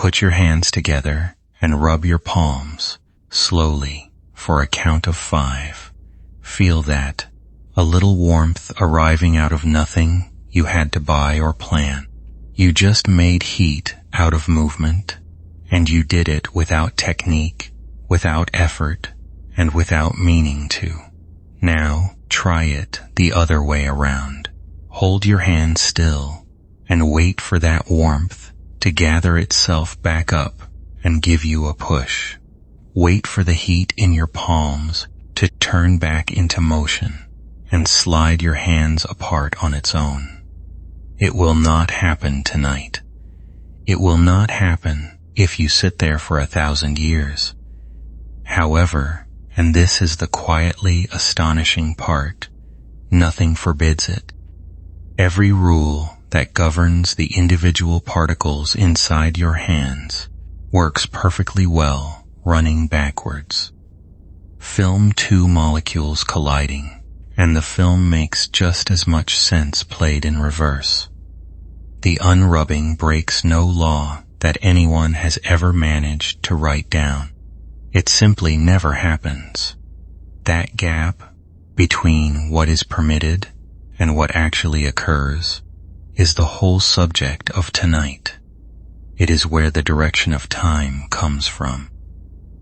Put your hands together and rub your palms slowly for a count of 5. Feel that, a little warmth arriving out of nothing you had to buy or plan. You just made heat out of movement, and you did it without technique, without effort, and without meaning to. Now, try it the other way around. Hold your hand still and wait for that warmth to gather itself back up and give you a push. Wait for the heat in your palms to turn back into motion and slide your hands apart on its own. It will not happen tonight. It will not happen if you sit there for 1,000 years. However, and this is the quietly astonishing part, nothing forbids it. Every rule that governs the individual particles inside your hands works perfectly well running backwards. Film 2 molecules colliding, and the film makes just as much sense played in reverse. The unrubbing breaks no law that anyone has ever managed to write down. It simply never happens. That gap between what is permitted and what actually occurs is the whole subject of tonight. It is where the direction of time comes from.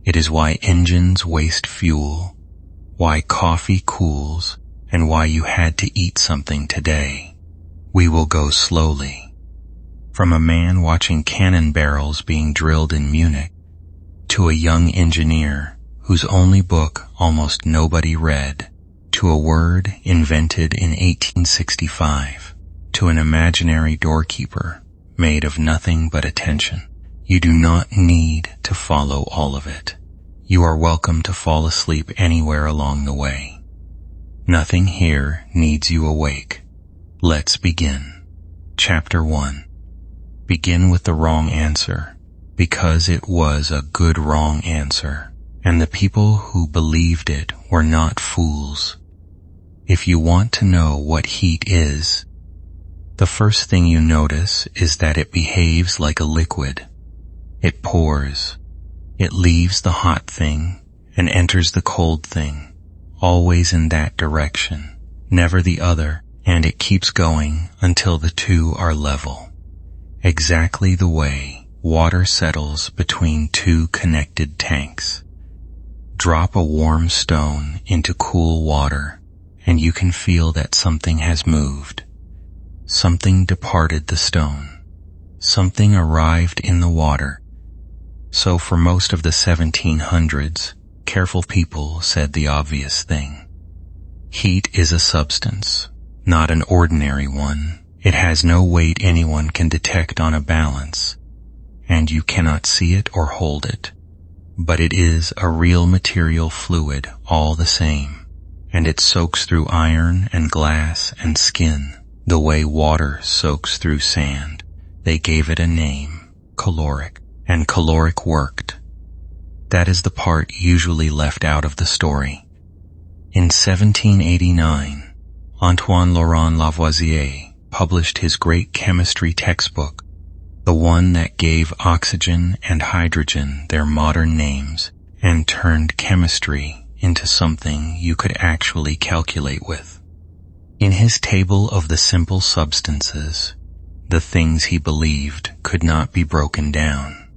It is why engines waste fuel, why coffee cools, and why you had to eat something today. We will go slowly. From a man watching cannon barrels being drilled in Munich, to a young engineer whose only book almost nobody read, to a word invented in 1865, to an imaginary doorkeeper made of nothing but attention. You do not need to follow all of it. You are welcome to fall asleep anywhere along the way. Nothing here needs you awake. Let's begin. Chapter 1. Begin with the wrong answer, because it was a good wrong answer, and the people who believed it were not fools. If you want to know what heat is, the first thing you notice is that it behaves like a liquid. It pours. It leaves the hot thing and enters the cold thing, always in that direction, never the other, and it keeps going until the two are level. Exactly the way water settles between two connected tanks. Drop a warm stone into cool water, and you can feel that something has moved. Something departed the stone. Something arrived in the water. So for most of the 1700s, careful people said the obvious thing. Heat is a substance, not an ordinary one. It has no weight anyone can detect on a balance, and you cannot see it or hold it. But it is a real material fluid all the same, and it soaks through iron and glass and skin the way water soaks through sand. They gave it a name, caloric, and caloric worked. That is the part usually left out of the story. In 1789, Antoine Laurent Lavoisier published his great chemistry textbook, the one that gave oxygen and hydrogen their modern names and turned chemistry into something you could actually calculate with. In his table of the simple substances, the things he believed could not be broken down.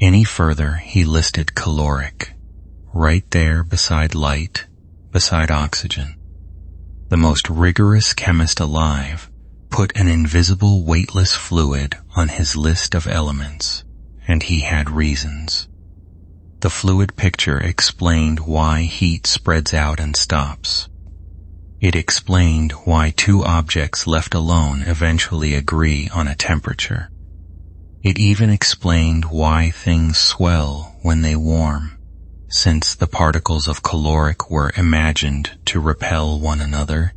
Any further, he listed caloric, right there beside light, beside oxygen. The most rigorous chemist alive put an invisible weightless fluid on his list of elements, and he had reasons. The fluid picture explained why heat spreads out and stops. It explained why two objects left alone eventually agree on a temperature. It even explained why things swell when they warm, since the particles of caloric were imagined to repel one another,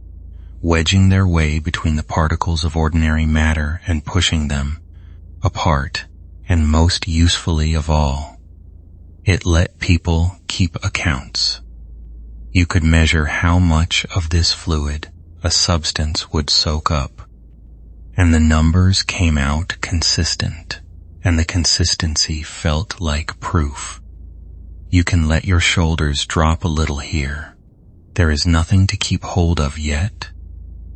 wedging their way between the particles of ordinary matter and pushing them apart, and most usefully of all, it let people keep accounts. You could measure how much of this fluid a substance would soak up, and the numbers came out consistent, and the consistency felt like proof. You can let your shoulders drop a little here. There is nothing to keep hold of yet.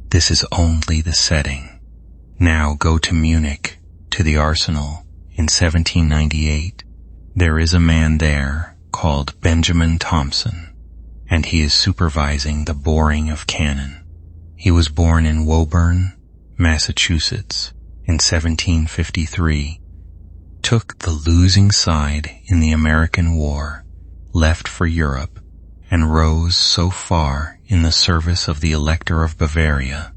This is only the setting. Now go to Munich, to the arsenal, in 1798. There is a man there called Benjamin Thompson, and he is supervising the boring of cannon. He was born in Woburn, Massachusetts, in 1753, took the losing side in the American War, left for Europe, and rose so far in the service of the Elector of Bavaria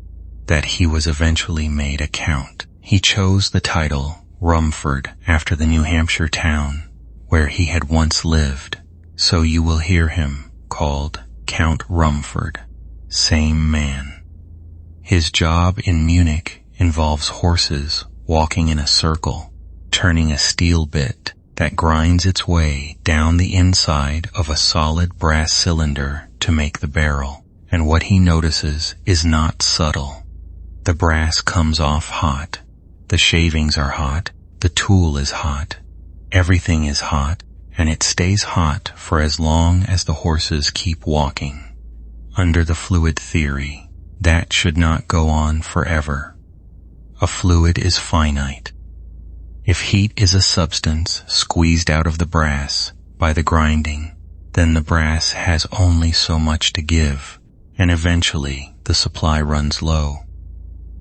that he was eventually made a count. He chose the title Rumford after the New Hampshire town where he had once lived, so you will hear him called Count Rumford, same man. His job in Munich involves horses walking in a circle, turning a steel bit that grinds its way down the inside of a solid brass cylinder to make the barrel, and what he notices is not subtle. The brass comes off hot, the shavings are hot, the tool is hot, everything is hot, and it stays hot for as long as the horses keep walking. Under the fluid theory, that should not go on forever. A fluid is finite. If heat is a substance squeezed out of the brass by the grinding, then the brass has only so much to give, and eventually the supply runs low.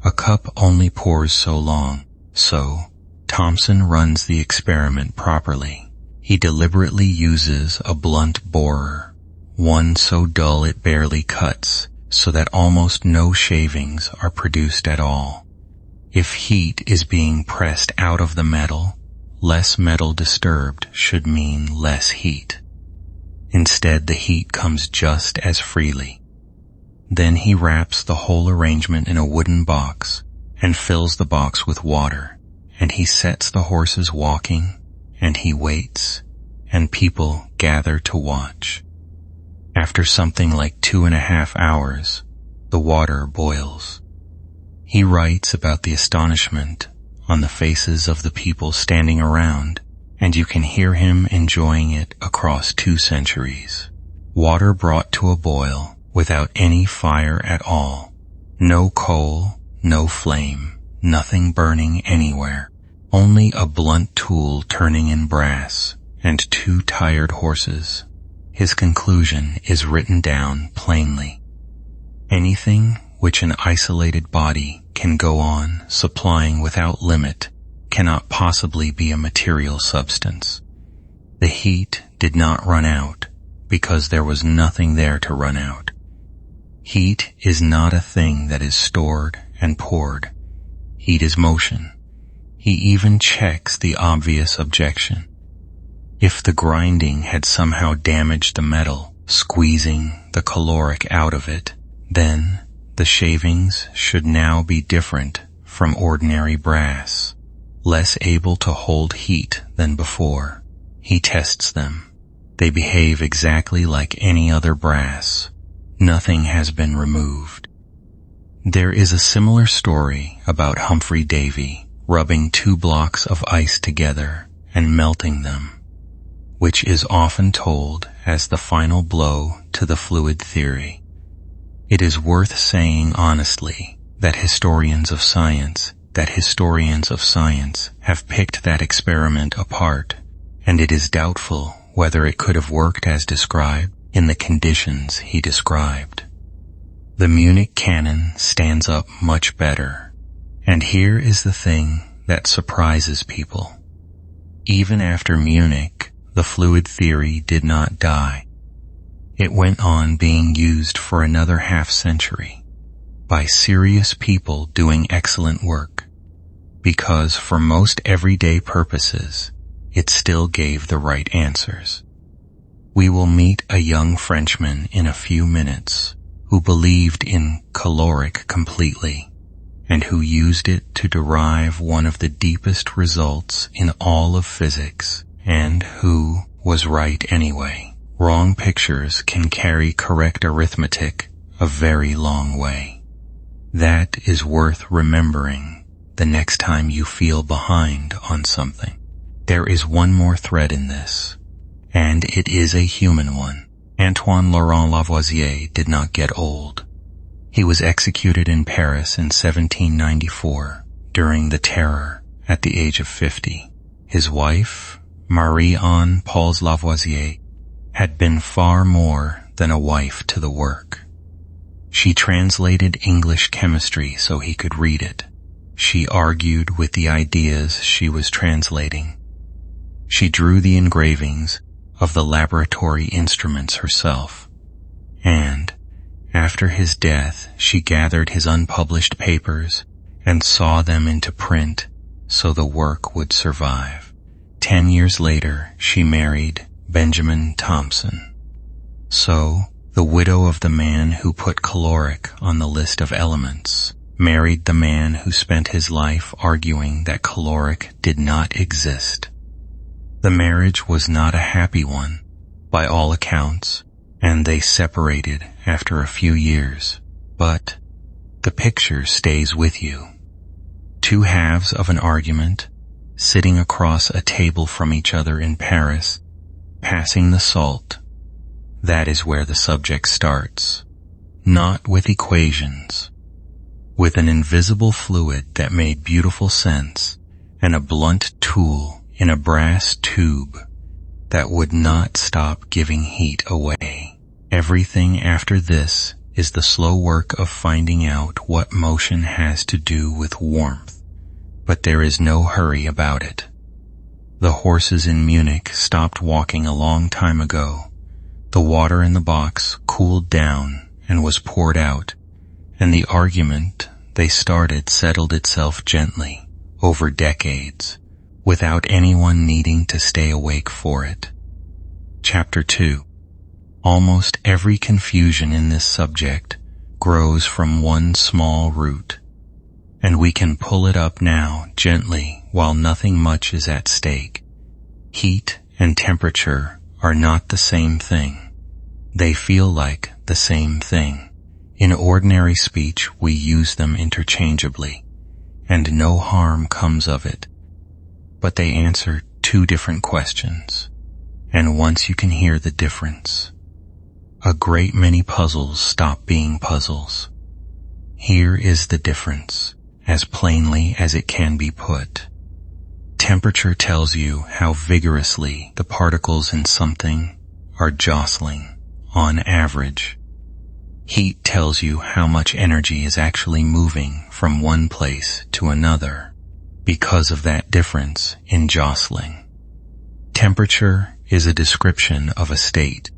A cup only pours so long, so Thomson runs the experiment properly. He deliberately uses a blunt borer, one so dull it barely cuts, so that almost no shavings are produced at all. If heat is being pressed out of the metal, less metal disturbed should mean less heat. Instead, the heat comes just as freely. Then he wraps the whole arrangement in a wooden box and fills the box with water, and he sets the horses walking, and he waits, and people gather to watch. After something like 2.5 hours, the water boils. He writes about the astonishment on the faces of the people standing around, and you can hear him enjoying it across 2 centuries. Water brought to a boil without any fire at all. No coal, no flame, nothing burning anywhere. Only a blunt tool turning in brass, and 2 tired horses. His conclusion is written down plainly. Anything which an isolated body can go on supplying without limit cannot possibly be a material substance. The heat did not run out because there was nothing there to run out. Heat is not a thing that is stored and poured. Heat is motion. He even checks the obvious objection. If the grinding had somehow damaged the metal, squeezing the caloric out of it, then the shavings should now be different from ordinary brass, less able to hold heat than before. He tests them. They behave exactly like any other brass. Nothing has been removed. There is a similar story about Humphrey Davy rubbing 2 blocks of ice together and melting them, which is often told as the final blow to the fluid theory. It is worth saying honestly that historians of science have picked that experiment apart, and it is doubtful whether it could have worked as described in the conditions he described. The Munich cannon stands up much better, and here is the thing that surprises people. Even after Munich, the fluid theory did not die. It went on being used for another half-century by serious people doing excellent work, because for most everyday purposes, it still gave the right answers. We will meet a young Frenchman in a few minutes who believed in caloric completely and who used it to derive one of the deepest results in all of physics, and who was right anyway. Wrong pictures can carry correct arithmetic a very long way. That is worth remembering the next time you feel behind on something. There is one more thread in this, and it is a human one. Antoine Laurent Lavoisier did not get old. He was executed in Paris in 1794 during the Terror at the age of 50. His wife, Marie-Anne Pauls Lavoisier, had been far more than a wife to the work. She translated English chemistry so he could read it. She argued with the ideas she was translating. She drew the engravings of the laboratory instruments herself, and after his death she gathered his unpublished papers and saw them into print so the work would survive. 10 years later she married Benjamin Thompson. So, the widow of the man who put caloric on the list of elements married the man who spent his life arguing that caloric did not exist. The marriage was not a happy one, by all accounts, and they separated after a few years, but the picture stays with you. Two halves of an argument, sitting across a table from each other in Paris, passing the salt. That is where the subject starts, not with equations, with an invisible fluid that made beautiful sense and a blunt tool in a brass tube that would not stop giving heat away. Everything after this is the slow work of finding out what motion has to do with warmth, but there is no hurry about it. The horses in Munich stopped walking a long time ago. The water in the box cooled down and was poured out, and the argument they started settled itself gently over decades, without anyone needing to stay awake for it. Chapter 2. Almost every confusion in this subject grows from one small root, and we can pull it up now gently while nothing much is at stake. Heat and temperature are not the same thing. They feel like the same thing. In ordinary speech, we use them interchangeably, and no harm comes of it. But they answer two different questions, and once you can hear the difference, a great many puzzles stop being puzzles. Here is the difference, as plainly as it can be put. Temperature tells you how vigorously the particles in something are jostling, on average. Heat tells you how much energy is actually moving from one place to another because of that difference in jostling. Temperature is a description of a state.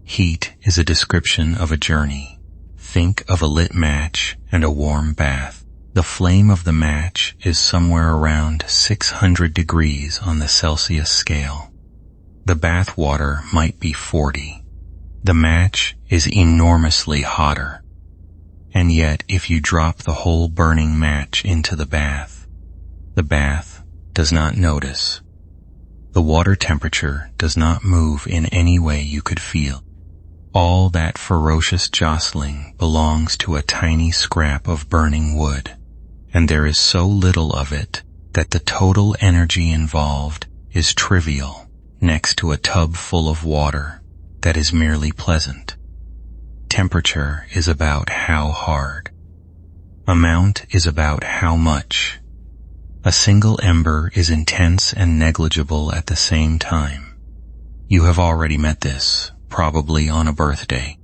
Heat is a description of a journey. Think of a lit match and a warm bath. The flame of the match is somewhere around 600 degrees on the Celsius scale. The bath water might be 40. The match is enormously hotter. And yet, if you drop the whole burning match into the bath does not notice. The water temperature does not move in any way you could feel. All that ferocious jostling belongs to a tiny scrap of burning wood, and there is so little of it that the total energy involved is trivial next to a tub full of water that is merely pleasant. Temperature is about how hard. Amount is about how much. A single ember is intense and negligible at the same time. You have already met this, probably on a birthday.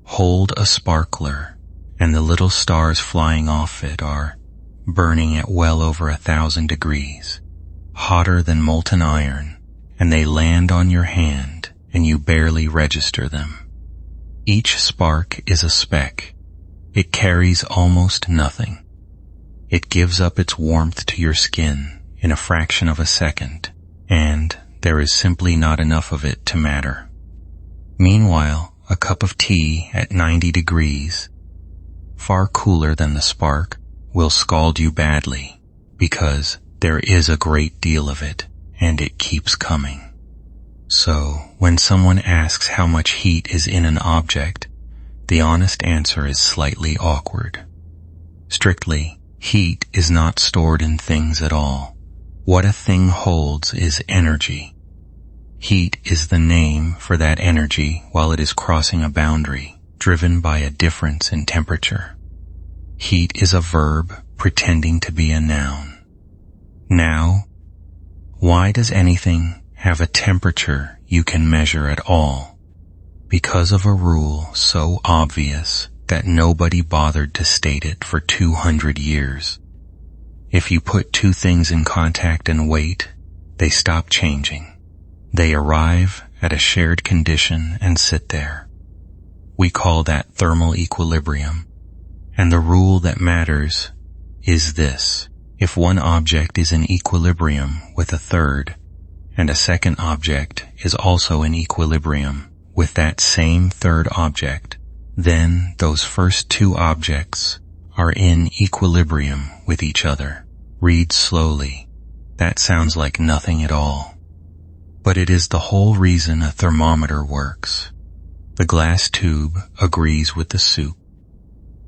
Hold a sparkler, and the little stars flying off it are burning at well over 1,000 degrees, hotter than molten iron, and they land on your hand, and you barely register them. Each spark is a speck. It carries almost nothing. It gives up its warmth to your skin in a fraction of a second, and there is simply not enough of it to matter. Meanwhile, a cup of tea at 90 degrees, far cooler than the spark, will scald you badly, because there is a great deal of it, and it keeps coming. So, when someone asks how much heat is in an object, the honest answer is slightly awkward. Strictly, heat is not stored in things at all. What a thing holds is energy. Heat is the name for that energy while it is crossing a boundary, driven by a difference in temperature. Heat is a verb pretending to be a noun. Now, why does anything have a temperature you can measure at all? Because of a rule so obvious that nobody bothered to state it for 200 years. If you put two things in contact and wait, they stop changing. They arrive at a shared condition and sit there. We call that thermal equilibrium. And the rule that matters is this. If one object is in equilibrium with a third, and a second object is also in equilibrium with that same third object, then those first two objects are in equilibrium with each other. Read slowly. That sounds like nothing at all. But it is the whole reason a thermometer works. The glass tube agrees with the soup.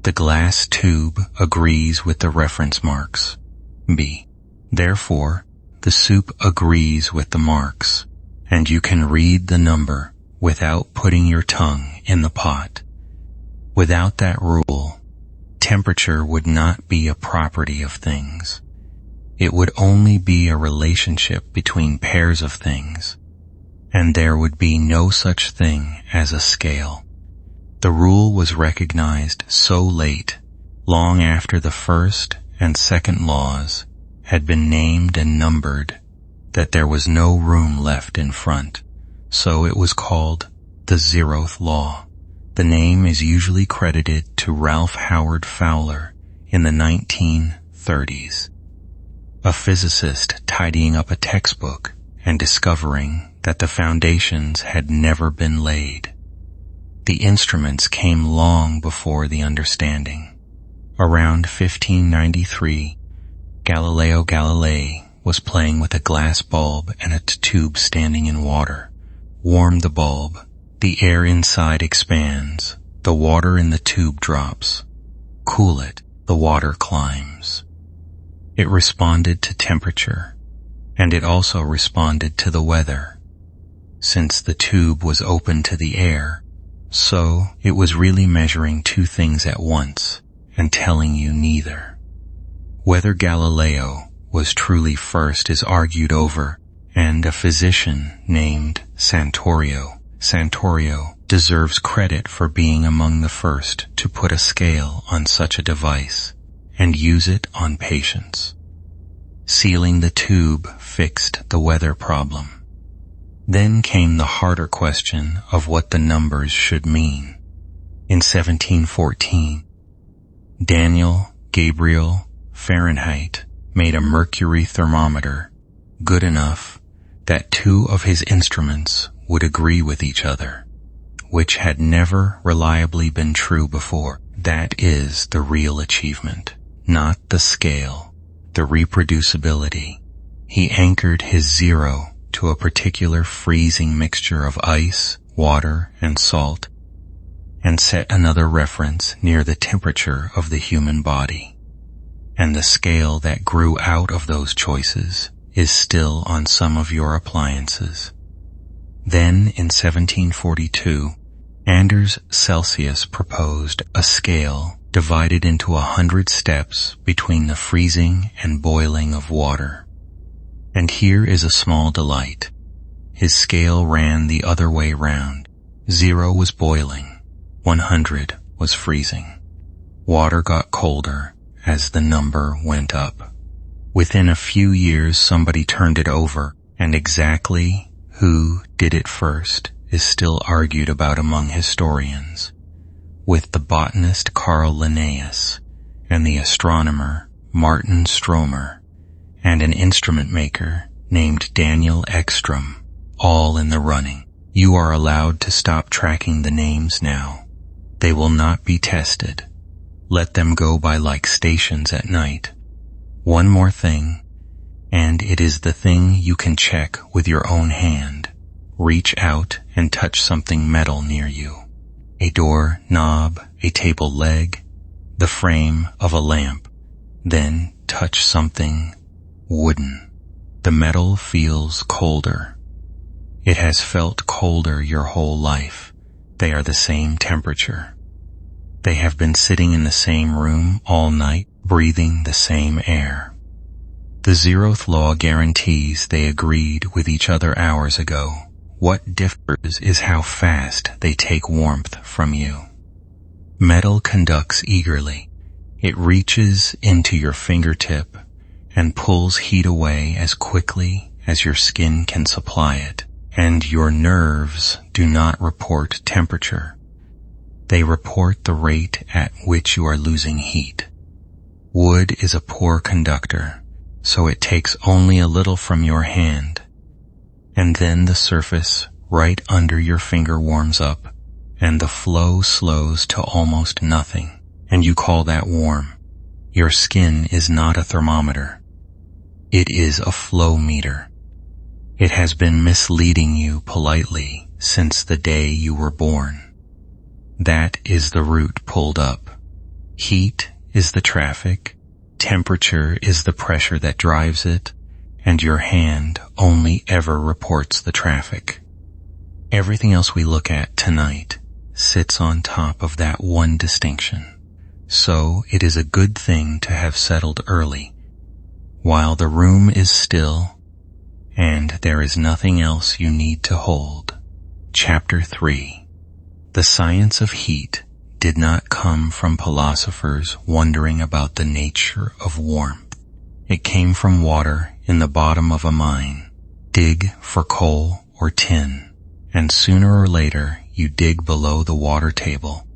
The glass tube agrees with the reference marks, B. Therefore, the soup agrees with the marks, and you can read the number without putting your tongue in the pot. Without that rule, temperature would not be a property of things. It would only be a relationship between pairs of things, and there would be no such thing as a scale. The rule was recognized so late, long after the first and second laws had been named and numbered, that there was no room left in front, so it was called the 0th law. The name is usually credited to Ralph Howard Fowler in the 1930s, a physicist tidying up a textbook and discovering that the foundations had never been laid. The instruments came long before the understanding. Around 1593, Galileo Galilei was playing with a glass bulb and a tube standing in water. Warm the bulb. The air inside expands. The water in the tube drops. Cool it. The water climbs. It responded to temperature, and it also responded to the weather. Since the tube was open to the air, so it was really measuring two things at once and telling you neither. Whether Galileo was truly first is argued over, and a physician named Santorio deserves credit for being among the first to put a scale on such a device and use it on patients. Sealing the tube fixed the weather problem. Then came the harder question of what the numbers should mean. In 1714, Daniel Gabriel Fahrenheit made a mercury thermometer good enough that two of his instruments would agree with each other, which had never reliably been true before. That is the real achievement, not the scale, the reproducibility. He anchored his 0 to a particular freezing mixture of ice, water, and salt, and set another reference near the temperature of the human body. And the scale that grew out of those choices is still on some of your appliances. Then in 1742, Anders Celsius proposed a scale divided into 100 steps between the freezing and boiling of water. And here is a small delight. His scale ran the other way round. 0 was boiling, 100 was freezing. Water got colder as the number went up. Within a few years somebody turned it over, and exactly who did it first is still argued about among historians, with the botanist Carl Linnaeus and the astronomer Martin Stromer and an instrument maker named Daniel Ekstrom all in the running. You are allowed to stop tracking the names now. They will not be tested. Let them go by like stations at night. One more thing, and it is the thing you can check with your own hand. Reach out and touch something metal near you. A door knob, a table leg, the frame of a lamp. Then touch something wooden. the metal feels colder. It has felt colder your whole life. They are the same temperature. They have been sitting in the same room all night, breathing the same air. The zeroth law guarantees they agreed with each other hours ago. What differs is how fast they take warmth from you. Metal conducts eagerly. It reaches into your fingertip and pulls heat away as quickly as your skin can supply it. And your nerves do not report temperature. They report the rate at which you are losing heat. Wood is a poor conductor, so it takes only a little from your hand. And then the surface right under your finger warms up, and the flow slows to almost nothing, and you call that warm. Your skin is not a thermometer. It is a flow meter. It has been misleading you politely since the day you were born. That is the route pulled up. Heat is the traffic, temperature is the pressure that drives it, and your hand only ever reports the traffic. Everything else we look at tonight sits on top of that one distinction. So it is a good thing to have settled early, while the room is still and there is nothing else you need to hold. Chapter 3. The science of heat did not come from philosophers wondering about the nature of warmth. It came from water in the bottom of a mine. Dig for coal or tin, and sooner or later you dig below the water table,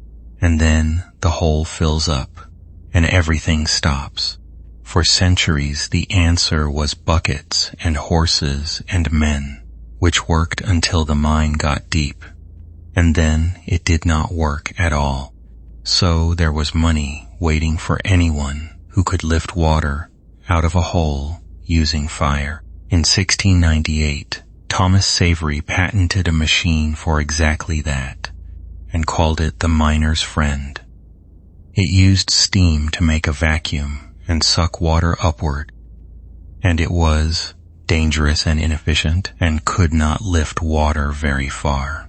and then the hole fills up, and everything stops. For centuries the answer was buckets and horses and men, which worked until the mine got deep, and then it did not work at all. So there was money waiting for anyone who could lift water out of a hole using fire. In 1698, Thomas Savery patented a machine for exactly that, and called it the miner's friend. It used steam to make a vacuum and suck water upward, and it was dangerous and inefficient and could not lift water very far.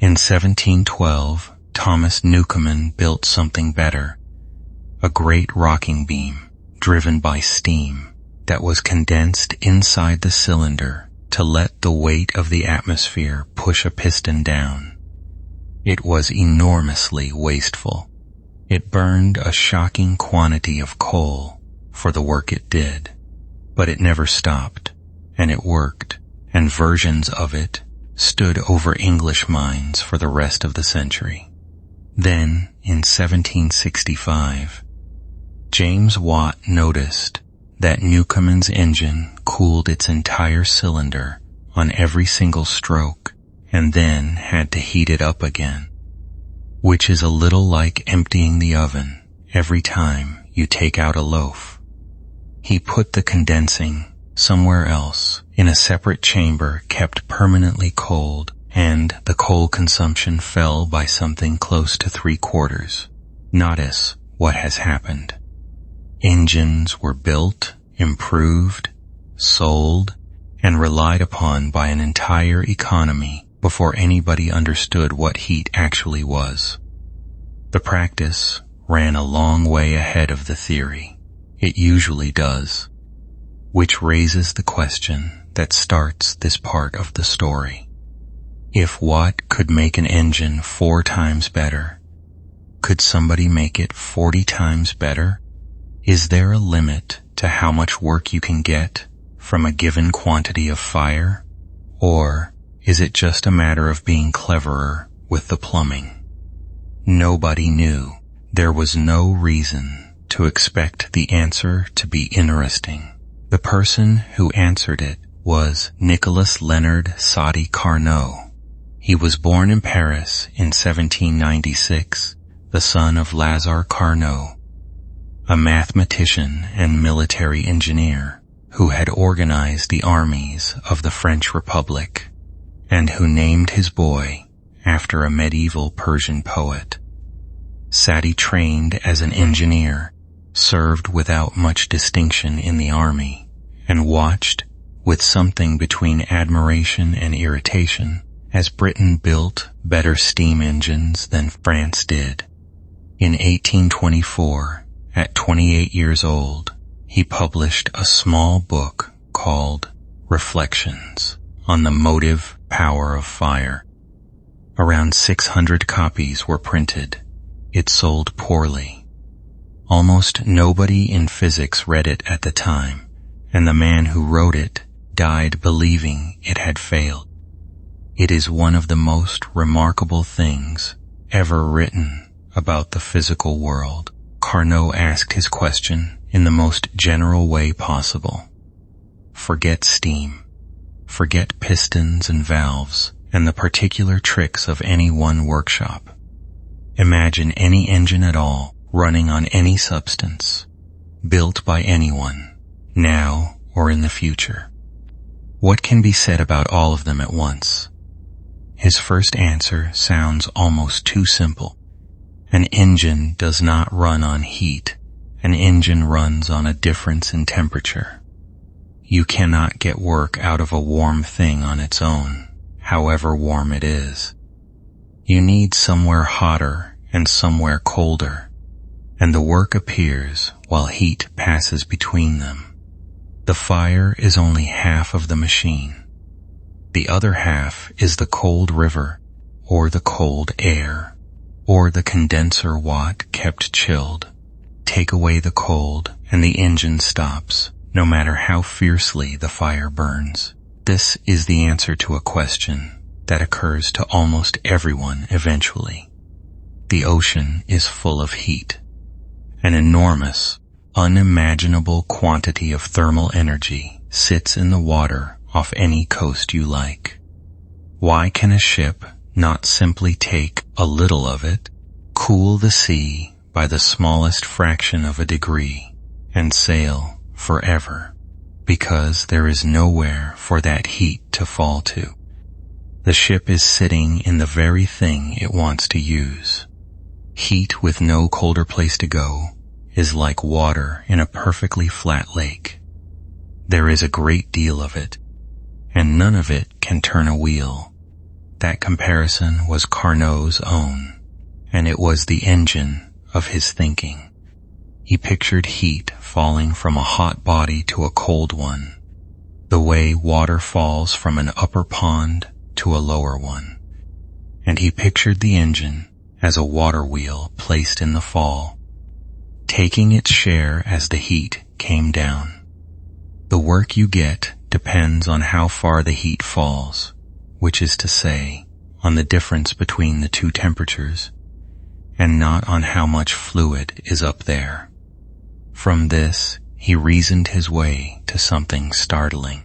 In 1712, Thomas Newcomen built something better, a great rocking beam driven by steam that was condensed inside the cylinder to let the weight of the atmosphere push a piston down. It was enormously wasteful. It burned a shocking quantity of coal for the work it did, but it never stopped, and it worked, and versions of it stood over English mines for the rest of the century. Then, in 1765, James Watt noticed that Newcomen's engine cooled its entire cylinder on every single stroke and then had to heat it up again, which is a little like emptying the oven every time you take out a loaf. He put the condensing somewhere else in a separate chamber kept permanently cold, and the coal consumption fell by something close to 3/4. Notice what has happened. Engines were built, improved, sold, and relied upon by an entire economy before anybody understood what heat actually was. The practice ran a long way ahead of the theory. It usually does, which raises the question that starts this part of the story. If Watt could make an engine 4 times better, could somebody make it 40 times better? Is there a limit to how much work you can get from a given quantity of fire? Or is it just a matter of being cleverer with the plumbing? Nobody knew. There was no reason to expect the answer to be interesting. The person who answered it was Nicolas Leonard Sadi Carnot. He was born in Paris in 1796, the son of Lazare Carnot, a mathematician and military engineer who had organized the armies of the French Republic and who named his boy after a medieval Persian poet. Sadi trained as an engineer, served without much distinction in the army, and watched with something between admiration and irritation, as Britain built better steam engines than France did. In 1824, at 28 years old, he published a small book called Reflections on the Motive Power of Fire. Around 600 copies were printed. It sold poorly. Almost nobody in physics read it at the time, and the man who wrote it died believing it had failed. It is one of the most remarkable things ever written about the physical world. Carnot asked his question in the most general way possible. Forget steam. Forget pistons and valves and the particular tricks of any one workshop. Imagine any engine at all running on any substance, built by anyone, now or in the future. What can be said about all of them at once? His first answer sounds almost too simple. An engine does not run on heat. An engine runs on a difference in temperature. You cannot get work out of a warm thing on its own, however warm it is. You need somewhere hotter and somewhere colder, and the work appears while heat passes between them. The fire is only half of the machine. The other half is the cold river, or the cold air, or the condenser watt kept chilled. Take away the cold and the engine stops, no matter how fiercely the fire burns. This is the answer to a question that occurs to almost everyone eventually. The ocean is full of heat. An enormous, unimaginable quantity of thermal energy sits in the water off any coast you like. Why can a ship not simply take a little of it, cool the sea by the smallest fraction of a degree, and sail forever? Because there is nowhere for that heat to fall to. The ship is sitting in the very thing it wants to use. Heat with no colder place to go is like water in a perfectly flat lake. There is a great deal of it, and none of it can turn a wheel. That comparison was Carnot's own, and it was the engine of his thinking. He pictured heat falling from a hot body to a cold one, the way water falls from an upper pond to a lower one. And he pictured the engine as a water wheel placed in the fall, taking its share as the heat came down. The work you get depends on how far the heat falls, which is to say, on the difference between the two temperatures, and not on how much fluid is up there. From this, he reasoned his way to something startling.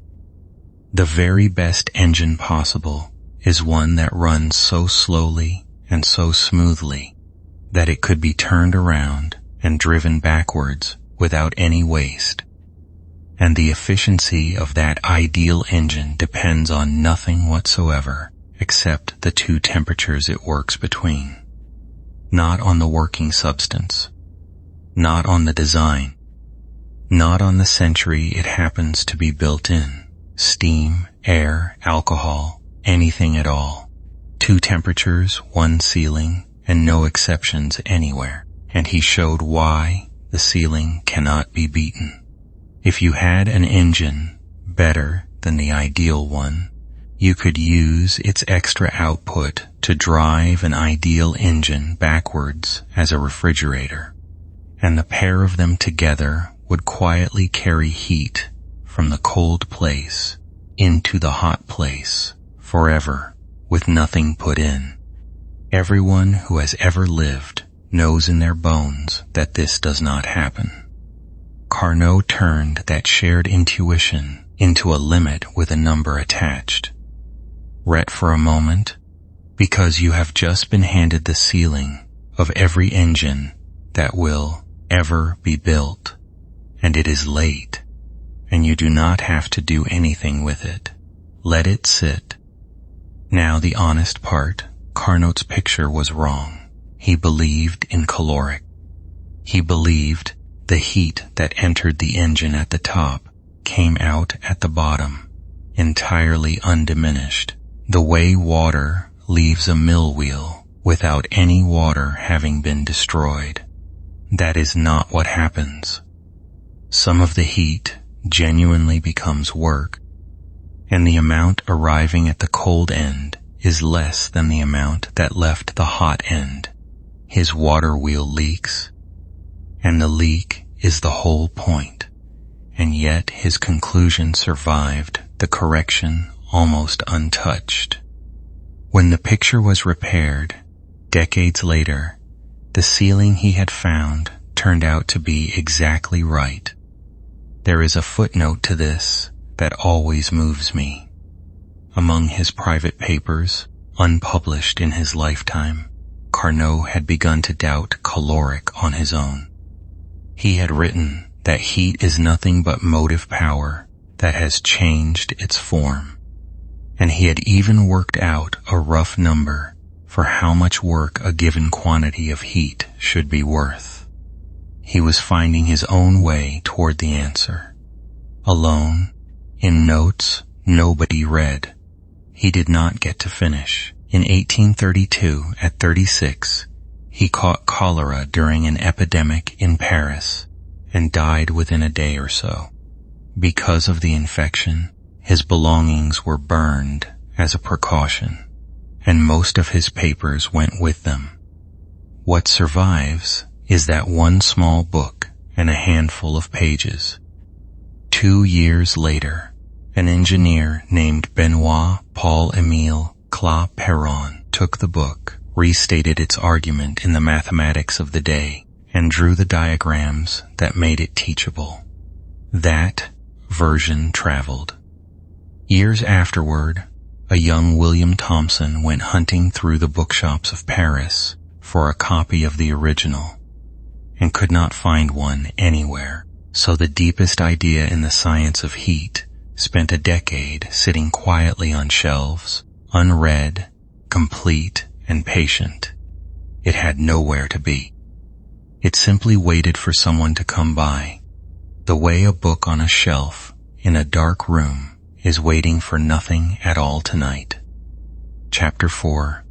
The very best engine possible is one that runs so slowly and so smoothly that it could be turned around and driven backwards without any waste. And the efficiency of that ideal engine depends on nothing whatsoever except the two temperatures it works between. Not on the working substance, not on the design, not on the century it happens to be built in, steam, air, alcohol, anything at all. Two temperatures, one ceiling, and no exceptions anywhere. And he showed why the ceiling cannot be beaten. If you had an engine better than the ideal one, you could use its extra output to drive an ideal engine backwards as a refrigerator, and the pair of them together would quietly carry heat from the cold place into the hot place forever with nothing put in. Everyone who has ever lived knows in their bones that this does not happen. Carnot turned that shared intuition into a limit with a number attached. Ret for a moment, because you have just been handed the ceiling of every engine that will ever be built, and it is late, and you do not have to do anything with it. Let it sit. Now the honest part, Carnot's picture was wrong. He believed in caloric. He believed the heat that entered the engine at the top came out at the bottom entirely undiminished, the way water leaves a mill wheel without any water having been destroyed. That is not what happens. Some of the heat genuinely becomes work, and the amount arriving at the cold end is less than the amount that left the hot end. His water wheel leaks, and the leak is the whole point, and yet his conclusion survived the correction almost untouched. When the picture was repaired, decades later, the ceiling he had found turned out to be exactly right. There is a footnote to this that always moves me. Among his private papers, unpublished in his lifetime, Carnot had begun to doubt caloric on his own. He had written that heat is nothing but motive power that has changed its form, and he had even worked out a rough number for how much work a given quantity of heat should be worth. He was finding his own way toward the answer. Alone, in notes nobody read. He did not get to finish. In 1832, at 36, he caught cholera during an epidemic in Paris and died within a day or so. Because of the infection, his belongings were burned as a precaution, and most of his papers went with them. What survives is that one small book and a handful of pages. 2 years later, an engineer named Benoit Paul-Émile Clapeyron took the book, restated its argument in the mathematics of the day, and drew the diagrams that made it teachable. That version traveled. Years afterward, a young William Thomson went hunting through the bookshops of Paris for a copy of the original, and could not find one anywhere. So the deepest idea in the science of heat spent a decade sitting quietly on shelves, unread, complete, and patient. It had nowhere to be. It simply waited for someone to come by, the way a book on a shelf in a dark room is waiting for nothing at all tonight. Chapter 4.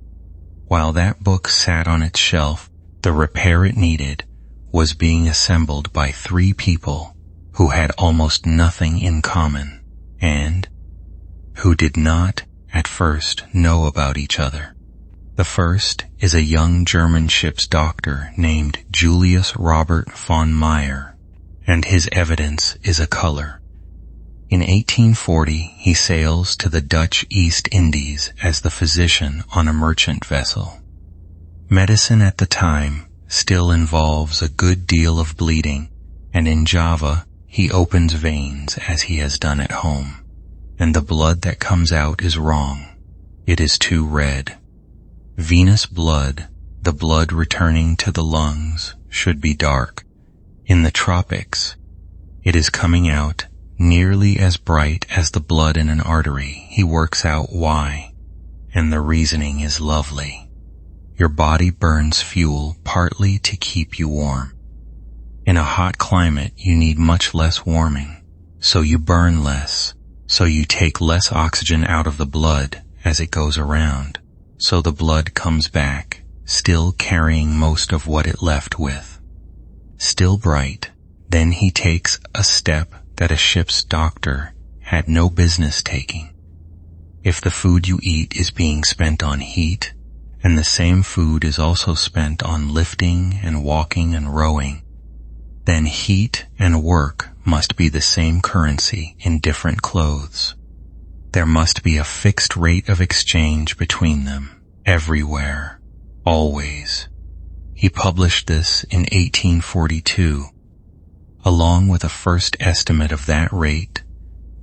While that book sat on its shelf, the repair it needed was being assembled by 3 people who had almost nothing in common and who did not at first know about each other. The first is a young German ship's doctor named Julius Robert von Meyer, and his evidence is a color. In 1840, he sails to the Dutch East Indies as the physician on a merchant vessel. Medicine at the time still involves a good deal of bleeding, and in Java, he opens veins as he has done at home, and the blood that comes out is wrong. It is too red. Venous blood, the blood returning to the lungs, should be dark. In the tropics, it is coming out nearly as bright as the blood in an artery. He works out why, and the reasoning is lovely. Your body burns fuel partly to keep you warm. In a hot climate, you need much less warming, so you burn less, so you take less oxygen out of the blood as it goes around, so the blood comes back, still carrying most of what it left with. Still bright, then he takes a step that a ship's doctor had no business taking. If the food you eat is being spent on heat, and the same food is also spent on lifting and walking and rowing, then heat and work must be the same currency in different clothes. There must be a fixed rate of exchange between them, everywhere, always. He published this in 1842, along with a first estimate of that rate,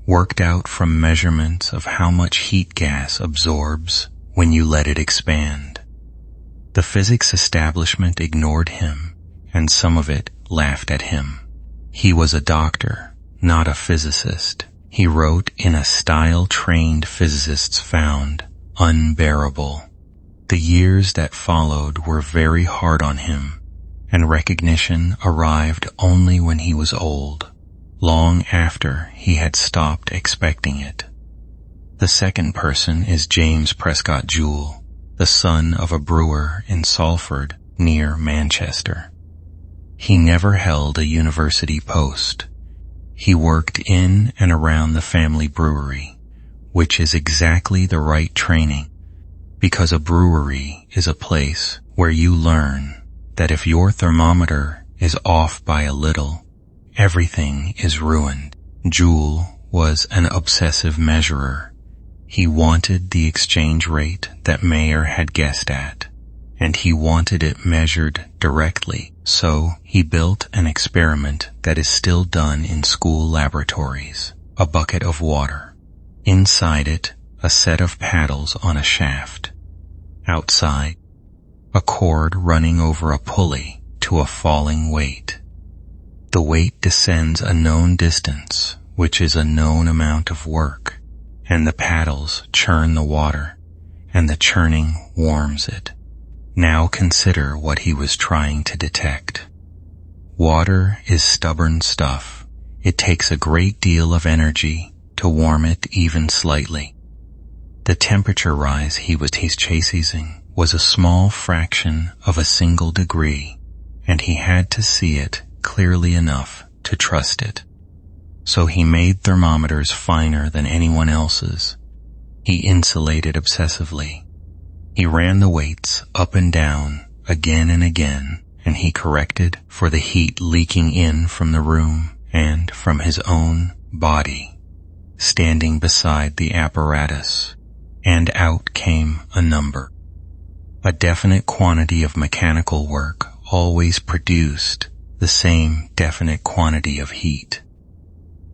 worked out from measurements of how much heat gas absorbs when you let it expand. The physics establishment ignored him, and some of it laughed at him. He was a doctor, not a physicist. He wrote in a style trained physicists found unbearable. The years that followed were very hard on him, and recognition arrived only when he was old, long after he had stopped expecting it. The second person is James Prescott Joule, the son of a brewer in Salford, near Manchester. He never held a university post. He worked in and around the family brewery, which is exactly the right training, because a brewery is a place where you learn that if your thermometer is off by a little, everything is ruined. Joule was an obsessive measurer. He wanted the exchange rate that Mayer had guessed at, and he wanted it measured directly, so he built an experiment that is still done in school laboratories, a bucket of water. Inside it, a set of paddles on a shaft. Outside, a cord running over a pulley to a falling weight. The weight descends a known distance, which is a known amount of work, and the paddles churn the water, and the churning warms it. Now consider what he was trying to detect. Water is stubborn stuff. It takes a great deal of energy to warm it even slightly. The temperature rise he's chasing was a small fraction of a single degree, and he had to see it clearly enough to trust it. So he made thermometers finer than anyone else's. He insulated obsessively. He ran the weights up and down again and again, and he corrected for the heat leaking in from the room and from his own body, standing beside the apparatus, and out came a number. A definite quantity of mechanical work always produced the same definite quantity of heat.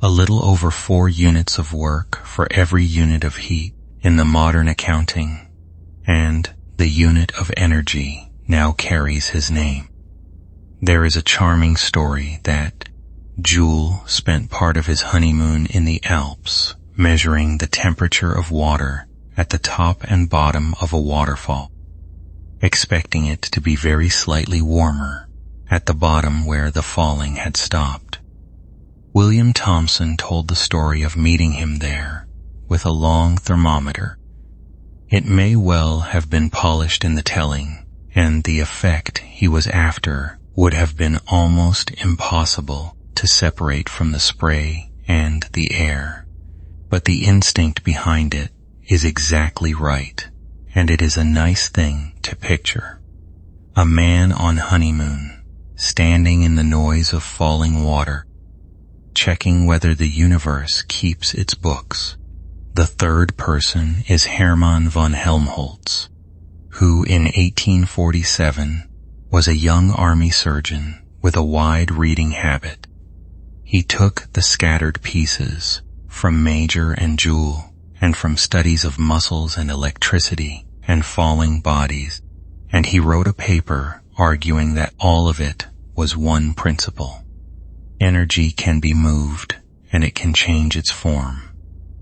A little over 4 units of work for every unit of heat in the modern accounting, and the unit of energy now carries his name. There is a charming story that Joule spent part of his honeymoon in the Alps measuring the temperature of water at the top and bottom of a waterfall, expecting it to be very slightly warmer at the bottom where the falling had stopped. William Thomson told the story of meeting him there with a long thermometer. It may well have been polished in the telling, and the effect he was after would have been almost impossible to separate from the spray and the air. But the instinct behind it is exactly right, and it is a nice thing to picture. A man on honeymoon, standing in the noise of falling water, checking whether the universe keeps its books. The third person is Hermann von Helmholtz, who in 1847 was a young army surgeon with a wide reading habit. He took the scattered pieces from Major and Joule and from studies of muscles and electricity and falling bodies, and he wrote a paper arguing that all of it was one principle. Energy can be moved and it can change its form,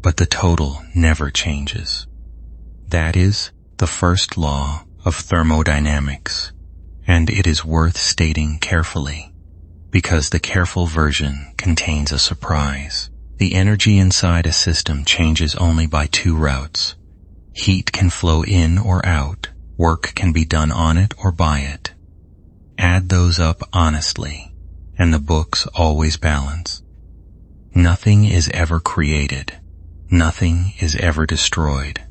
but the total never changes. That is the first law of thermodynamics, and it is worth stating carefully, because the careful version contains a surprise. The energy inside a system changes only by 2 routes. Heat can flow in or out, work can be done on it or by it. Add those up honestly, and the books always balance. Nothing is ever created. Nothing is ever destroyed.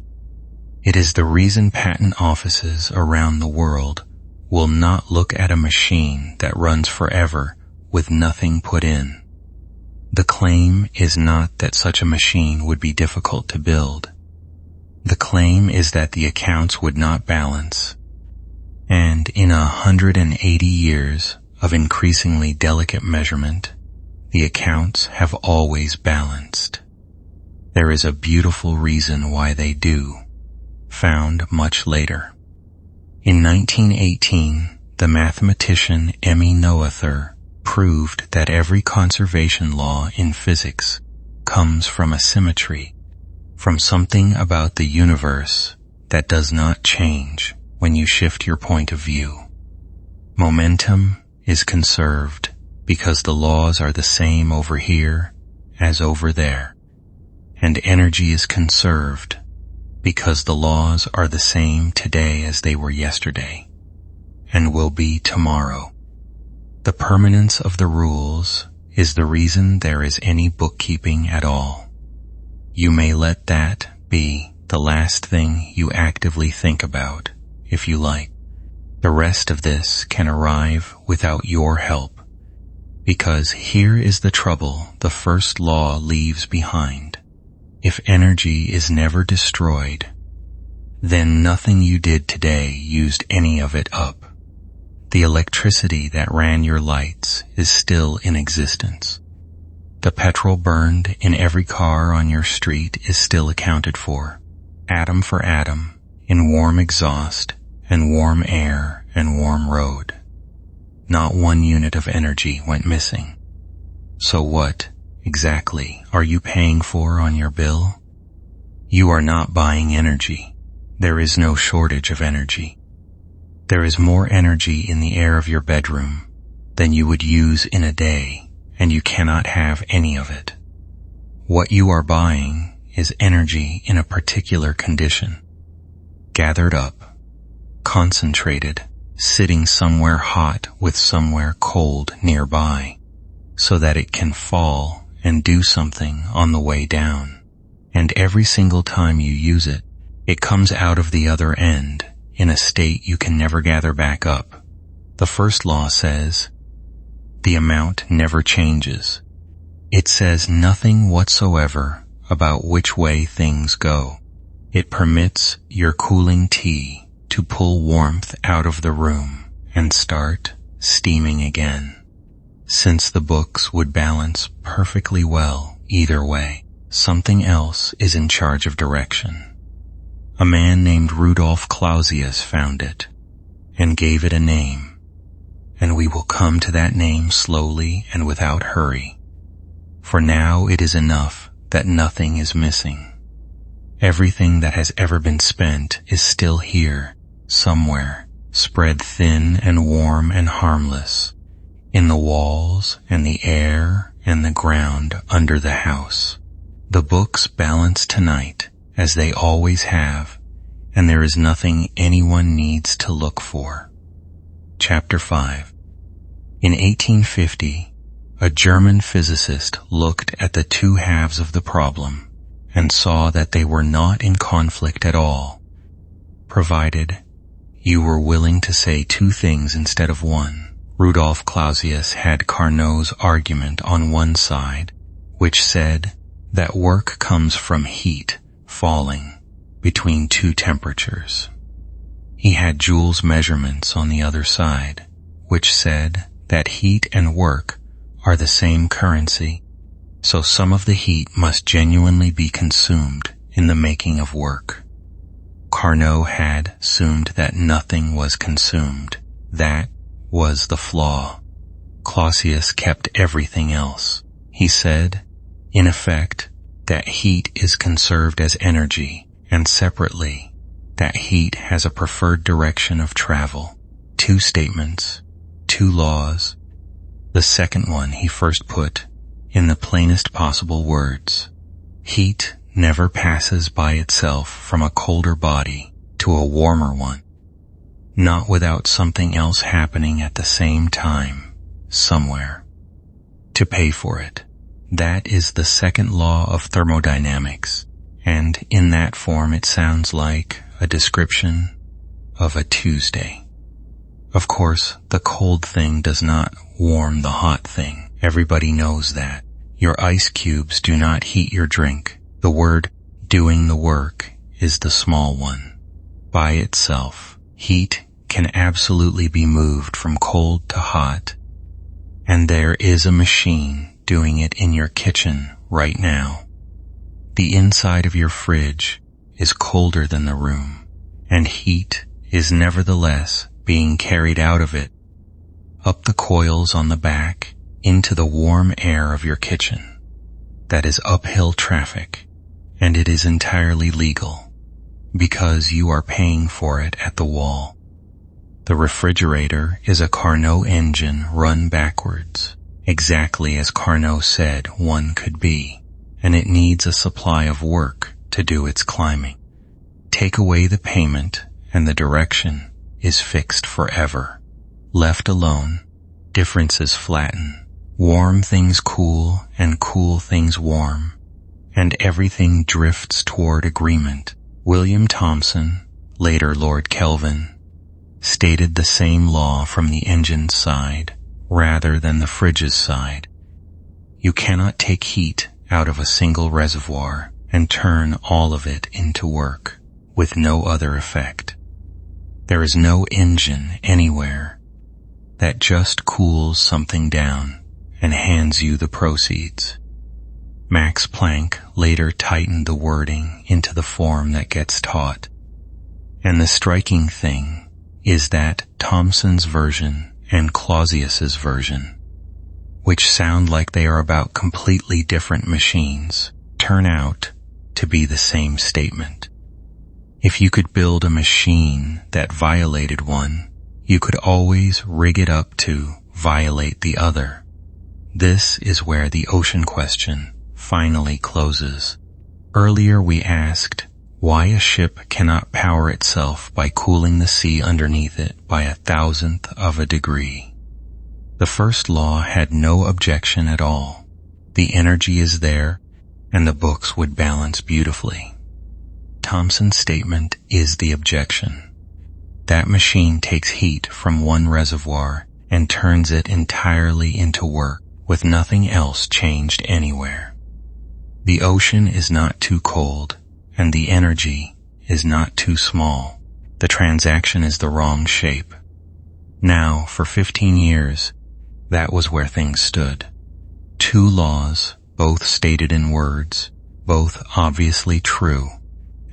It is the reason patent offices around the world will not look at a machine that runs forever with nothing put in. The claim is not that such a machine would be difficult to build. The claim is that the accounts would not balance. And in 180 years of increasingly delicate measurement, the accounts have always balanced. There is a beautiful reason why they do, found much later. In 1918, the mathematician Emmy Noether proved that every conservation law in physics comes from a symmetry, from something about the universe that does not change when you shift your point of view. Momentum is conserved because the laws are the same over here as over there. and energy is conserved because the laws are the same today as they were yesterday and will be tomorrow. The permanence of the rules is the reason there is any bookkeeping at all. You may let that be the last thing you actively think about, if you like. The rest of this can arrive without your help, because here is the trouble the first law leaves behind. If energy is never destroyed, then nothing you did today used any of it up. The electricity that ran your lights is still in existence. The petrol burned in every car on your street is still accounted for, atom for atom, in warm exhaust and warm air and warm road. Not one unit of energy went missing. So what, exactly, are you paying for on your bill? You are not buying energy. There is no shortage of energy. There is more energy in the air of your bedroom than you would use in a day, and you cannot have any of it. What you are buying is energy in a particular condition, gathered up, concentrated, sitting somewhere hot with somewhere cold nearby, so that it can fall and do something on the way down. And every single time you use it, it comes out of the other end in a state you can never gather back up. The first law says, the amount never changes. It says nothing whatsoever about which way things go. It permits your cooling tea to pull warmth out of the room and start steaming again. Since the books would balance perfectly well either way, something else is in charge of direction. A man named Rudolf Clausius found it and gave it a name, and we will come to that name slowly and without hurry. For now it is enough that nothing is missing. Everything that has ever been spent is still here, somewhere, spread thin and warm and harmless, in the walls and the air and the ground under the house. The books balance tonight, as they always have, and there is nothing anyone needs to look for. Chapter 5. In 1850, a German physicist looked at the two halves of the problem and saw that they were not in conflict at all, provided you were willing to say two things instead of one. Rudolf Clausius had Carnot's argument on one side, which said that work comes from heat falling between two temperatures. He had Joule's measurements on the other side, which said that heat and work are the same currency, so some of the heat must genuinely be consumed in the making of work. Carnot had assumed that nothing was consumed. That was the flaw. Clausius kept everything else. He said, in effect, that heat is conserved as energy, and separately, that heat has a preferred direction of travel. Two statements, two laws. The second one he first put in the plainest possible words. Heat never passes by itself from a colder body to a warmer one, not without something else happening at the same time, somewhere, to pay for it. That is the second law of thermodynamics, and in that form it sounds like a description of a Tuesday. Of course, the cold thing does not warm the hot thing. Everybody knows that. Your ice cubes do not heat your drink. The word doing the work is the small one. By itself, heat can absolutely be moved from cold to hot, and there is a machine doing it in your kitchen right now. The inside of your fridge is colder than the room, and heat is nevertheless being carried out of it, up the coils on the back, into the warm air of your kitchen. That is uphill traffic, and it is entirely legal, because you are paying for it at the wall. The refrigerator is a Carnot engine run backwards, exactly as Carnot said one could be. and it needs a supply of work to do its climbing. Take away the payment, and the direction is fixed forever. Left alone, differences flatten. Warm things cool, and cool things warm, and everything drifts toward agreement. William Thomson, later Lord Kelvin, stated the same law from the engine's side rather than the fridge's side. You cannot take heat out of a single reservoir and turn all of it into work with no other effect. There is no engine anywhere that just cools something down and hands you the proceeds. Max Planck later tightened the wording into the form that gets taught. And the striking thing is that Thomson's version and Clausius's version, which sound like they are about completely different machines, turn out to be the same statement. If you could build a machine that violated one, you could always rig it up to violate the other. This is where the ocean question finally closes. Earlier we asked why a ship cannot power itself by cooling the sea underneath it by 1,000th of a degree. The first law had no objection at all. The energy is there, and the books would balance beautifully. Thomson's statement is the objection. That machine takes heat from one reservoir and turns it entirely into work, with nothing else changed anywhere. The ocean is not too cold, and the energy is not too small. The transaction is the wrong shape. Now, for 15 years, that was where things stood. Two laws, both stated in words, both obviously true,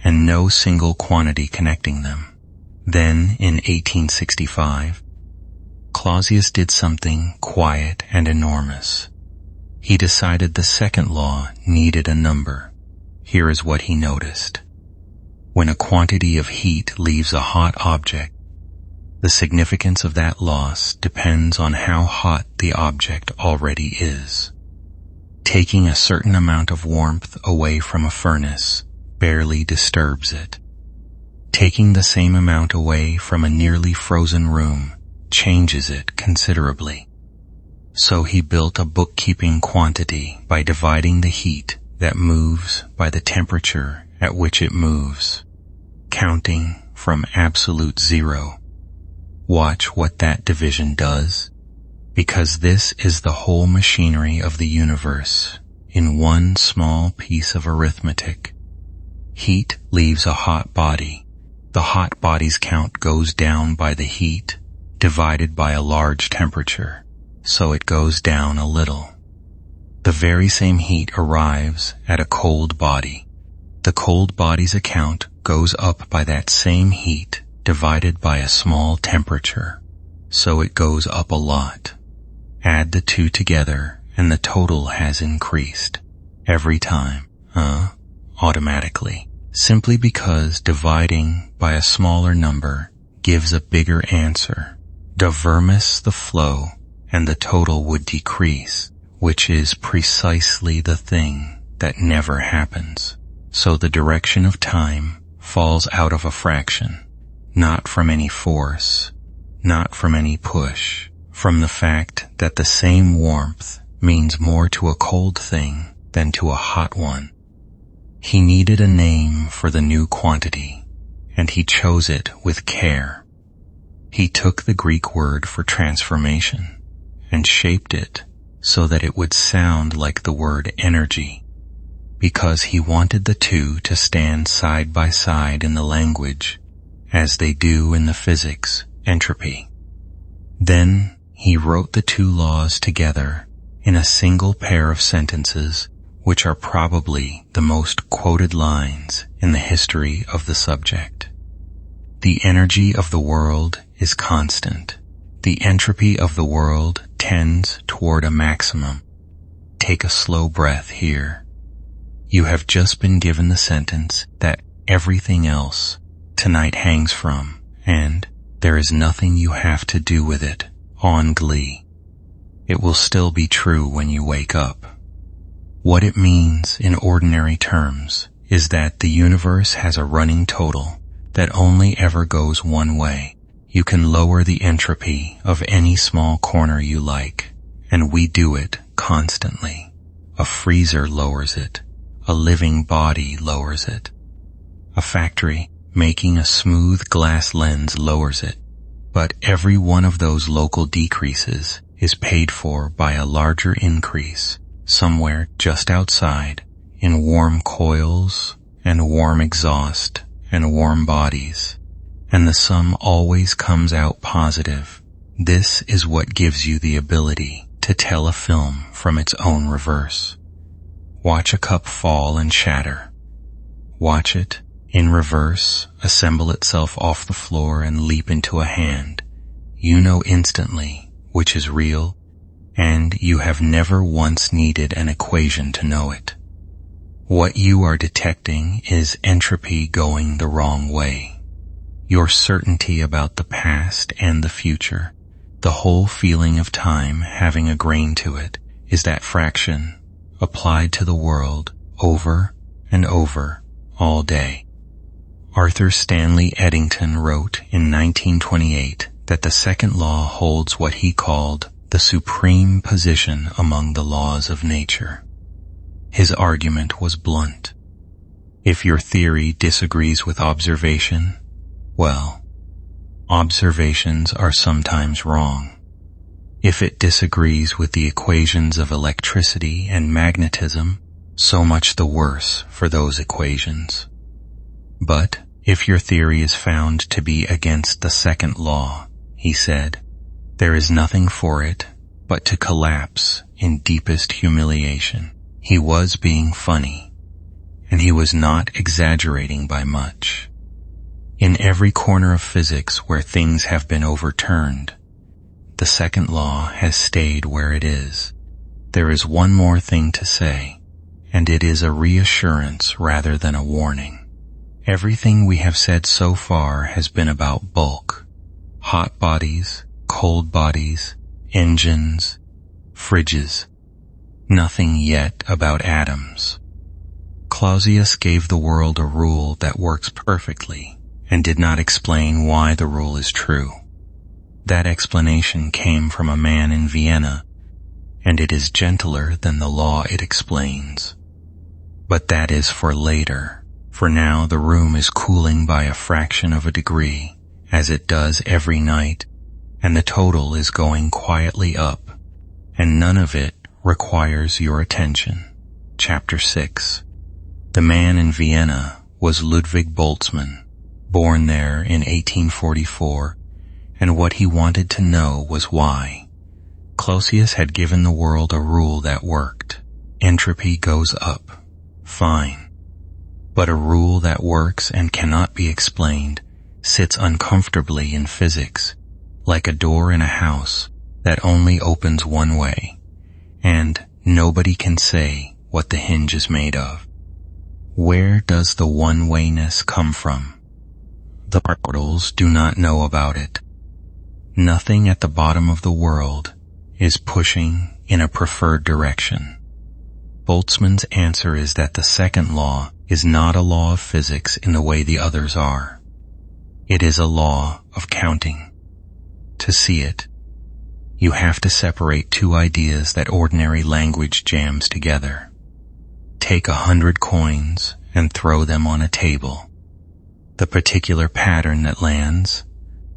and no single quantity connecting them. Then, in 1865, Clausius did something quiet and enormous. He decided the second law needed a number. Here is what he noticed. When a quantity of heat leaves a hot object, the significance of that loss depends on how hot the object already is. Taking a certain amount of warmth away from a furnace barely disturbs it. Taking the same amount away from a nearly frozen room changes it considerably. So he built a bookkeeping quantity by dividing the heat that moves by the temperature at which it moves, counting from absolute zero. Watch what that division does, because this is the whole machinery of the universe in one small piece of arithmetic. Heat leaves a hot body. The hot body's count goes down by the heat divided by a large temperature, so it goes down a little. The very same heat arrives at a cold body. The cold body's account goes up by that same heat divided by a small temperature, so it goes up a lot. Add the two together and the total has increased every time, automatically, simply because dividing by a smaller number gives a bigger answer. Divermis the flow and the total would decrease, which is precisely the thing that never happens. So the direction of time falls out of a fraction, not from any force, not from any push, from the fact that the same warmth means more to a cold thing than to a hot one. He needed a name for the new quantity, and he chose it with care. He took the Greek word for transformation and shaped it so that it would sound like the word energy, because he wanted the two to stand side by side in the language as they do in the physics, entropy. Then he wrote the two laws together in a single pair of sentences, which are probably the most quoted lines in the history of the subject. The energy of the world is constant. The entropy of the world tends toward a maximum. Take a slow breath here. You have just been given the sentence that everything else tonight hangs from, and there is nothing you have to do with it on glee. It will still be true when you wake up. What it means in ordinary terms is that the universe has a running total that only ever goes one way. You can lower the entropy of any small corner you like, and we do it constantly. A freezer lowers it. A living body lowers it. A factory making a smooth glass lens lowers it. But every one of those local decreases is paid for by a larger increase somewhere just outside in warm coils and warm exhaust and warm bodies. And the sum always comes out positive. This is what gives you the ability to tell a film from its own reverse. Watch a cup fall and shatter. Watch it, in reverse, assemble itself off the floor and leap into a hand. You know instantly which is real, and you have never once needed an equation to know it. What you are detecting is entropy going the wrong way. Your certainty about the past and the future, the whole feeling of time having a grain to it, is that fraction applied to the world over and over all day. Arthur Stanley Eddington wrote in 1928 that the second law holds what he called the supreme position among the laws of nature. His argument was blunt. If your theory disagrees with observation, well, observations are sometimes wrong. If it disagrees with the equations of electricity and magnetism, so much the worse for those equations. But if your theory is found to be against the second law, he said, there is nothing for it but to collapse in deepest humiliation. He was being funny, and he was not exaggerating by much. In every corner of physics where things have been overturned, the second law has stayed where it is. There is one more thing to say, and it is a reassurance rather than a warning. Everything we have said so far has been about bulk. Hot bodies, cold bodies, engines, fridges. Nothing yet about atoms. Clausius gave the world a rule that works perfectly and did not explain why the rule is true. That explanation came from a man in Vienna, and it is gentler than the law it explains. But that is for later. For now the room is cooling by a fraction of a degree, as it does every night, and the total is going quietly up, and none of it requires your attention. Chapter 6. The man in Vienna was Ludwig Boltzmann, born there in 1844, and what he wanted to know was why. Clausius had given the world a rule that worked. Entropy goes up. Fine. But a rule that works and cannot be explained sits uncomfortably in physics, like a door in a house that only opens one way, and nobody can say what the hinge is made of. Where does the one-wayness come from? The portals do not know about it. Nothing at the bottom of the world is pushing in a preferred direction. Boltzmann's answer is that the second law is not a law of physics in the way the others are. It is a law of counting. To see it, you have to separate two ideas that ordinary language jams together. Take 100 coins and throw them on a table. The particular pattern that lands,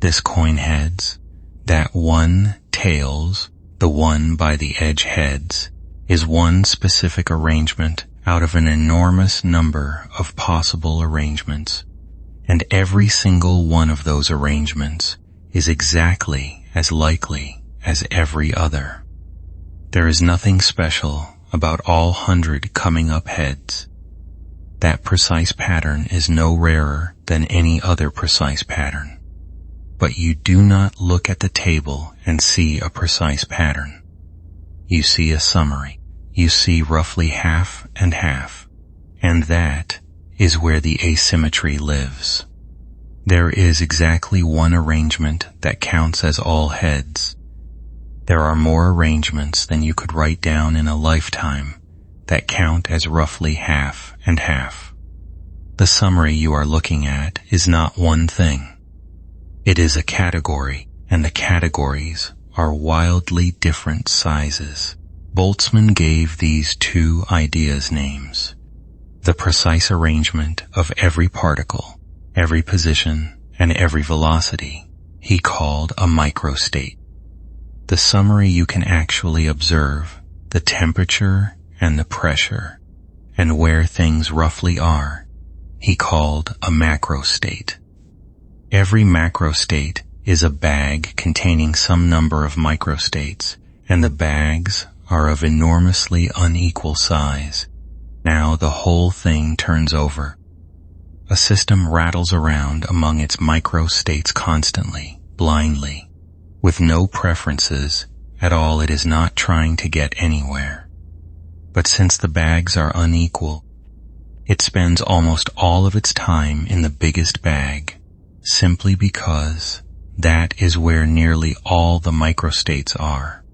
this coin heads, that one tails, the one by the edge heads, is one specific arrangement out of an enormous number of possible arrangements, and every single one of those arrangements is exactly as likely as every other. There is nothing special about all 100 coming up heads. That precise pattern is no rarer than any other precise pattern. But you do not look at the table and see a precise pattern. You see a summary. You see roughly half and half, and that is where the asymmetry lives. There is exactly one arrangement that counts as all heads. There are more arrangements than you could write down in a lifetime that count as roughly half and half. The summary you are looking at is not one thing. It is a category, and the categories are wildly different sizes. Boltzmann gave these two ideas names: the precise arrangement of every particle, every position, and every velocity he called a microstate. The summary you can actually observe, the temperature and the pressure, and where things roughly are, he called a macrostate. Every macrostate is a bag containing some number of microstates, and the bags are of enormously unequal size. Now the whole thing turns over. A system rattles around among its microstates constantly, blindly, with no preferences at all. It is not trying to get anywhere. But since the bags are unequal, it spends almost all of its time in the biggest bag, simply because that is where nearly all the microstates are.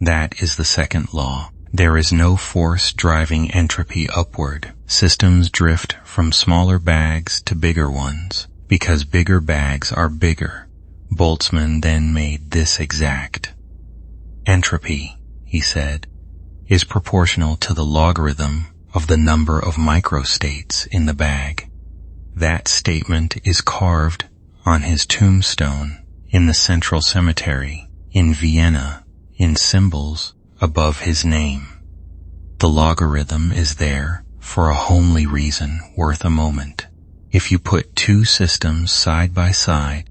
That is the second law. There is no force driving entropy upward. Systems drift from smaller bags to bigger ones, because bigger bags are bigger. Boltzmann then made this exact. Entropy, he said, is proportional to the logarithm of the number of microstates in the bag. That statement is carved on his tombstone in the Central Cemetery in Vienna in symbols above his name. The logarithm is there for a homely reason worth a moment. If you put two systems side by side,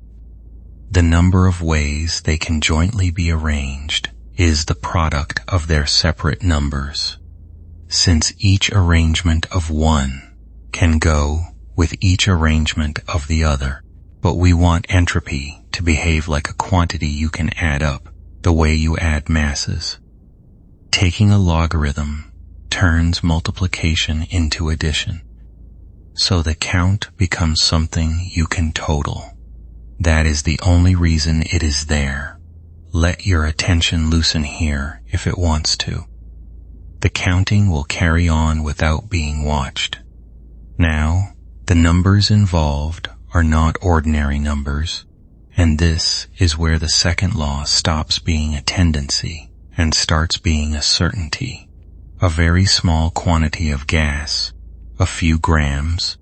the number of ways they can jointly be arranged is the product of their separate numbers. Since each arrangement of one can go with each arrangement of the other, but we want entropy to behave like a quantity you can add up, the way you add masses. Taking a logarithm turns multiplication into addition, so the count becomes something you can total. That is the only reason it is there. Let your attention loosen here if it wants to. The counting will carry on without being watched. Now, the numbers involved are not ordinary numbers, and this is where the second law stops being a tendency and starts being a certainty. A very small quantity of gas, a few grams,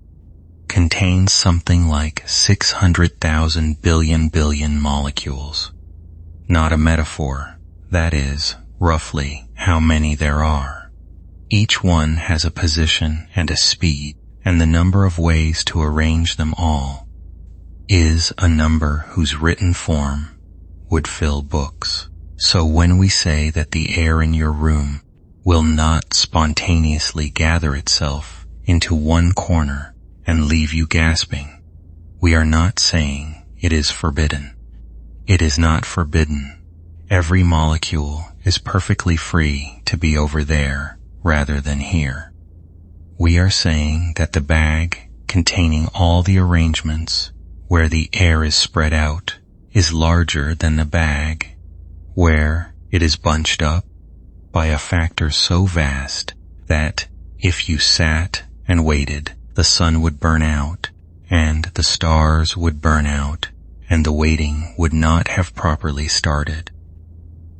contains something like 600,000 billion molecules. Not a metaphor, that is, roughly how many there are. Each one has a position and a speed, and the number of ways to arrange them all is a number whose written form would fill books. So when we say that the air in your room will not spontaneously gather itself into one corner and leave you gasping, we are not saying it is forbidden. It is not forbidden. Every molecule is perfectly free to be over there rather than here. We are saying that the bag containing all the arrangements where the air is spread out is larger than the bag where it is bunched up by a factor so vast that if you sat and waited, the sun would burn out and the stars would burn out and the waiting would not have properly started.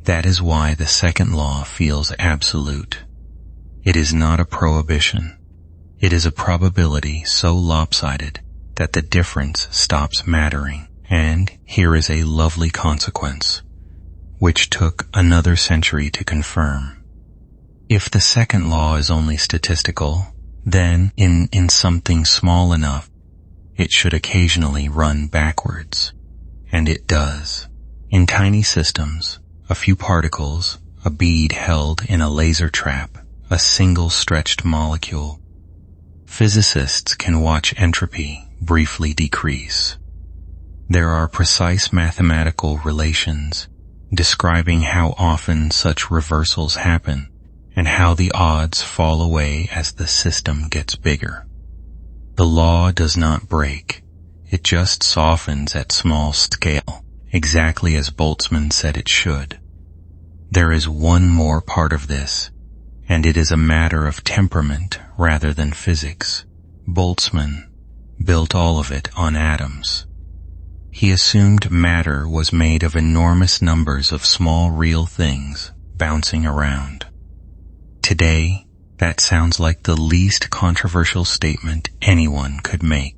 That is why the second law feels absolute. It is not a prohibition. It is a probability so lopsided that the difference stops mattering. And here is a lovely consequence, which took another century to confirm. If the second law is only statistical, then in something small enough, it should occasionally run backwards. And it does. In tiny systems, a few particles, a bead held in a laser trap, a single stretched molecule, physicists can watch entropy briefly decrease. There are precise mathematical relations describing how often such reversals happen and how the odds fall away as the system gets bigger. The law does not break. It just softens at small scale, exactly as Boltzmann said it should. There is one more part of this, and it is a matter of temperament rather than physics. Boltzmann built all of it on atoms. He assumed matter was made of enormous numbers of small real things bouncing around. Today, that sounds like the least controversial statement anyone could make.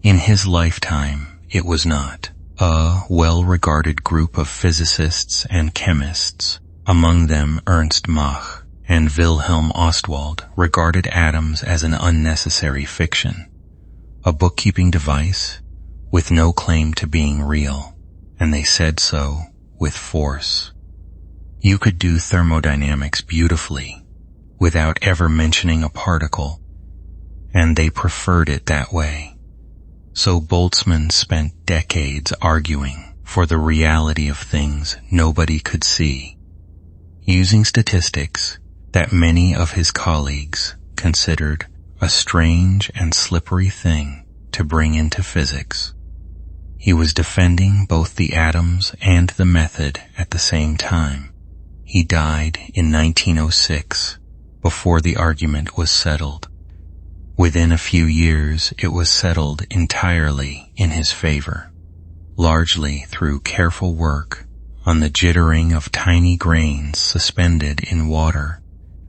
In his lifetime, it was not. A well-regarded group of physicists and chemists, among them Ernst Mach and Wilhelm Ostwald, regarded atoms as an unnecessary fiction, a bookkeeping device with no claim to being real, and they said so with force. You could do thermodynamics beautifully without ever mentioning a particle, and they preferred it that way. So Boltzmann spent decades arguing for the reality of things nobody could see, using statistics that many of his colleagues considered a strange and slippery thing to bring into physics. He was defending both the atoms and the method at the same time. He died in 1906, before the argument was settled. Within a few years, it was settled entirely in his favor, largely through careful work on the jittering of tiny grains suspended in water,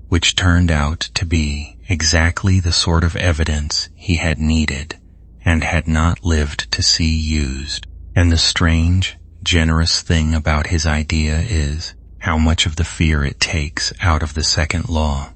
which turned out to be exactly the sort of evidence he had needed and had not lived to see used. And the strange, generous thing about his idea is how much of the fear it takes out of the second law.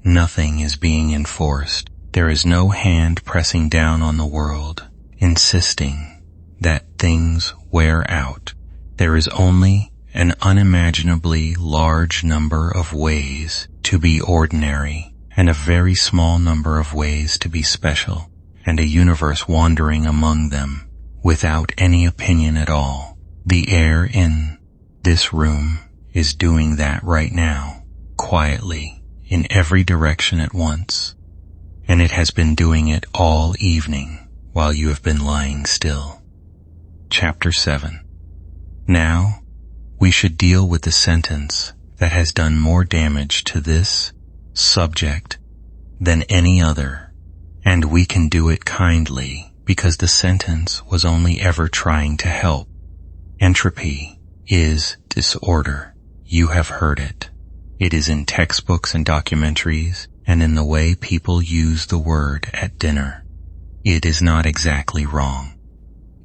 Nothing is being enforced. There is no hand pressing down on the world, insisting that things wear out. There is only an unimaginably large number of ways to be ordinary and a very small number of ways to be special, and a universe wandering among them without any opinion at all. The air in this room is doing that right now, quietly, in every direction at once. And it has been doing it all evening while you have been lying still. Chapter 7. Now, we should deal with the sentence that has done more damage to this subject than any other, and we can do it kindly because the sentence was only ever trying to help. Entropy is disorder. You have heard it. It is in textbooks and documentaries, and in the way people use the word at dinner. It is not exactly wrong.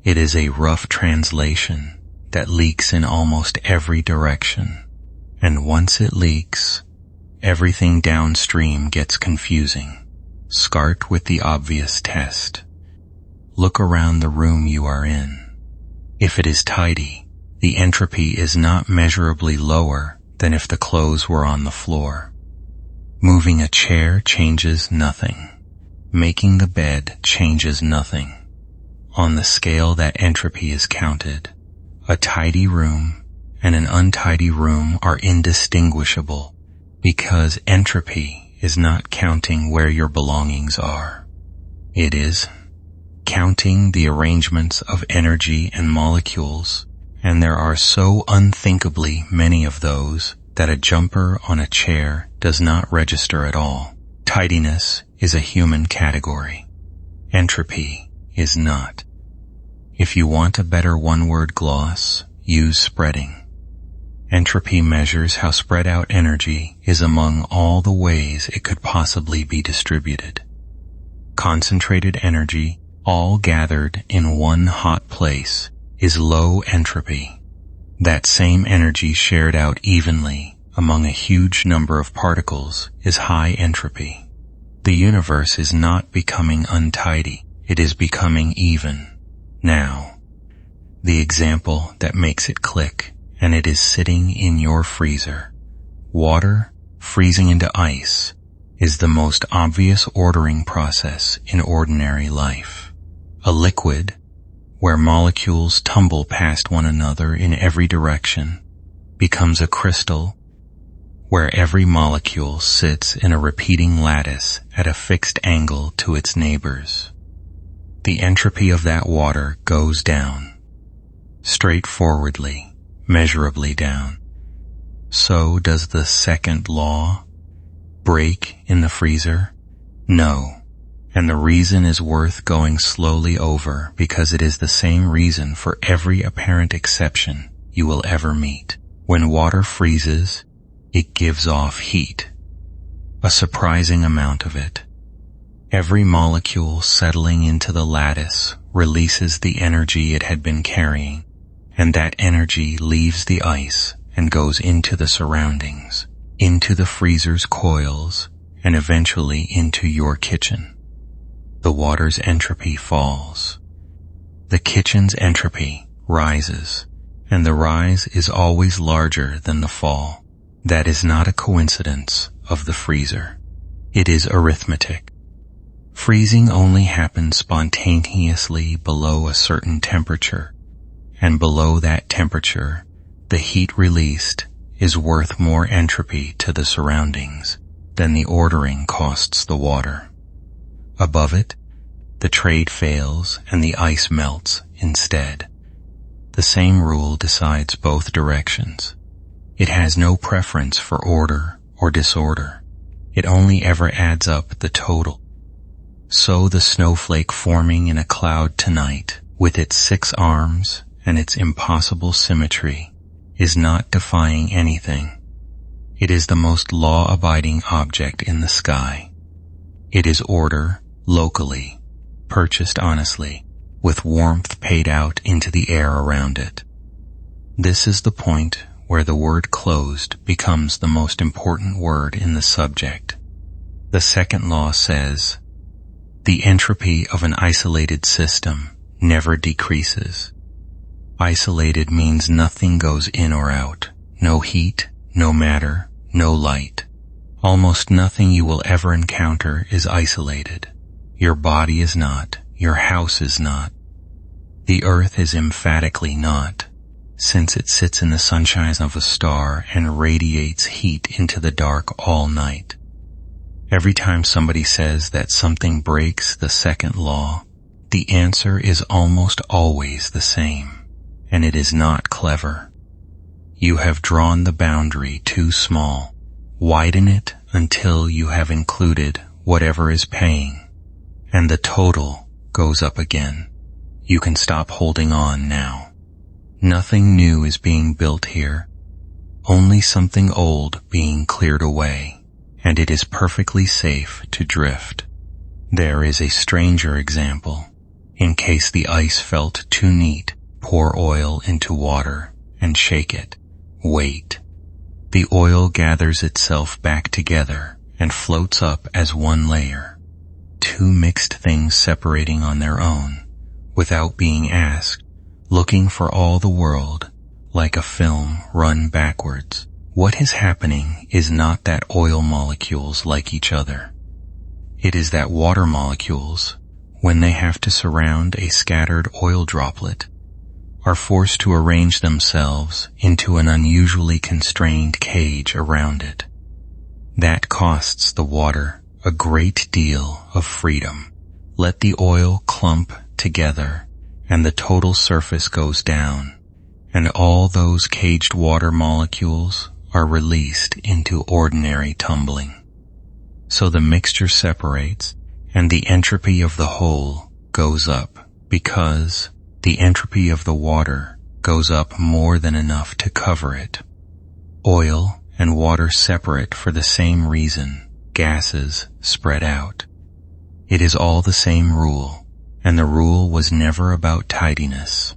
It is a rough translation that leaks in almost every direction, and once it leaks, everything downstream gets confusing. Start with the obvious test. Look around the room you are in. If it is tidy, the entropy is not measurably lower than if the clothes were on the floor. Moving a chair changes nothing. Making the bed changes nothing. On the scale that entropy is counted, a tidy room and an untidy room are indistinguishable because entropy is not counting where your belongings are. It is counting the arrangements of energy and molecules, and there are so unthinkably many of those that a jumper on a chair does not register at all. Tidiness is a human category. Entropy is not. If you want a better one-word gloss, use spreading. Entropy measures how spread out energy is among all the ways it could possibly be distributed. Concentrated energy, all gathered in one hot place, is low entropy. That same energy shared out evenly among a huge number of particles is high entropy. The universe is not becoming untidy, it is becoming even. Now, the example that makes it click, and it is sitting in your freezer. Water freezing into ice is the most obvious ordering process in ordinary life. A liquid, where molecules tumble past one another in every direction, becomes a crystal where every molecule sits in a repeating lattice at a fixed angle to its neighbors. The entropy of that water goes down, straightforwardly, measurably down. So does the second law, break in the freezer? No. And the reason is worth going slowly over because it is the same reason for every apparent exception you will ever meet. When water freezes, it gives off heat. A surprising amount of it. Every molecule settling into the lattice releases the energy it had been carrying, and that energy leaves the ice and goes into the surroundings, into the freezer's coils, and eventually into your kitchen. The water's entropy falls. The kitchen's entropy rises, and the rise is always larger than the fall. That is not a coincidence of the freezer. It is arithmetic. Freezing only happens spontaneously below a certain temperature, and below that temperature, the heat released is worth more entropy to the surroundings than the ordering costs the water. Above it, the trade fails and the ice melts instead. The same rule decides both directions. It has no preference for order or disorder. It only ever adds up the total. So the snowflake forming in a cloud tonight, with its 6 arms and its impossible symmetry, is not defying anything. It is the most law-abiding object in the sky. It is order, locally, purchased honestly, with warmth paid out into the air around it. This is the point where the word closed becomes the most important word in the subject. The second law says, the entropy of an isolated system never decreases. Isolated means nothing goes in or out. No heat, no matter, no light. Almost nothing you will ever encounter is isolated. Your body is not. Your house is not. The earth is emphatically not, since it sits in the sunshine of a star and radiates heat into the dark all night. Every time somebody says that something breaks the second law, the answer is almost always the same, and it is not clever. You have drawn the boundary too small. Widen it until you have included whatever is paying, and the total goes up again. You can stop holding on now. Nothing new is being built here, only something old being cleared away, and it is perfectly safe to drift. There is a stranger example. In case the ice felt too neat, pour oil into water and shake it. Wait. The oil gathers itself back together and floats up as one layer. Two mixed things separating on their own, without being asked, looking for all the world, like a film run backwards. What is happening is not that oil molecules like each other. It is that water molecules, when they have to surround a scattered oil droplet, are forced to arrange themselves into an unusually constrained cage around it. That costs the water a great deal of freedom. Let the oil clump together, and the total surface goes down, and all those caged water molecules are released into ordinary tumbling. So the mixture separates, and the entropy of the whole goes up, because the entropy of the water goes up more than enough to cover it. Oil and water separate for the same reason. Gases spread out. It is all the same rule, and the rule was never about tidiness.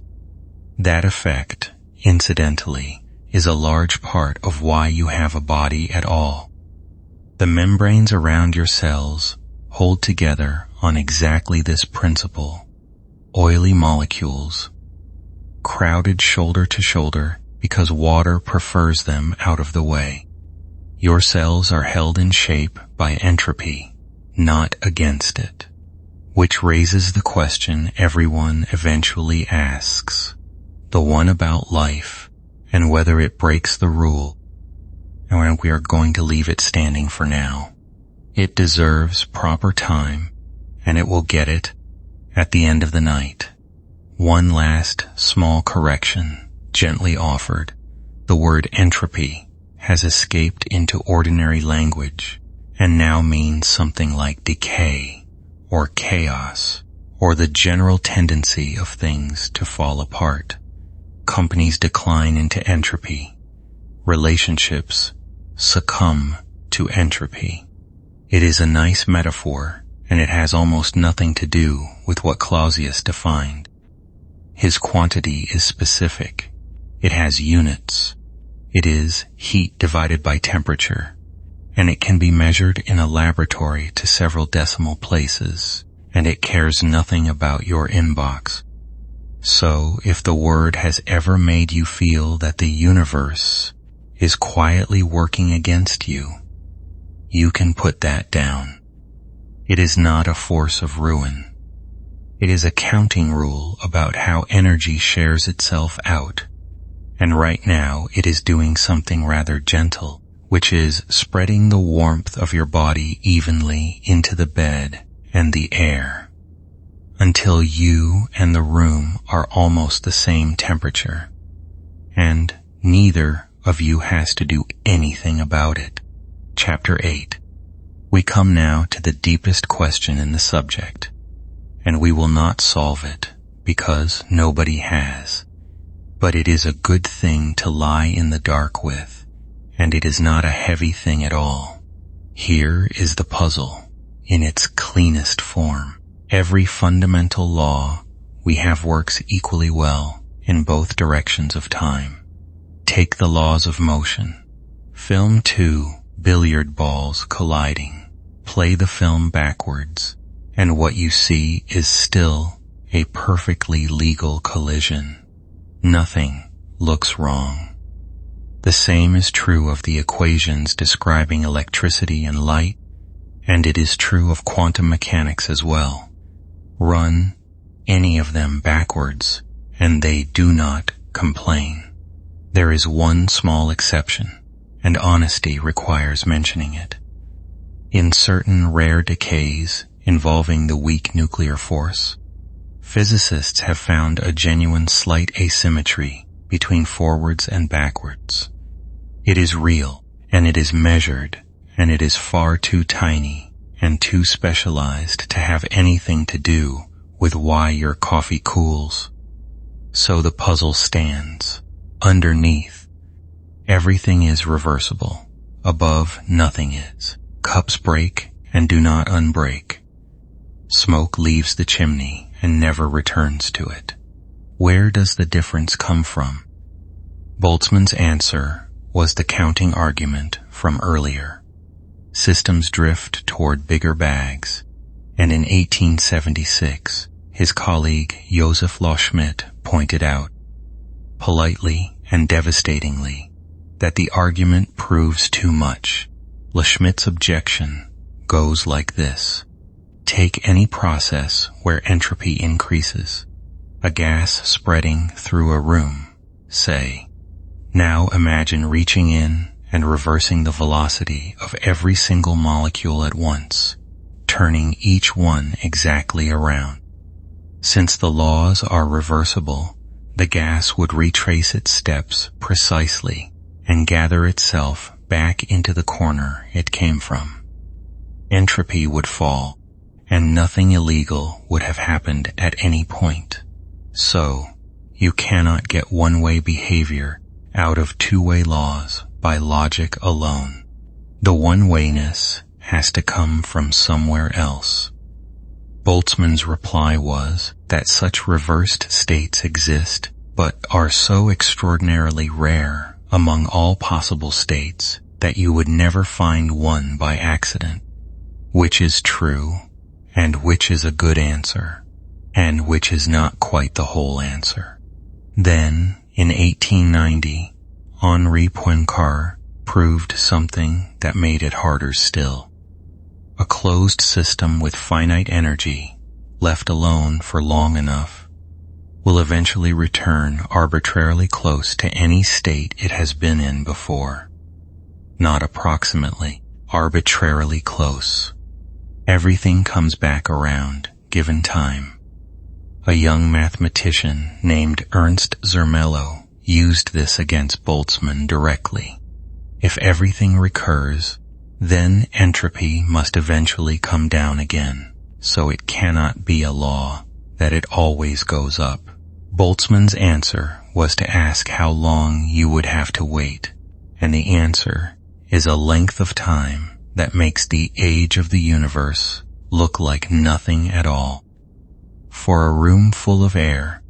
That effect, incidentally, is a large part of why you have a body at all. The membranes around your cells hold together on exactly this principle. Oily molecules, crowded shoulder to shoulder because water prefers them out of the way. Your cells are held in shape by entropy, not against it, which raises the question everyone eventually asks, the one about life and whether it breaks the rule, and we are going to leave it standing for now. It deserves proper time, and it will get it at the end of the night. One last small correction, gently offered. The word entropy has escaped into ordinary language, and now means something like decay or chaos or the general tendency of things to fall apart. Companies decline into entropy. Relationships succumb to entropy. It is a nice metaphor, and it has almost nothing to do with what Clausius defined. His quantity is specific. It has units. It is heat divided by temperature, and it can be measured in a laboratory to several decimal places, and it cares nothing about your inbox. So, if the word has ever made you feel that the universe is quietly working against you, you can put that down. It is not a force of ruin. It is a counting rule about how energy shares itself out, and right now it is doing something rather gentle, which is spreading the warmth of your body evenly into the bed and the air, until you and the room are almost the same temperature, and neither of you has to do anything about it. Chapter 8. We come now to the deepest question in the subject, and we will not solve it because nobody has. But it is a good thing to lie in the dark with, and it is not a heavy thing at all. Here is the puzzle in its cleanest form. Every fundamental law we have works equally well in both directions of time. Take the laws of motion. Film 2 billiard balls colliding. Play the film backwards, and what you see is still a perfectly legal collision. Nothing looks wrong. The same is true of the equations describing electricity and light, and it is true of quantum mechanics as well. Run any of them backwards, and they do not complain. There is one small exception, and honesty requires mentioning it. In certain rare decays involving the weak nuclear force, physicists have found a genuine slight asymmetry between forwards and backwards. It is real, and it is measured, and it is far too tiny and too specialized to have anything to do with why your coffee cools. So the puzzle stands. Underneath, everything is reversible. Above, nothing is. Cups break and do not unbreak. Smoke leaves the chimney and never returns to it. Where does the difference come from? Boltzmann's answer was the counting argument from earlier. Systems drift toward bigger bags, and in 1876, his colleague Joseph Loschmidt pointed out, politely and devastatingly, that the argument proves too much. Loschmidt's objection goes like this. Take any process where entropy increases, a gas spreading through a room, say. Now imagine reaching in and reversing the velocity of every single molecule at once, turning each one exactly around. Since the laws are reversible, the gas would retrace its steps precisely and gather itself back into the corner it came from. Entropy would fall, and nothing illegal would have happened at any point. So, you cannot get one-way behavior out of two-way laws by logic alone. The one-wayness has to come from somewhere else. Boltzmann's reply was that such reversed states exist, but are so extraordinarily rare among all possible states that you would never find one by accident. Which is true, and which is a good answer, and which is not quite the whole answer. Then, in 1890, Henri Poincaré proved something that made it harder still. A closed system with finite energy, left alone for long enough, will eventually return arbitrarily close to any state it has been in before. Not approximately, arbitrarily close. Everything comes back around, given time. A young mathematician named Ernst Zermelo used this against Boltzmann directly. If everything recurs, then entropy must eventually come down again, so it cannot be a law that it always goes up. Boltzmann's answer was to ask how long you would have to wait, and the answer is a length of time that makes the age of the universe look like nothing at all. For a room full of air,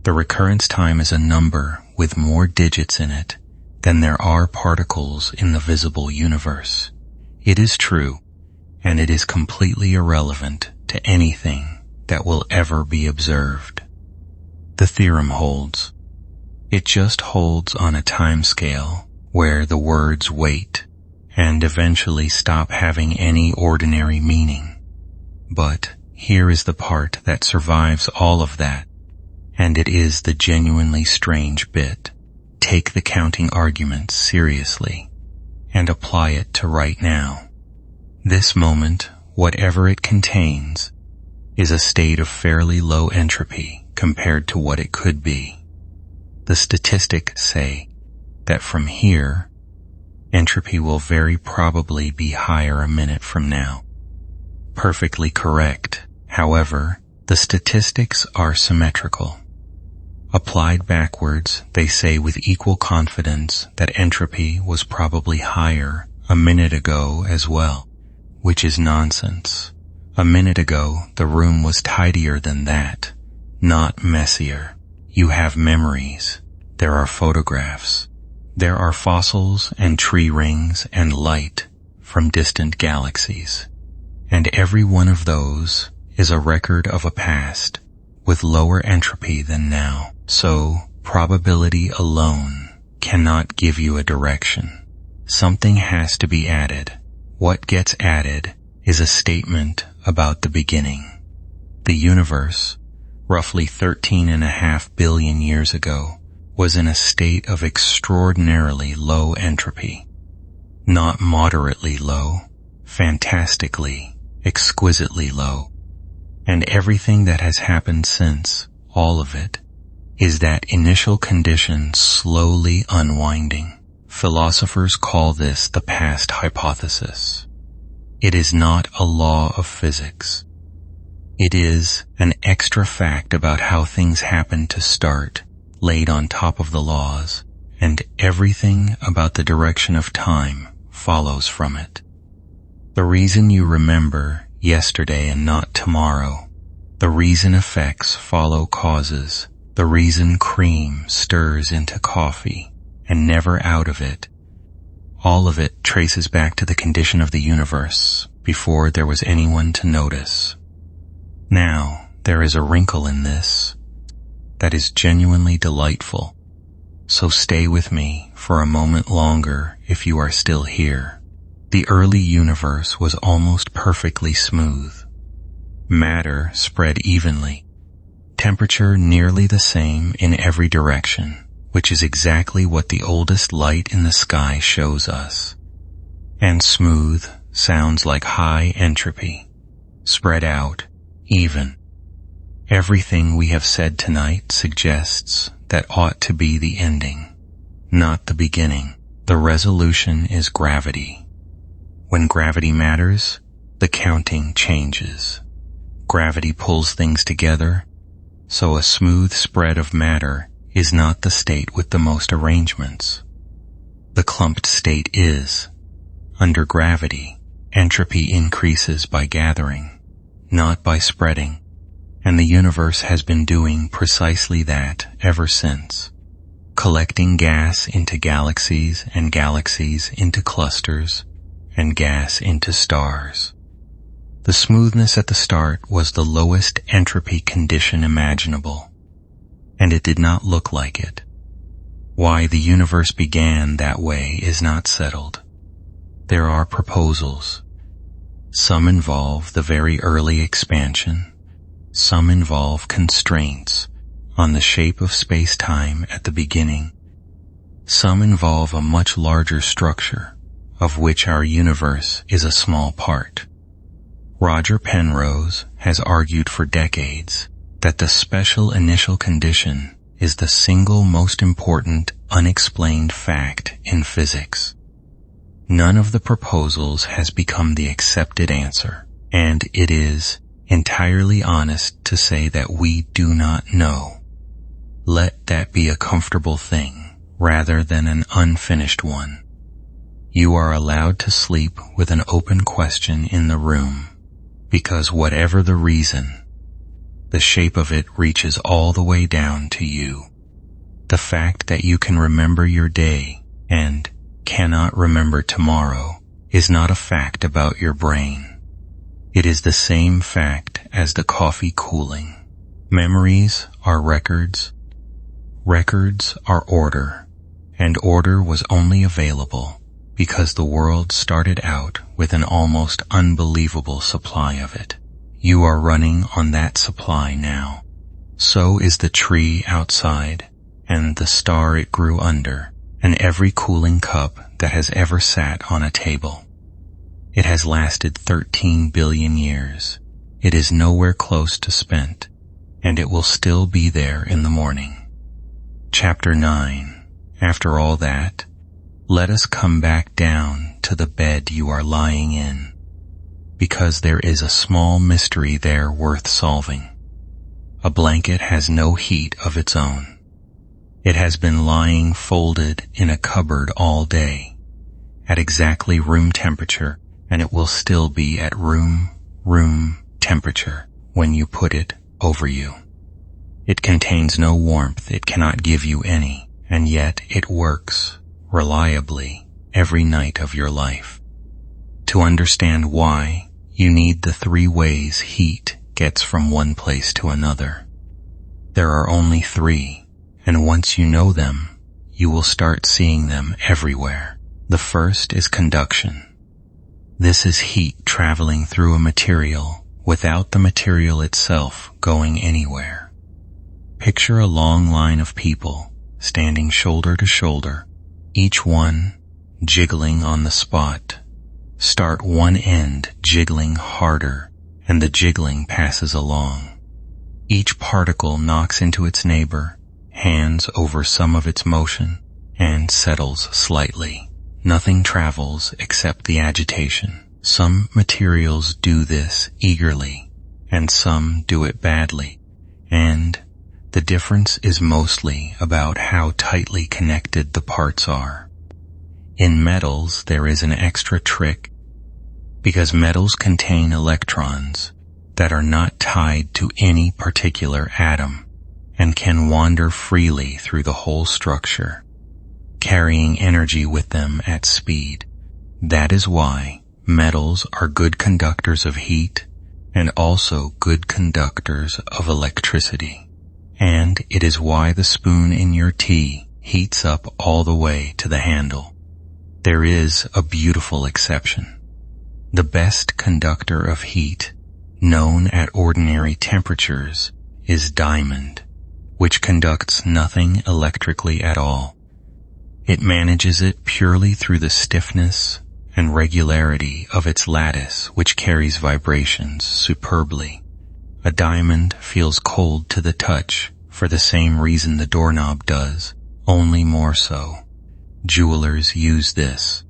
the recurrence time is a number with more digits in it than there are particles in the visible universe. It is true, and it is completely irrelevant to anything that will ever be observed. The theorem holds. It just holds on a time scale where the words wait and eventually stop having any ordinary meaning. But here is the part that survives all of that, and it is the genuinely strange bit. Take the counting argument seriously and apply it to right now. This moment, whatever it contains, is a state of fairly low entropy compared to what it could be. The statistics say that from here, entropy will very probably be higher a minute from now. Perfectly correct. However, the statistics are symmetrical. Applied backwards, they say with equal confidence that entropy was probably higher a minute ago as well, which is nonsense. A minute ago, the room was tidier than that, not messier. You have memories. There are photographs. There are fossils and tree rings and light from distant galaxies. And every one of those is a record of a past with lower entropy than now. So, probability alone cannot give you a direction. Something has to be added. What gets added is a statement about the beginning. The universe, roughly 13.5 billion years ago, was in a state of extraordinarily low entropy. Not moderately low, fantastically, exquisitely low. And everything that has happened since, all of it, is that initial condition slowly unwinding. Philosophers call this the past hypothesis. It is not a law of physics. It is an extra fact about how things happen to start, laid on top of the laws, and everything about the direction of time follows from it. The reason you remember yesterday and not tomorrow, the reason effects follow causes, the reason cream stirs into coffee and never out of it, all of it traces back to the condition of the universe before there was anyone to notice. Now, there is a wrinkle in this that is genuinely delightful, so stay with me for a moment longer if you are still here. The early universe was almost perfectly smooth. Matter spread evenly. Temperature nearly the same in every direction, which is exactly what the oldest light in the sky shows us. And smooth sounds like high entropy. Spread out, even. Everything we have said tonight suggests that ought to be the ending, not the beginning. The resolution is gravity. When gravity matters, the counting changes. Gravity pulls things together, so a smooth spread of matter is not the state with the most arrangements. The clumped state is. Under gravity, entropy increases by gathering, not by spreading, and the universe has been doing precisely that ever since, collecting gas into galaxies and galaxies into clusters, and gas into stars. The smoothness at the start was the lowest entropy condition imaginable, and it did not look like it. Why the universe began that way is not settled. There are proposals. Some involve the very early expansion. Some involve constraints on the shape of space-time at the beginning. Some involve a much larger structure, of which our universe is a small part. Roger Penrose has argued for decades that the special initial condition is the single most important unexplained fact in physics. None of the proposals has become the accepted answer, and it is entirely honest to say that we do not know. Let that be a comfortable thing rather than an unfinished one. You are allowed to sleep with an open question in the room, because whatever the reason, the shape of it reaches all the way down to you. The fact that you can remember your day and cannot remember tomorrow is not a fact about your brain. It is the same fact as the coffee cooling. Memories are records. Records are order, and order was only available because the world started out with an almost unbelievable supply of it. You are running on that supply now. So is the tree outside, and the star it grew under, and every cooling cup that has ever sat on a table. It has lasted 13 billion years. It is nowhere close to spent, and it will still be there in the morning. Chapter 9. After all that, let us come back down to the bed you are lying in, because there is a small mystery there worth solving. A blanket has no heat of its own. It has been lying folded in a cupboard all day, at exactly room temperature, and it will still be at room temperature when you put it over you. It contains no warmth, it cannot give you any, and yet it works reliably every night of your life. To understand why, you need the 3 ways heat gets from one place to another. There are only 3, and once you know them, you will start seeing them everywhere. The first is conduction. This is heat traveling through a material without the material itself going anywhere. Picture a long line of people standing shoulder to shoulder, each one jiggling on the spot. Start one end jiggling harder, and the jiggling passes along. Each particle knocks into its neighbor, hands over some of its motion, and settles slightly. Nothing travels except the agitation. Some materials do this eagerly, and some do it badly, and the difference is mostly about how tightly connected the parts are. In metals, there is an extra trick, because metals contain electrons that are not tied to any particular atom and can wander freely through the whole structure, carrying energy with them at speed. That is why metals are good conductors of heat and also good conductors of electricity. And it is why the spoon in your tea heats up all the way to the handle. There is a beautiful exception. The best conductor of heat, known at ordinary temperatures, is diamond, which conducts nothing electrically at all. It manages it purely through the stiffness and regularity of its lattice, which carries vibrations superbly. A diamond feels cold to the touch for the same reason the doorknob does, only more so. Jewelers use this.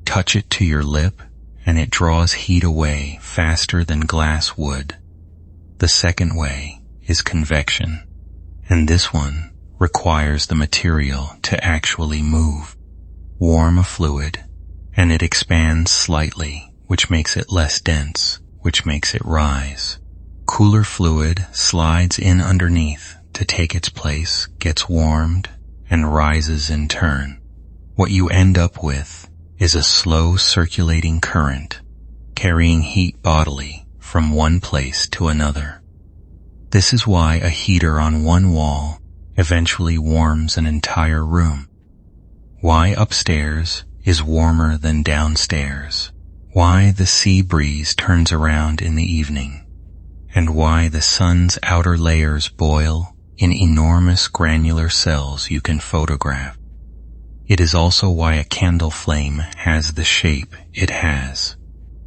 Touch it to your lip, and it draws heat away faster than glass would. The second way is convection, and this one requires the material to actually move. Warm a fluid, and it expands slightly, which makes it less dense, which makes it rise. Cooler fluid slides in underneath to take its place, gets warmed, and rises in turn. What you end up with is a slow circulating current, carrying heat bodily from one place to another. This is why a heater on one wall eventually warms an entire room. Why upstairs is warmer than downstairs. Why the sea breeze turns around in the evening. And why the sun's outer layers boil in enormous granular cells you can photograph. It is also why a candle flame has the shape it has.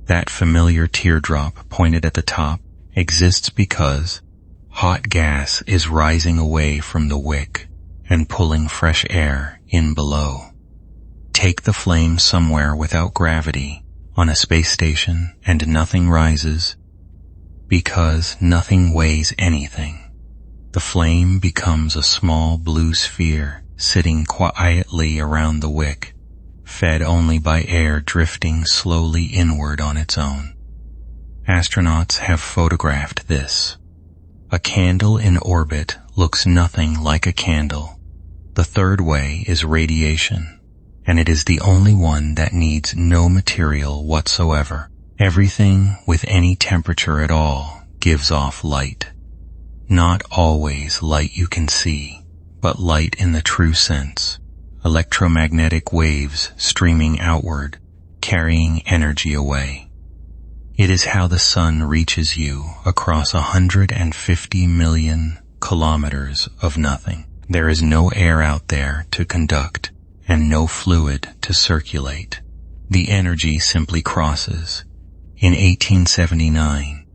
That familiar teardrop pointed at the top exists because hot gas is rising away from the wick and pulling fresh air in below. Take the flame somewhere without gravity, on a space station, and nothing rises, because nothing weighs anything. The flame becomes a small blue sphere sitting quietly around the wick, fed only by air drifting slowly inward on its own. Astronauts have photographed this. A candle in orbit looks nothing like a candle. The third way is radiation, and it is the only one that needs no material whatsoever. Everything with any temperature at all gives off light. Not always light you can see, but light in the true sense. Electromagnetic waves streaming outward, carrying energy away. It is how the sun reaches you across 150 million kilometers of nothing. There is no air out there to conduct and no fluid to circulate. The energy simply crosses. In 1879,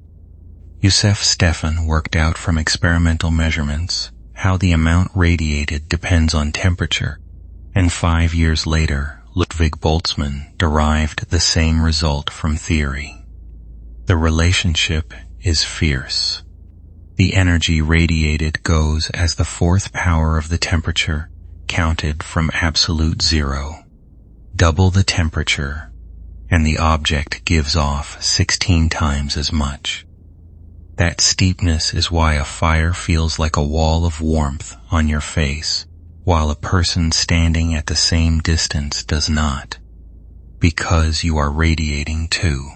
Yosef Stefan worked out from experimental measurements how the amount radiated depends on temperature, and 5 years later, Ludwig Boltzmann derived the same result from theory. The relationship is fierce. The energy radiated goes as the fourth power of the temperature, counted from absolute zero. Double the temperature, and the object gives off 16 times as much. That steepness is why a fire feels like a wall of warmth on your face, while a person standing at the same distance does not, because you are radiating too.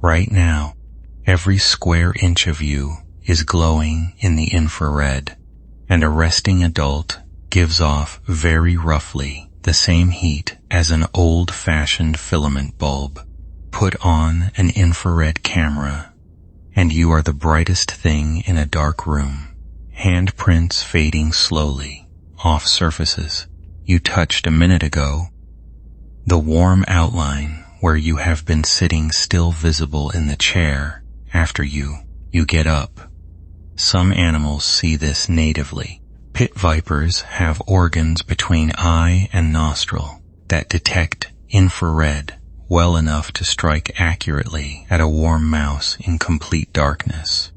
Right now, every square inch of you is glowing in the infrared, and a resting adult gives off very roughly the same heat as an old-fashioned filament bulb. Put on an infrared camera, and you are the brightest thing in a dark room. Handprints fading slowly off surfaces you touched a minute ago. The warm outline where you have been sitting still visible in the chair after you get up. Some animals see this natively. Pit vipers have organs between eye and nostril that detect infrared well enough to strike accurately at a warm mouse in complete darkness.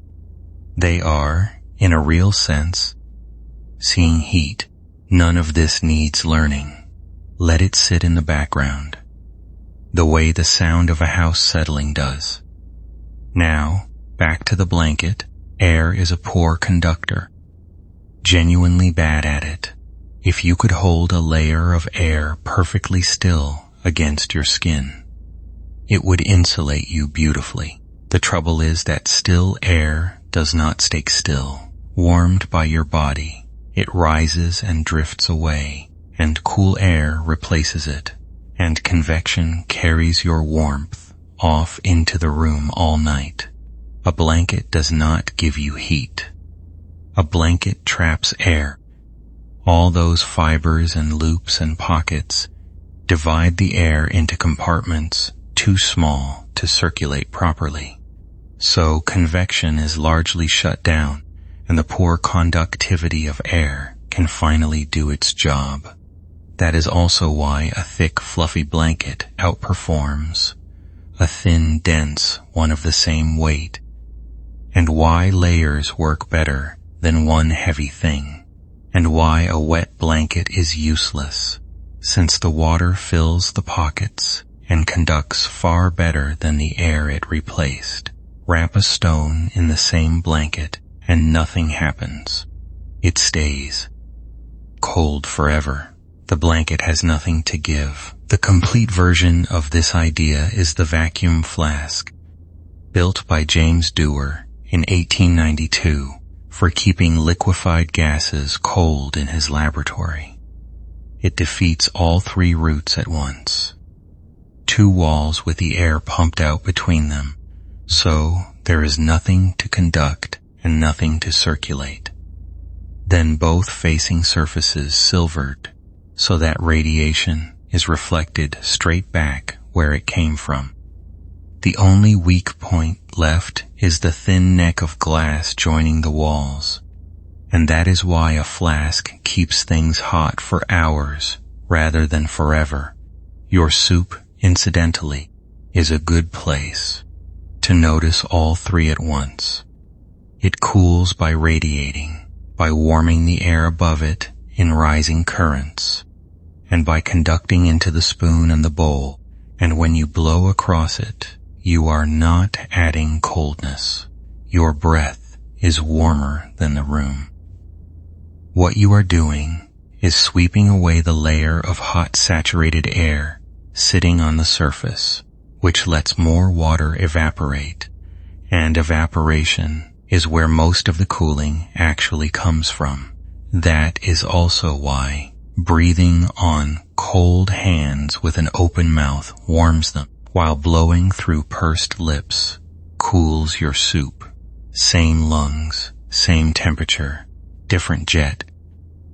They are, in a real sense, seeing heat. None of this needs learning. Let it sit in the background, the way the sound of a house settling does. Now, back to the blanket. Air is a poor conductor, genuinely bad at it. If you could hold a layer of air perfectly still against your skin, it would insulate you beautifully. The trouble is that still air does not stay still. Warmed by your body, it rises and drifts away, and cool air replaces it, and convection carries your warmth off into the room all night. A blanket does not give you heat. A blanket traps air. All those fibers and loops and pockets divide the air into compartments too small to circulate properly. So convection is largely shut down, and the poor conductivity of air can finally do its job. That is also why a thick, fluffy blanket outperforms a thin, dense one of the same weight, and why layers work better than one heavy thing, and why a wet blanket is useless, since the water fills the pockets and conducts far better than the air it replaced. Wrap a stone in the same blanket and nothing happens. It stays cold forever. The blanket has nothing to give. The complete version of this idea is the vacuum flask, built by James Dewar in 1892 for keeping liquefied gases cold in his laboratory. It defeats all three roots at once. Two walls with the air pumped out between them, so there is nothing to conduct and nothing to circulate. Then both facing surfaces silvered, so that radiation is reflected straight back where it came from. The only weak point left is the thin neck of glass joining the walls, and that is why a flask keeps things hot for hours rather than forever. Your soup, incidentally, is a good place to notice all three at once. It cools by radiating, by warming the air above it in rising currents, and by conducting into the spoon and the bowl, and when you blow across it, you are not adding coldness. Your breath is warmer than the room. What you are doing is sweeping away the layer of hot saturated air sitting on the surface, which lets more water evaporate, and evaporation is where most of the cooling actually comes from. That is also why breathing on cold hands with an open mouth warms them, while blowing through pursed lips cools your soup. Same lungs, same temperature, different jet.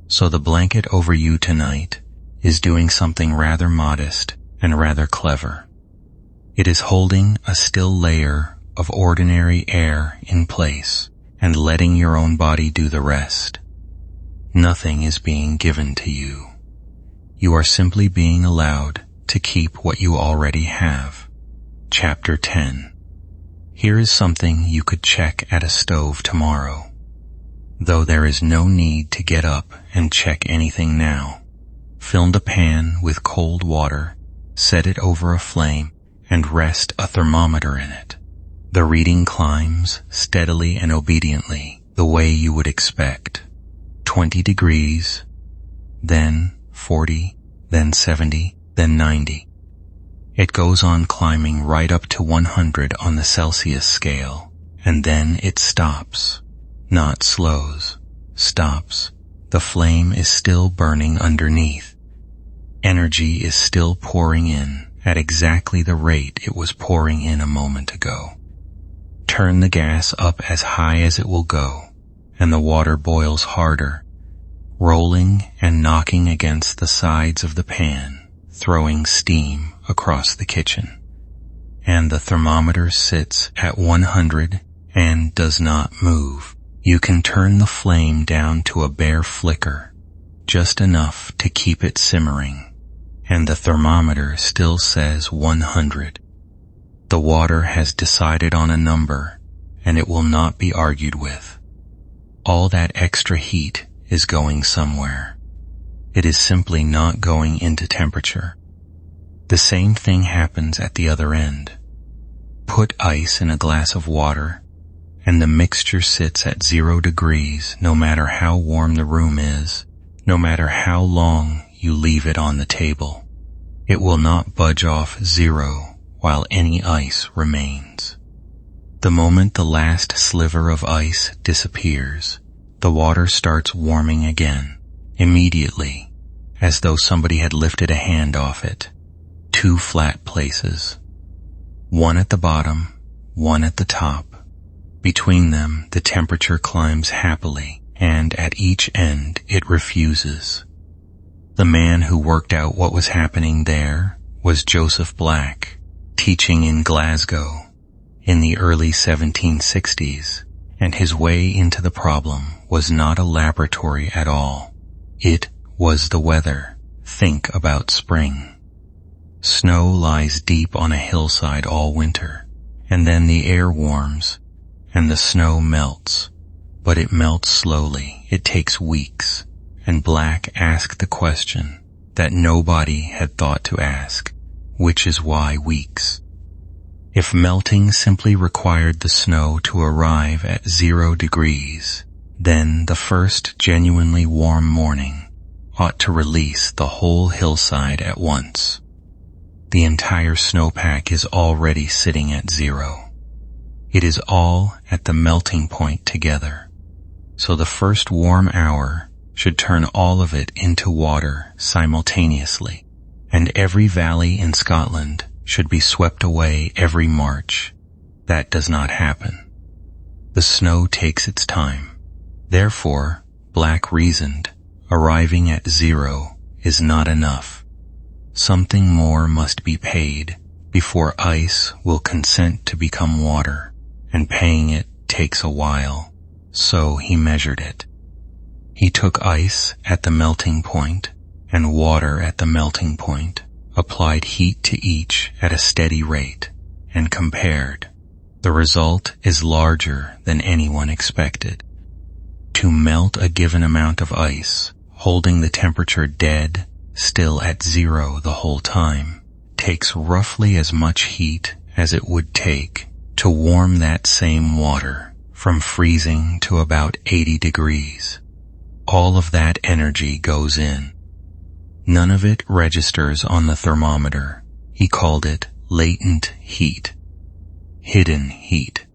So the blanket over you tonight is doing something rather modest and rather clever. It is holding a still layer of ordinary air in place and letting your own body do the rest. Nothing is being given to you. You are simply being allowed to keep what you already have. Chapter 10. Here is something you could check at a stove tomorrow, though there is no need to get up and check anything now. Fill the pan with cold water, set it over a flame, and rest a thermometer in it. The reading climbs steadily and obediently, the way you would expect. 20 degrees, then 40, then 70, then 90. It goes on climbing right up to 100 on the Celsius scale, and then it stops. Not slows, stops. The flame is still burning underneath. Energy is still pouring in at exactly the rate it was pouring in a moment ago. Turn the gas up as high as it will go, and the water boils harder, rolling and knocking against the sides of the pan, throwing steam across the kitchen. And the thermometer sits at 100 and does not move. You can turn the flame down to a bare flicker, just enough to keep it simmering, and the thermometer still says 100. The water has decided on a number, and it will not be argued with. All that extra heat is going somewhere. It is simply not going into temperature. The same thing happens at the other end. Put ice in a glass of water, and the mixture sits at 0 degrees no matter how warm the room is, no matter how long you leave it on the table. It will not budge off 0 while any ice remains. The moment the last sliver of ice disappears, the water starts warming again, immediately, as though somebody had lifted a hand off it. 2 flat places. One at the bottom, one at the top. Between them, the temperature climbs happily, and at each end it refuses. The man who worked out what was happening there was Joseph Black, teaching in Glasgow in the early 1760s, and his way into the problem was not a laboratory at all. It was the weather. Think about spring. Snow lies deep on a hillside all winter, and then the air warms, and the snow melts. But it melts slowly. It takes weeks. And Black asked the question that nobody had thought to ask, which is why weeks. If melting simply required the snow to arrive at 0 degrees, then the first genuinely warm morning ought to release the whole hillside at once. The entire snowpack is already sitting at 0. It is all at the melting point together. So the first warm hour should turn all of it into water simultaneously, and every valley in Scotland should be swept away every March. That does not happen. The snow takes its time. Therefore, Black reasoned, arriving at 0 is not enough. Something more must be paid before ice will consent to become water, and paying it takes a while. So he measured it. He took ice at the melting point and water at the melting point, applied heat to each at a steady rate, and compared. The result is larger than anyone expected. To melt a given amount of ice, holding the temperature dead, still at zero the whole time, takes roughly as much heat as it would take to warm that same water from freezing to about 80 degrees. All of that energy goes in. None of it registers on the thermometer. He called it latent heat. Hidden heat.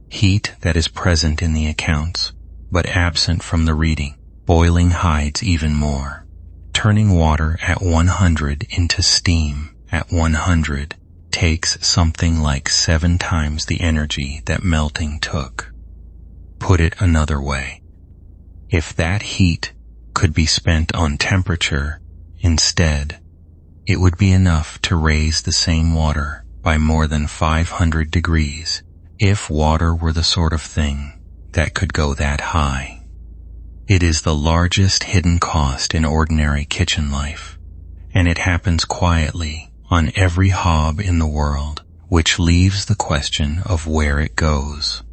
Heat that is present in the accounts, but absent from the reading. Boiling hides even more. Turning water at 100 into steam at 100 takes something like 7 times the energy that melting took. Put it another way. If that heat could be spent on temperature instead, it would be enough to raise the same water by more than 500 degrees if water were the sort of thing that could go that high. It is the largest hidden cost in ordinary kitchen life, and it happens quietly on every hob in the world, which leaves the question of where it goes.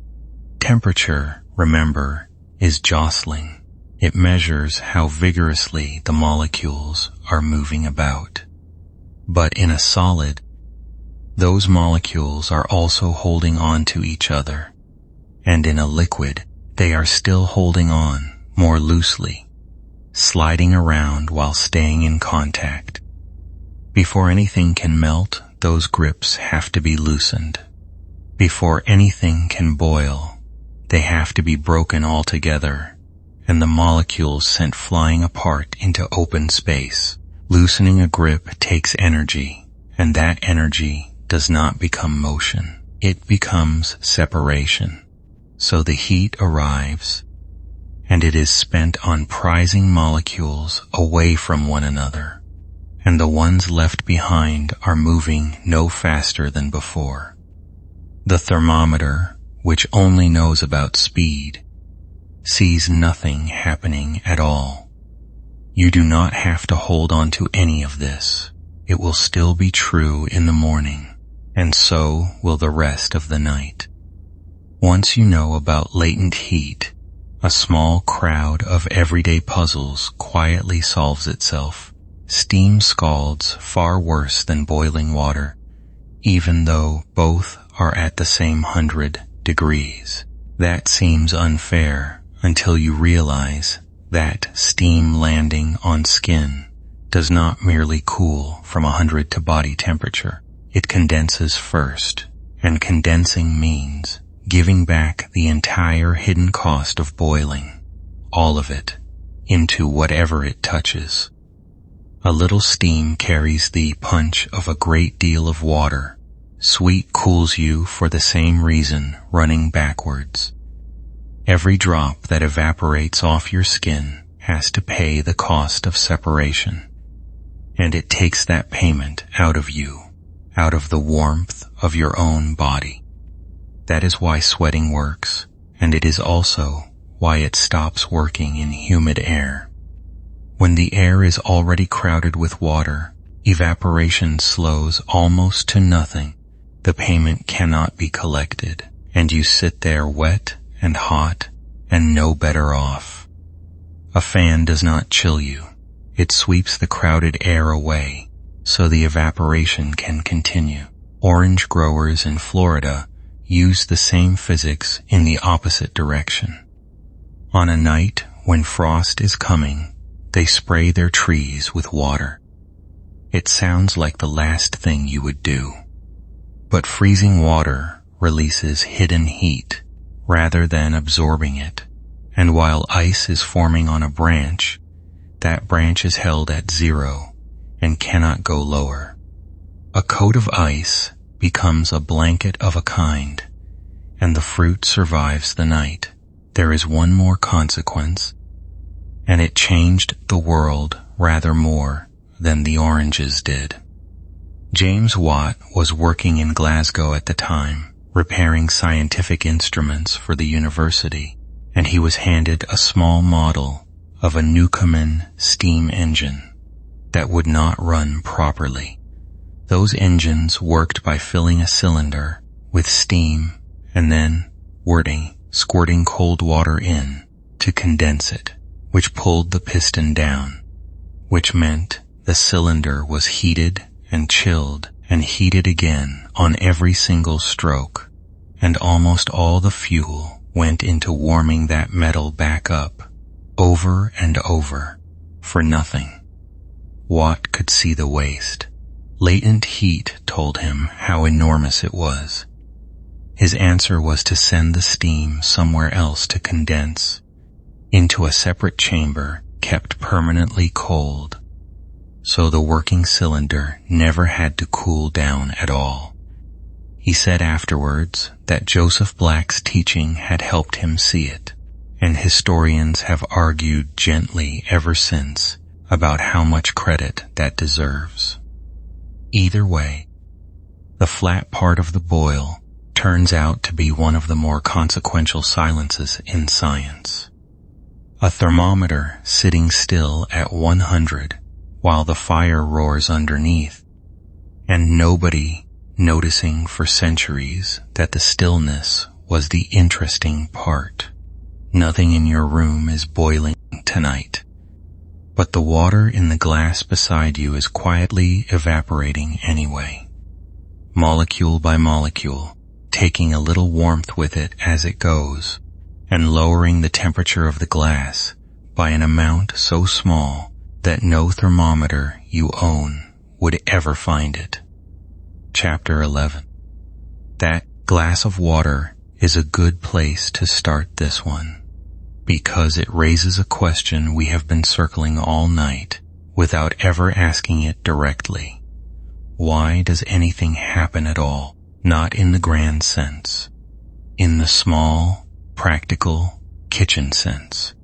Temperature, remember, is jostling. It measures how vigorously the molecules are moving about. But in a solid, those molecules are also holding on to each other, and in a liquid, they are still holding on more loosely, sliding around while staying in contact. Before anything can melt, those grips have to be loosened. Before anything can boil, they have to be broken altogether, and the molecules sent flying apart into open space. Loosening a grip takes energy, and that energy does not become motion. It becomes separation. So the heat arrives, and it is spent on prizing molecules away from one another, and the ones left behind are moving no faster than before. The thermometer, which only knows about speed, sees nothing happening at all. You do not have to hold on to any of this. It will still be true in the morning, and so will the rest of the night. Once you know about latent heat, a small crowd of everyday puzzles quietly solves itself. Steam scalds far worse than boiling water, even though both are at the same 100 degrees. That seems unfair until you realize that steam landing on skin does not merely cool from 100 to body temperature. It condenses first, and condensing means giving back the entire hidden cost of boiling, all of it, into whatever it touches. A little steam carries the punch of a great deal of water. Sweet cools you for the same reason, running backwards. Every drop that evaporates off your skin has to pay the cost of separation, and it takes that payment out of you, out of the warmth of your own body. That is why sweating works, and it is also why it stops working in humid air. When the air is already crowded with water, evaporation slows almost to nothing. The payment cannot be collected, and you sit there wet and hot and no better off. A fan does not chill you. It sweeps the crowded air away so the evaporation can continue. Orange growers in Florida use the same physics in the opposite direction. On a night when frost is coming, they spray their trees with water. It sounds like the last thing you would do. But freezing water releases hidden heat rather than absorbing it, and while ice is forming on a branch, that branch is held at 0 and cannot go lower. A coat of ice becomes a blanket of a kind, and the fruit survives the night. There is one more consequence, and it changed the world rather more than the oranges did. James Watt was working in Glasgow at the time, repairing scientific instruments for the university, and he was handed a small model of a Newcomen steam engine. that would not run properly. Those engines worked by filling a cylinder with steam and then squirting cold water in to condense it, which pulled the piston down, which meant the cylinder was heated and chilled and heated again on every single stroke, and almost all the fuel went into warming that metal back up, over and over, for nothing. Watt could see the waste. Latent heat told him how enormous it was. His answer was to send the steam somewhere else to condense, into a separate chamber kept permanently cold, so the working cylinder never had to cool down at all. He said afterwards that Joseph Black's teaching had helped him see it, and historians have argued gently ever since about how much credit that deserves. Either way, the flat part of the boil turns out to be one of the more consequential silences in science. A thermometer sitting still at 100 while the fire roars underneath, and nobody noticing for centuries that the stillness was the interesting part. Nothing in your room is boiling tonight, but the water in the glass beside you is quietly evaporating anyway, molecule by molecule, taking a little warmth with it as it goes, and lowering the temperature of the glass by an amount so small that no thermometer you own would ever find it. Chapter 11. That glass of water is a good place to start this one, because it raises a question we have been circling all night without ever asking it directly. Why does anything happen at all? Not in the grand sense. In the small, practical, kitchen sense.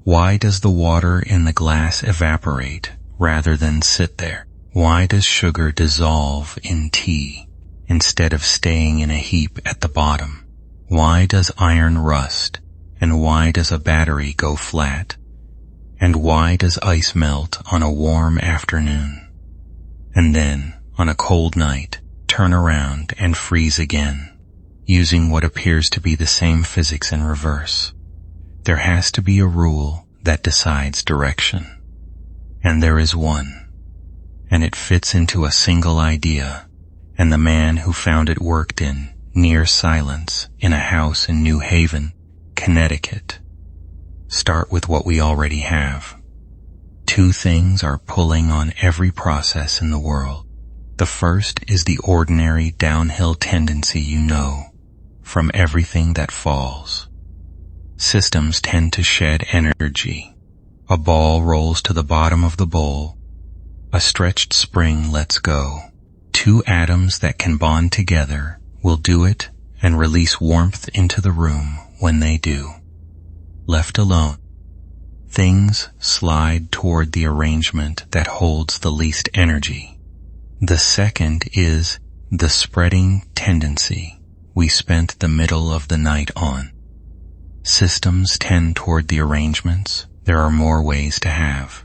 Why does the water in the glass evaporate rather than sit there? Why does sugar dissolve in tea instead of staying in a heap at the bottom? Why does iron rust? And why does a battery go flat? And why does ice melt on a warm afternoon? And then, on a cold night, turn around and freeze again, using what appears to be the same physics in reverse. There has to be a rule that decides direction. And there is one. And it fits into a single idea, and the man who found it worked in near silence in a house in New Haven, Connecticut. Start with what we already have. Two things are pulling on every process in the world. The first is the ordinary downhill tendency you know from everything that falls. Systems tend to shed energy. A ball rolls to the bottom of the bowl. A stretched spring lets go. Two atoms that can bond together will do it and release warmth into the room when they do. Left alone, things slide toward the arrangement that holds the least energy. The second is the spreading tendency we spent the middle of the night on. Systems tend toward the arrangements there are more ways to have.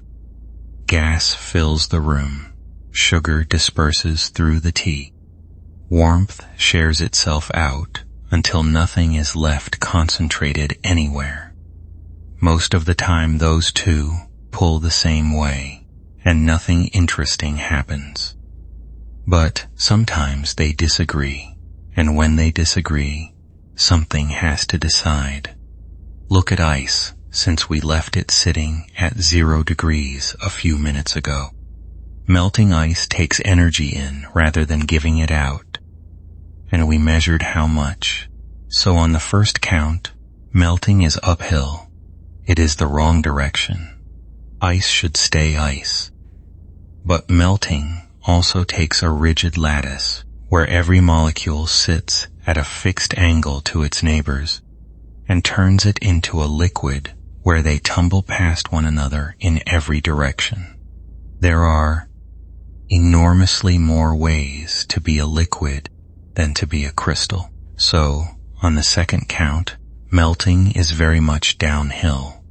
Gas fills the room. Sugar disperses through the tea. Warmth shares itself out until nothing is left concentrated anywhere. Most of the time those two pull the same way, and nothing interesting happens. But sometimes they disagree, and when they disagree, something has to decide. Look at ice, since we left it sitting at 0 degrees a few minutes ago. Melting ice takes energy in rather than giving it out, and we measured how much. So on the first count, melting is uphill. It is the wrong direction. Ice should stay ice. But melting also takes a rigid lattice where every molecule sits at a fixed angle to its neighbors and turns it into a liquid where they tumble past one another in every direction. There are enormously more ways to be a liquid than to be a crystal. So, on the second count, melting is very much downhill.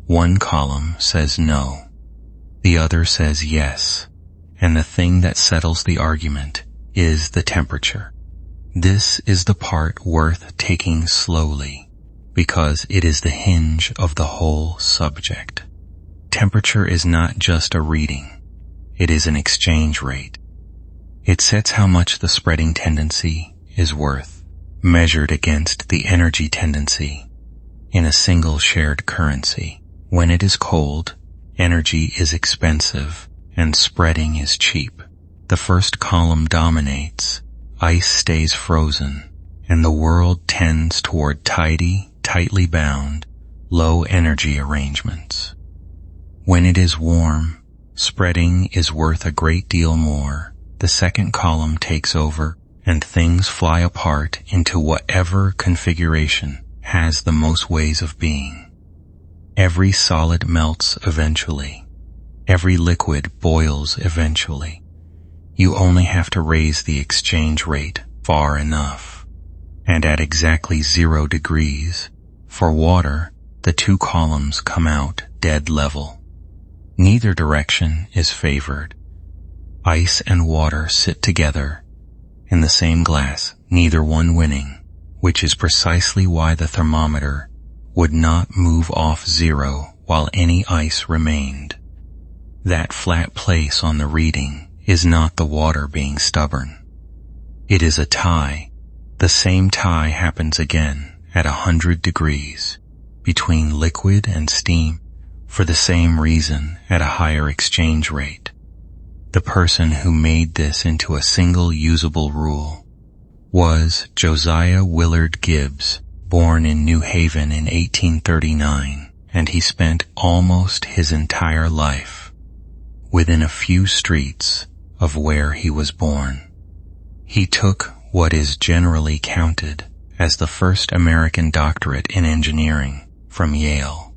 One column says no. The other says yes, and the thing that settles the argument is the temperature. This is the part worth taking slowly, because it is the hinge of the whole subject. Temperature is not just a reading, it is an exchange rate. It sets how much the spreading tendency is worth, measured against the energy tendency in a single shared currency. When it is cold, energy is expensive and spreading is cheap. The first column dominates, ice stays frozen, and the world tends toward tidy, tightly bound, low energy arrangements. When it is warm, spreading is worth a great deal more. The second column takes over and things fly apart into whatever configuration has the most ways of being. Every solid melts eventually. Every liquid boils eventually. You only have to raise the exchange rate far enough. And at exactly 0 degrees, for water, the two columns come out dead level. Neither direction is favored. Ice and water sit together in the same glass, neither one winning, which is precisely why the thermometer would not move off 0 while any ice remained. That flat place on the reading is not the water being stubborn. It is a tie. The same tie happens again at 100 degrees between liquid and steam for the same reason at a higher exchange rate. The person who made this into a single usable rule was Josiah Willard Gibbs, born in New Haven in 1839, and he spent almost his entire life within a few streets of where he was born. He took what is generally counted as the first American doctorate in engineering from Yale.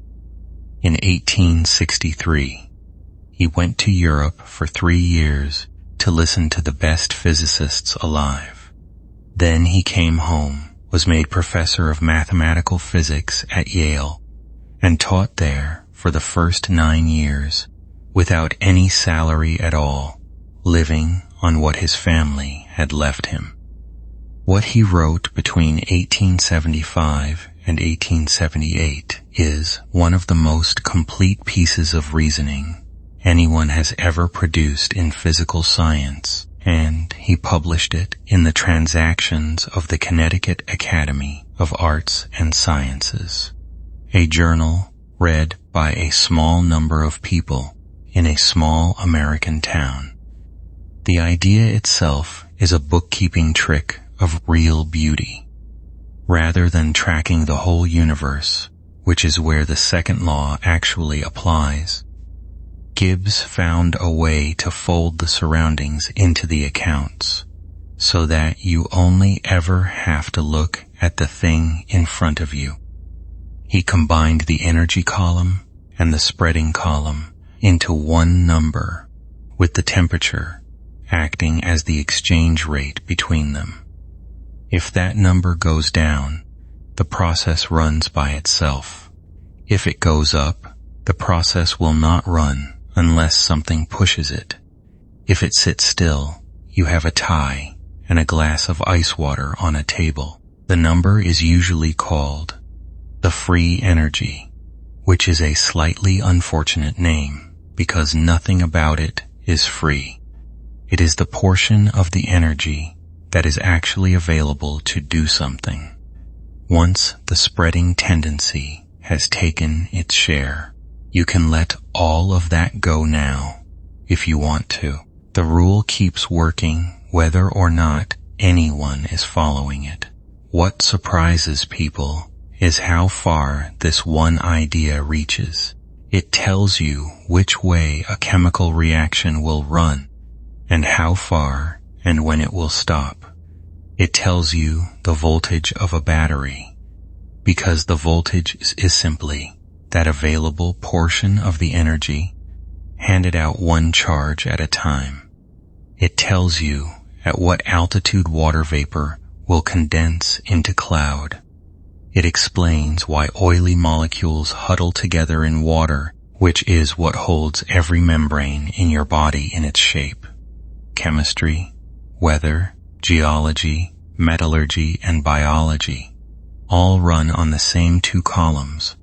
In 1863, he went to Europe for 3 years to listen to the best physicists alive. Then he came home, was made professor of mathematical physics at Yale, and taught there for the first 9 years without any salary at all, living on what his family had left him. What he wrote between 1875 and 1878 is one of the most complete pieces of reasoning anyone has ever produced in physical science, and he published it in the Transactions of the Connecticut Academy of Arts and Sciences, a journal read by a small number of people in a small American town. The idea itself is a bookkeeping trick of real beauty. Rather than tracking the whole universe, which is where the second law actually applies, Gibbs found a way to fold the surroundings into the accounts, so that you only ever have to look at the thing in front of you. He combined the energy column and the spreading column into one number, with the temperature acting as the exchange rate between them. If that number goes down, the process runs by itself. If it goes up, the process will not run unless something pushes it. If it sits still, you have a tie and a glass of ice water on a table. The number is usually called the free energy, which is a slightly unfortunate name because nothing about it is free. It is the portion of the energy that is actually available to do something. Once the spreading tendency has taken its share, you can let all of that go now, if you want to. The rule keeps working whether or not anyone is following it. What surprises people is how far this one idea reaches. It tells you which way a chemical reaction will run, and how far and when it will stop. It tells you the voltage of a battery, because the voltage is simply that available portion of the energy handed out one charge at a time. It tells you at what altitude water vapor will condense into cloud. It explains why oily molecules huddle together in water which is what holds every membrane in your body in its shape. Chemistry, weather, geology, metallurgy, and biology all run on the same two columns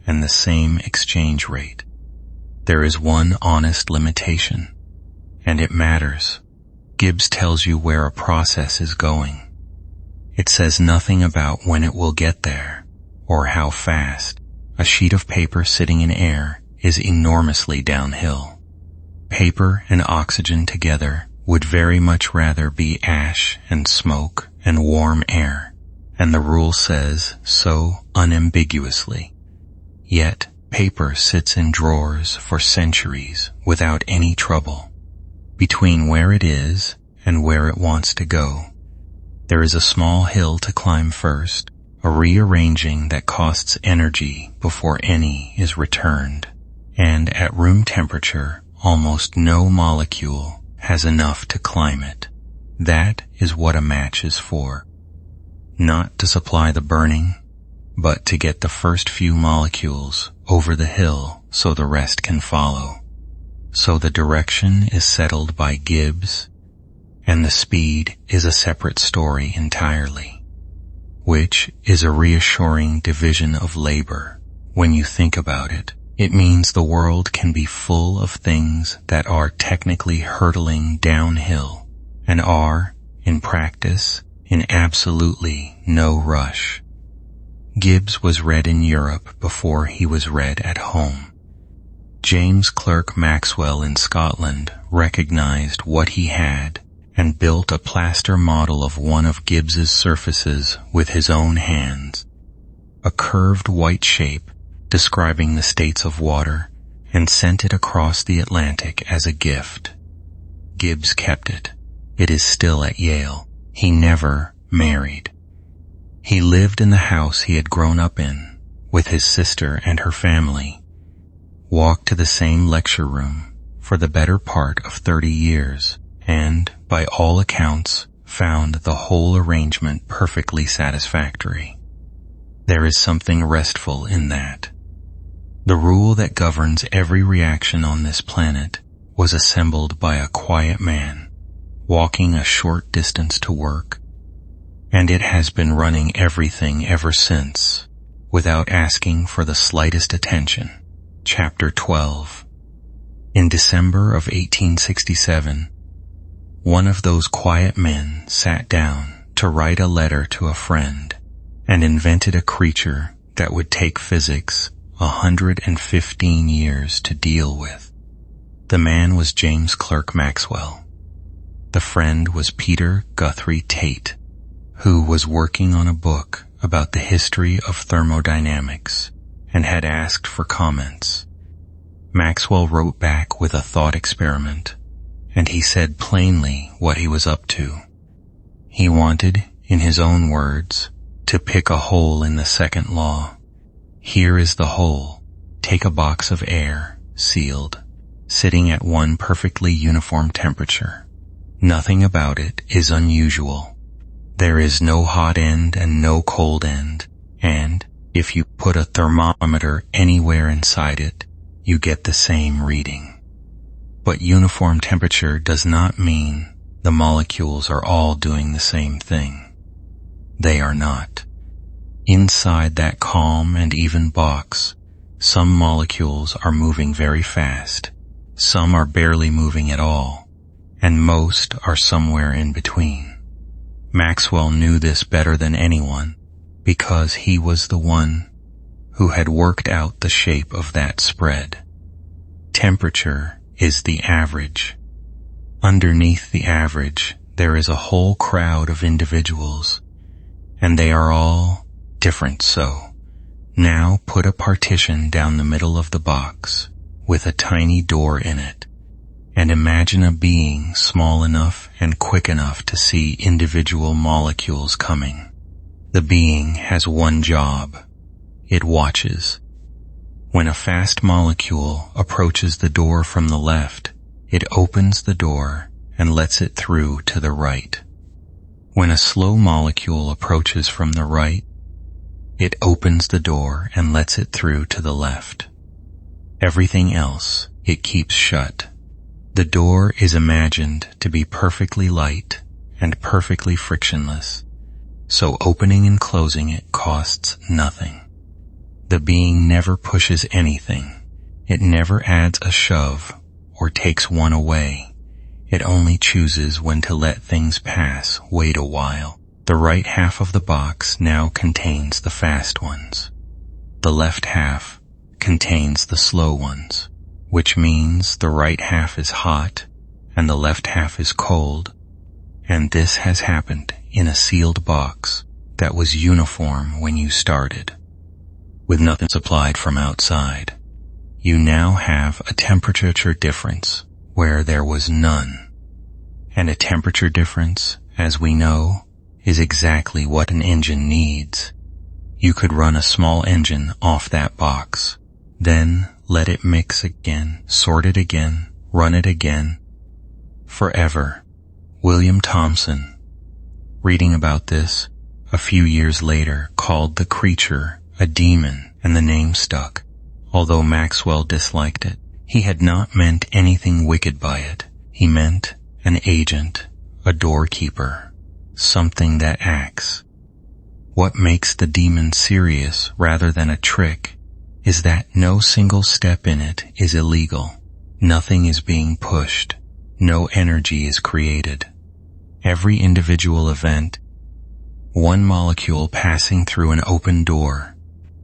and the same exchange rate. There is one honest limitation, and it matters. Gibbs tells you where a process is going. It says nothing about when it will get there or how fast. A sheet of paper sitting in air is enormously downhill. Paper and oxygen together would very much rather be ash and smoke and warm air, and the rule says so unambiguously. Yet, paper sits in drawers for centuries without any trouble. Between where it is and where it wants to go, there is a small hill to climb first, a rearranging that costs energy before any is returned, and at room temperature, almost no molecule has enough to climb it. That is what a match is for. Not to supply the burning, but to get the first few molecules over the hill so the rest can follow. So the direction is settled by Gibbs, and the speed is a separate story entirely, which is a reassuring division of labor. When you think about it, it means the world can be full of things that are technically hurtling downhill and are, in practice, in absolutely no rush. Gibbs was read in Europe before he was read at home. James Clerk Maxwell in Scotland recognized what he had and built a plaster model of one of Gibbs's surfaces with his own hands, a curved white shape describing the states of water, and sent it across the Atlantic as a gift. Gibbs kept it. It is still at Yale. He never married. He lived in the house he had grown up in with his sister and her family, walked to the same lecture room for the better part of 30 years, and, by all accounts, found the whole arrangement perfectly satisfactory. There is something restful in that. The rule that governs every reaction on this planet was assembled by a quiet man, walking a short distance to work, and it has been running everything ever since, without asking for the slightest attention. Chapter 12. In December of 1867, one of those quiet men sat down to write a letter to a friend and invented a creature that would take physics 115 years to deal with. The man was James Clerk Maxwell. The friend was Peter Guthrie Tate, who was working on a book about the history of thermodynamics and had asked for comments. Maxwell wrote back with a thought experiment, and he said plainly what he was up to. He wanted, in his own words, to pick a hole in the second law. Here is the hole. Take a box of air, sealed, sitting at one perfectly uniform temperature. Nothing about it is unusual. There is no hot end and no cold end, and if you put a thermometer anywhere inside it, you get the same reading. But uniform temperature does not mean the molecules are all doing the same thing. They are not. Inside that calm and even box, some molecules are moving very fast, some are barely moving at all, and most are somewhere in between. Maxwell knew this better than anyone because he was the one who had worked out the shape of that spread. Temperature is the average. Underneath the average, there is a whole crowd of individuals, and they are all different. So, now put a partition down the middle of the box with a tiny door in it, and imagine a being small enough and quick enough to see individual molecules coming. The being has one job. It watches. When a fast molecule approaches the door from the left, it opens the door and lets it through to the right. When a slow molecule approaches from the right, it opens the door and lets it through to the left. Everything else it keeps shut. The door is imagined to be perfectly light and perfectly frictionless, so opening and closing it costs nothing. The being never pushes anything. It never adds a shove or takes one away. It only chooses when to let things pass. Wait a while. The right half of the box now contains the fast ones. The left half contains the slow ones, which means the right half is hot and the left half is cold, and this has happened in a sealed box that was uniform when you started. With nothing supplied from outside, you now have a temperature difference where there was none. And a temperature difference, as we know, is exactly what an engine needs. You could run a small engine off that box, then let it mix again, sort it again, run it again, forever. William Thomson, reading about this a few years later, called the creature a demon, and the name stuck. Although Maxwell disliked it, he had not meant anything wicked by it. He meant an agent, a doorkeeper, something that acts. What makes the demon serious rather than a trick is that no single step in it is illegal. Nothing is being pushed. No energy is created. Every individual event, one molecule passing through an open door,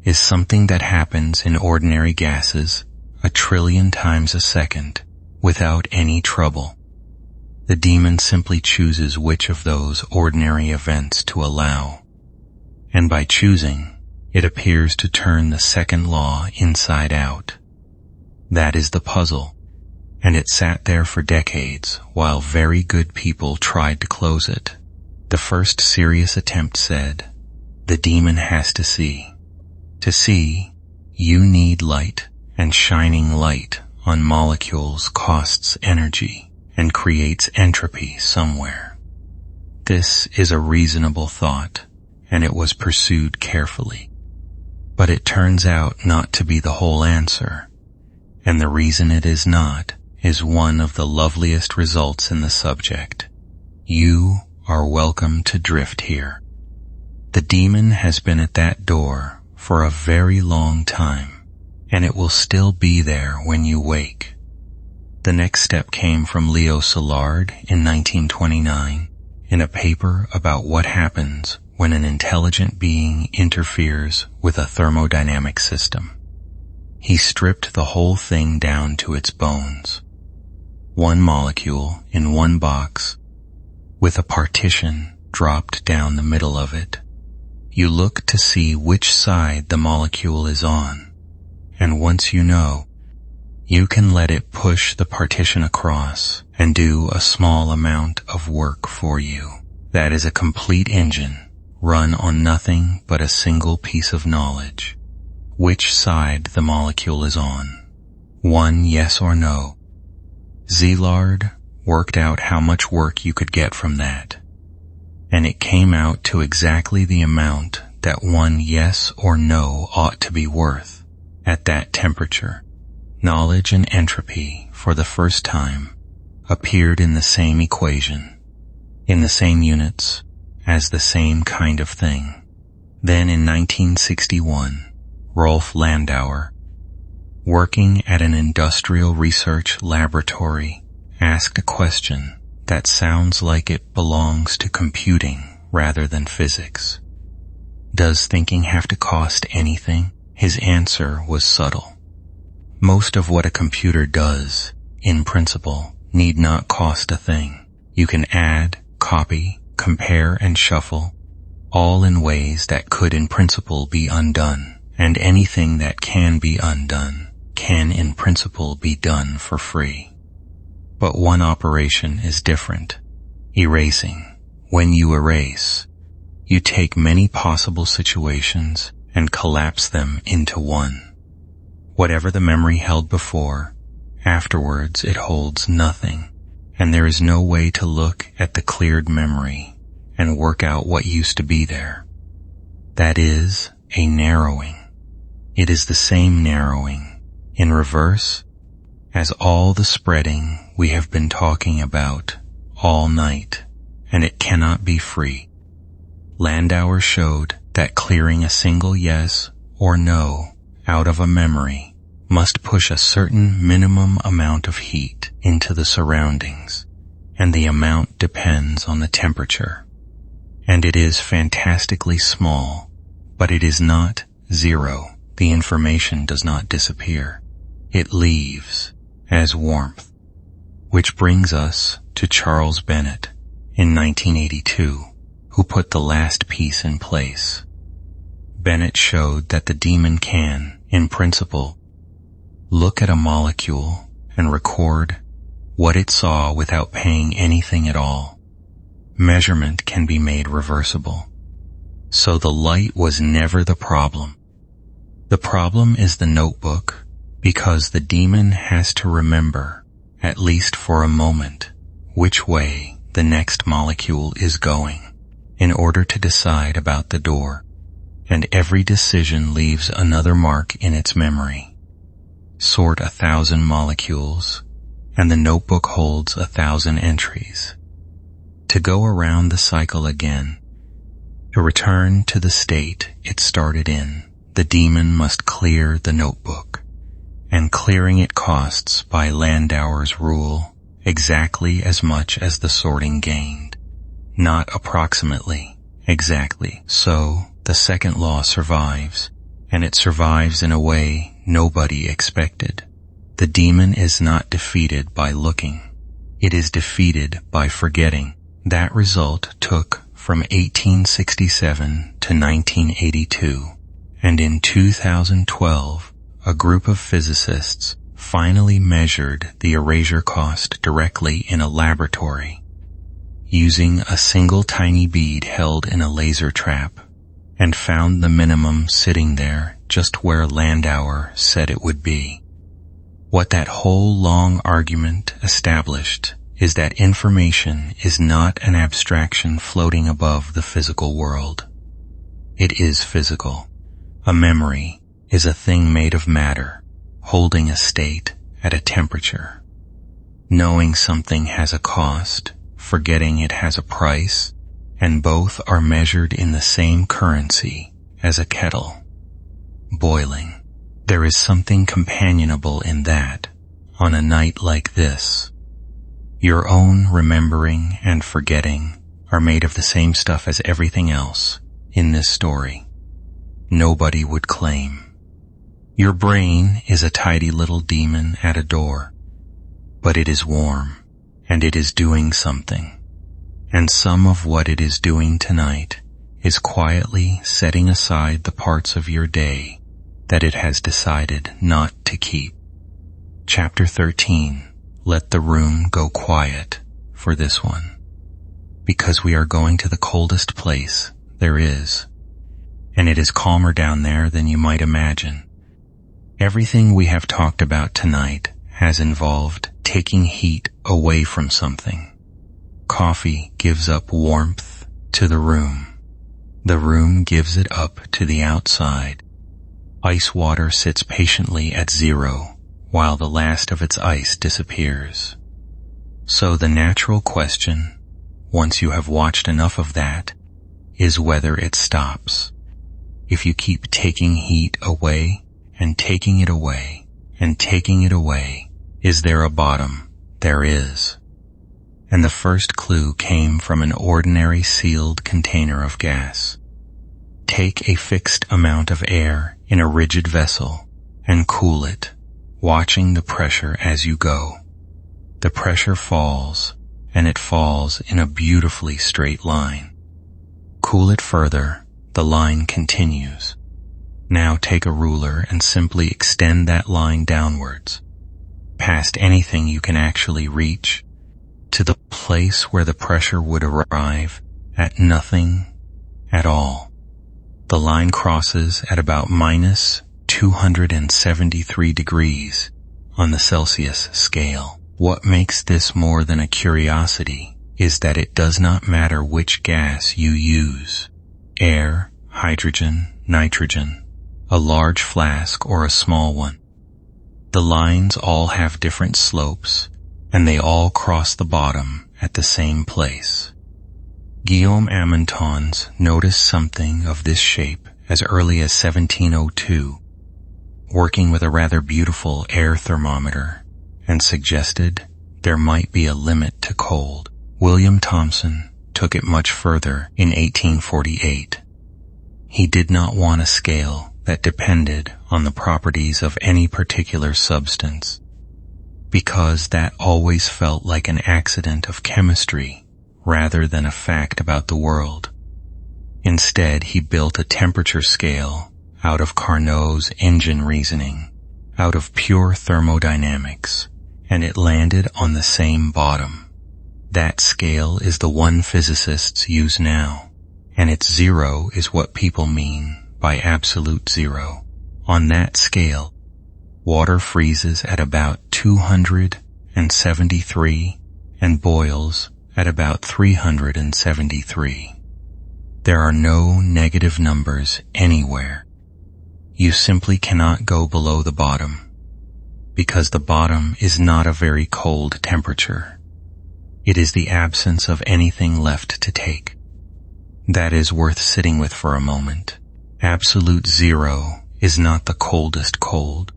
is something that happens in ordinary gases 1 trillion times a second without any trouble. The demon simply chooses which of those ordinary events to allow, and by choosing, it appears to turn the second law inside out. That is the puzzle, and it sat there for decades while very good people tried to close it. The first serious attempt said, "The demon has to see. To see, you need light, and shining light on molecules costs energy and creates entropy somewhere." This is a reasonable thought, and it was pursued carefully. But it turns out not to be the whole answer, and the reason it is not is one of the loveliest results in the subject. You are welcome to drift here. The demon has been at that door for a very long time, and it will still be there when you wake. The next step came from Leo Szilard in 1929 in a paper about what happens when an intelligent being interferes with a thermodynamic system. He stripped the whole thing down to its bones. One molecule in one box with a partition dropped down the middle of it. You look to see which side the molecule is on, and once you know, you can let it push the partition across and do a small amount of work for you. That is a complete engine, run on nothing but a single piece of knowledge. Which side the molecule is on. One yes or no. Szilard worked out how much work you could get from that, and it came out to exactly the amount that one yes or no ought to be worth at that temperature. Knowledge and entropy, for the first time, appeared in the same equation, in the same units, as the same kind of thing. Then in 1961, Rolf Landauer, working at an industrial research laboratory, asked a question that sounds like it belongs to computing rather than physics. Does thinking have to cost anything? His answer was subtle. Most of what a computer does, in principle, need not cost a thing. You can add, copy, compare, and shuffle, all in ways that could in principle be undone, and anything that can be undone can in principle be done for free. But one operation is different. Erasing. When you erase, you take many possible situations and collapse them into one. Whatever the memory held before, afterwards it holds nothing, and there is no way to look at the cleared memory and work out what used to be there. That is a narrowing. It is the same narrowing in reverse, as all the spreading we have been talking about all night, and it cannot be free. Landauer showed that clearing a single yes or no out of a memory must push a certain minimum amount of heat into the surroundings, and the amount depends on the temperature. And it is fantastically small, but it is not zero. The information does not disappear. It leaves as warmth. Which brings us to Charles Bennett in 1982, who put the last piece in place. Bennett showed that the demon can, in principle, look at a molecule and record what it saw without paying anything at all. Measurement can be made reversible. So the light was never the problem. The problem is the notebook, because the demon has to remember, at least for a moment, which way the next molecule is going in order to decide about the door, and every decision leaves another mark in its memory. Sort 1,000 molecules, and the notebook holds 1,000 entries. To go around the cycle again, to return to the state it started in, the demon must clear the notebook, and clearing it costs, by Landauer's rule, exactly as much as the sorting gained. Not approximately, exactly. So, the second law survives, and it survives in a way nobody expected. The demon is not defeated by looking. It is defeated by forgetting. That result took from 1867 to 1982, and in 2012, a group of physicists finally measured the erasure cost directly in a laboratory, using a single tiny bead held in a laser trap, and found the minimum sitting there just where Landauer said it would be. What that whole long argument established is that information is not an abstraction floating above the physical world. It is physical. A memory is a thing made of matter, holding a state at a temperature. Knowing something has a cost, forgetting it has a price, and both are measured in the same currency as a kettle. Boiling. There is something companionable in that, on a night like this. Your own remembering and forgetting are made of the same stuff as everything else in this story. Nobody would claim. Your brain is a tidy little demon at a door, but it is warm, and it is doing something. And some of what it is doing tonight is quietly setting aside the parts of your day that it has decided not to keep. Chapter 13. Let the room go quiet for this one, because we are going to the coldest place there is, and it is calmer down there than you might imagine. Everything we have talked about tonight has involved taking heat away from something. Coffee gives up warmth to the room. The room gives it up to the outside. Ice water sits patiently at 0 while the last of its ice disappears. So the natural question, once you have watched enough of that, is whether it stops. If you keep taking heat away and taking it away and taking it away, is there a bottom? There is. And the first clue came from an ordinary sealed container of gas. Take a fixed amount of air in a rigid vessel and cool it, watching the pressure as you go. The pressure falls, and it falls in a beautifully straight line. Cool it further, the line continues. Now take a ruler and simply extend that line downwards, past anything you can actually reach, to the place where the pressure would arrive at nothing at all. The line crosses at about minus 273 degrees on the Celsius scale. What makes this more than a curiosity is that it does not matter which gas you use, air, hydrogen, nitrogen, a large flask or a small one. The lines all have different slopes, and they all cross the bottom at the same place. Guillaume Amontons noticed something of this shape as early as 1702, working with a rather beautiful air thermometer, and suggested there might be a limit to cold. William Thomson took it much further in 1848. He did not want a scale that depended on the properties of any particular substance, because that always felt like an accident of chemistry rather than a fact about the world. Instead, he built a temperature scale out of Carnot's engine reasoning, out of pure thermodynamics, and it landed on the same bottom. That scale is the one physicists use now, and its zero is what people mean by absolute zero. On that scale, water freezes at about 273 and boils at about 373. There are no negative numbers anywhere. You simply cannot go below the bottom, because the bottom is not a very cold temperature. It is the absence of anything left to take. That is worth sitting with for a moment. Absolute zero is not the coldest cold.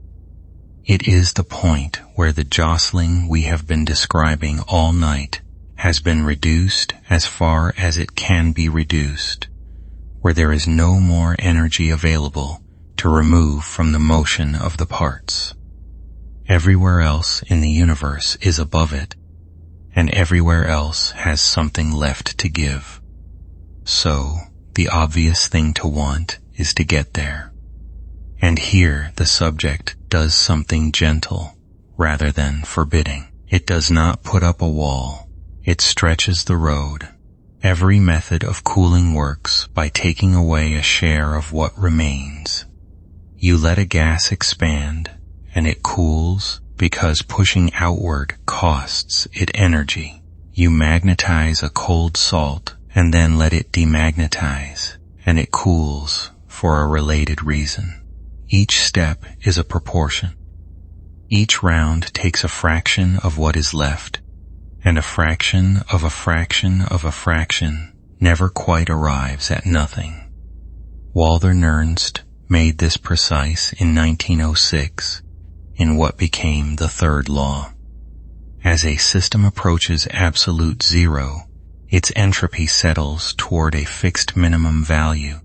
It is the point where the jostling we have been describing all night has been reduced as far as it can be reduced, where there is no more energy available to remove from the motion of the parts. Everywhere else in the universe is above it, and everywhere else has something left to give. So, the obvious thing to want is to get there. And here the subject does something gentle rather than forbidding. It does not put up a wall. It stretches the road. Every method of cooling works by taking away a share of what remains. You let a gas expand, and it cools because pushing outward costs it energy. You magnetize a cold salt and then let it demagnetize, and it cools for a related reason. Each step is a proportion. Each round takes a fraction of what is left, and a fraction of a fraction of a fraction never quite arrives at nothing. Walther Nernst made this precise in 1906 in what became the third law. As a system approaches absolute zero, its entropy settles toward a fixed minimum value,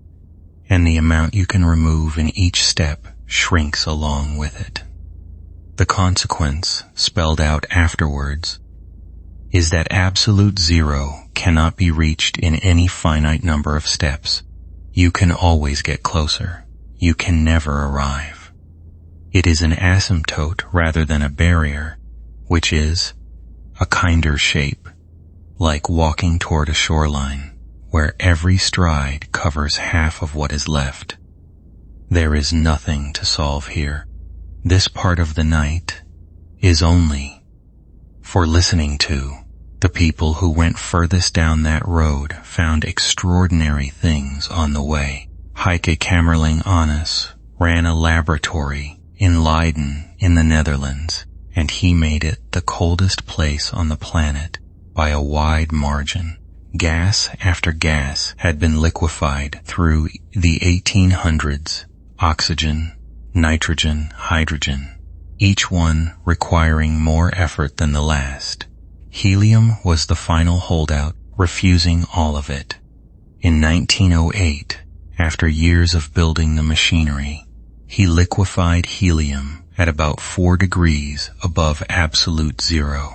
and the amount you can remove in each step shrinks along with it. The consequence, spelled out afterwards, is that absolute zero cannot be reached in any finite number of steps. You can always get closer. You can never arrive. It is an asymptote rather than a barrier, which is a kinder shape, like walking toward a shoreline, where every stride covers half of what is left. There is nothing to solve here. This part of the night is only for listening to. The people who went furthest down that road found extraordinary things on the way. Heike Kamerling Anus ran a laboratory in Leiden in the Netherlands, and he made it the coldest place on the planet by a wide margin. Gas after gas had been liquefied through the 1800s, oxygen, nitrogen, hydrogen, each one requiring more effort than the last. Helium was the final holdout, refusing all of it. In 1908, after years of building the machinery, he liquefied helium at about 4 degrees above absolute zero.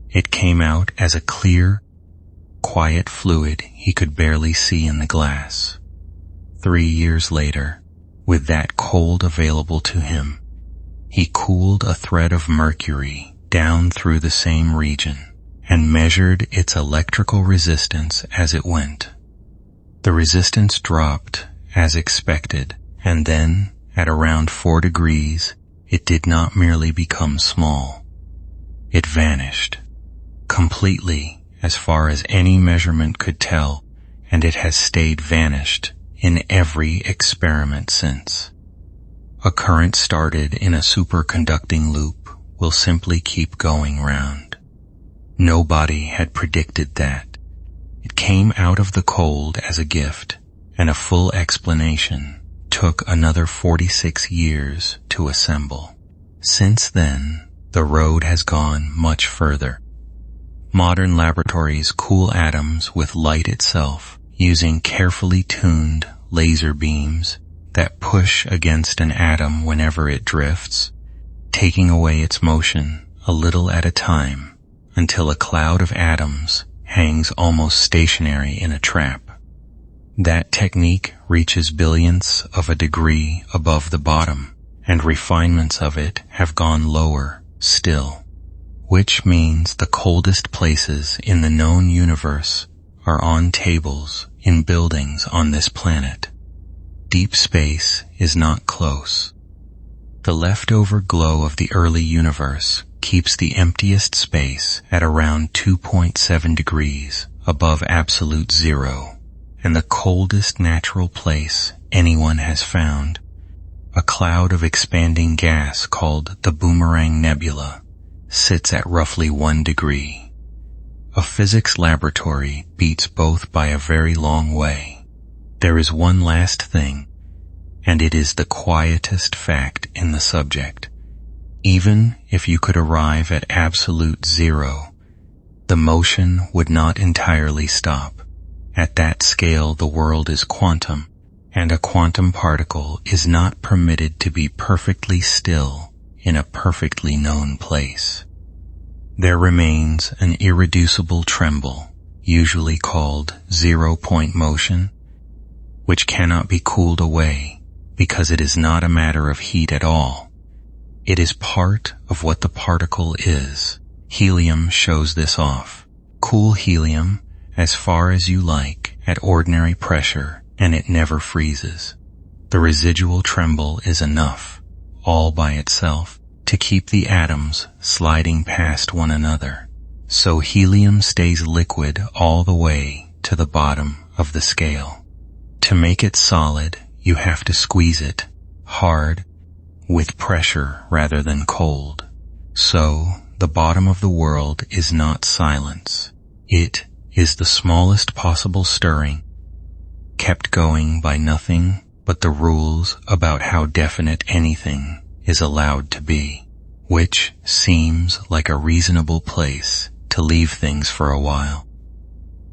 It came out as a clear, quiet fluid he could barely see in the glass. 3 years later, with that cold available to him, he cooled a thread of mercury down through the same region and measured its electrical resistance as it went. The resistance dropped as expected, and then, at around 4 degrees, it did not merely become small. It vanished, completely as far as any measurement could tell, and it has stayed vanished in every experiment since. A current started in a superconducting loop will simply keep going round. Nobody had predicted that. It came out of the cold as a gift, and a full explanation took another 46 years to assemble. Since then, the road has gone much further. Modern laboratories cool atoms with light itself using carefully tuned laser beams that push against an atom whenever it drifts, taking away its motion a little at a time until a cloud of atoms hangs almost stationary in a trap. That technique reaches billionths of a degree above the bottom, and refinements of it have gone lower still, which means the coldest places in the known universe are on tables in buildings on this planet. Deep space is not close. The leftover glow of the early universe keeps the emptiest space at around 2.7 degrees above absolute zero, and the coldest natural place anyone has found, a cloud of expanding gas called the Boomerang Nebula, sits at roughly 1 degree. A physics laboratory beats both by a very long way. There is one last thing, and it is the quietest fact in the subject. Even if you could arrive at absolute zero, the motion would not entirely stop. At that scale, the world is quantum, and a quantum particle is not permitted to be perfectly still in a perfectly known place. There remains an irreducible tremble, usually called zero-point motion, which cannot be cooled away because it is not a matter of heat at all. It is part of what the particle is. Helium shows this off. Cool helium as far as you like at ordinary pressure, and it never freezes. The residual tremble is enough, all by itself, to keep the atoms sliding past one another. So helium stays liquid all the way to the bottom of the scale. To make it solid, you have to squeeze it hard with pressure rather than cold. So the bottom of the world is not silence. It is the smallest possible stirring, kept going by nothing but the rules about how definite anything is allowed to be, which seems like a reasonable place to leave things for a while.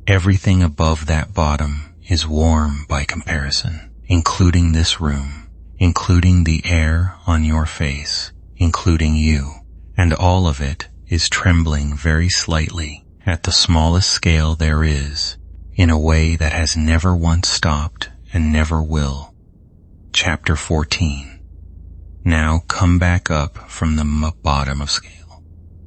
Everything above that bottom is warm by comparison, including this room, including the air on your face, including you, and all of it is trembling very slightly at the smallest scale there is, in a way that has never once stopped and never will. Chapter 14. Now come back up from the bottom of scale,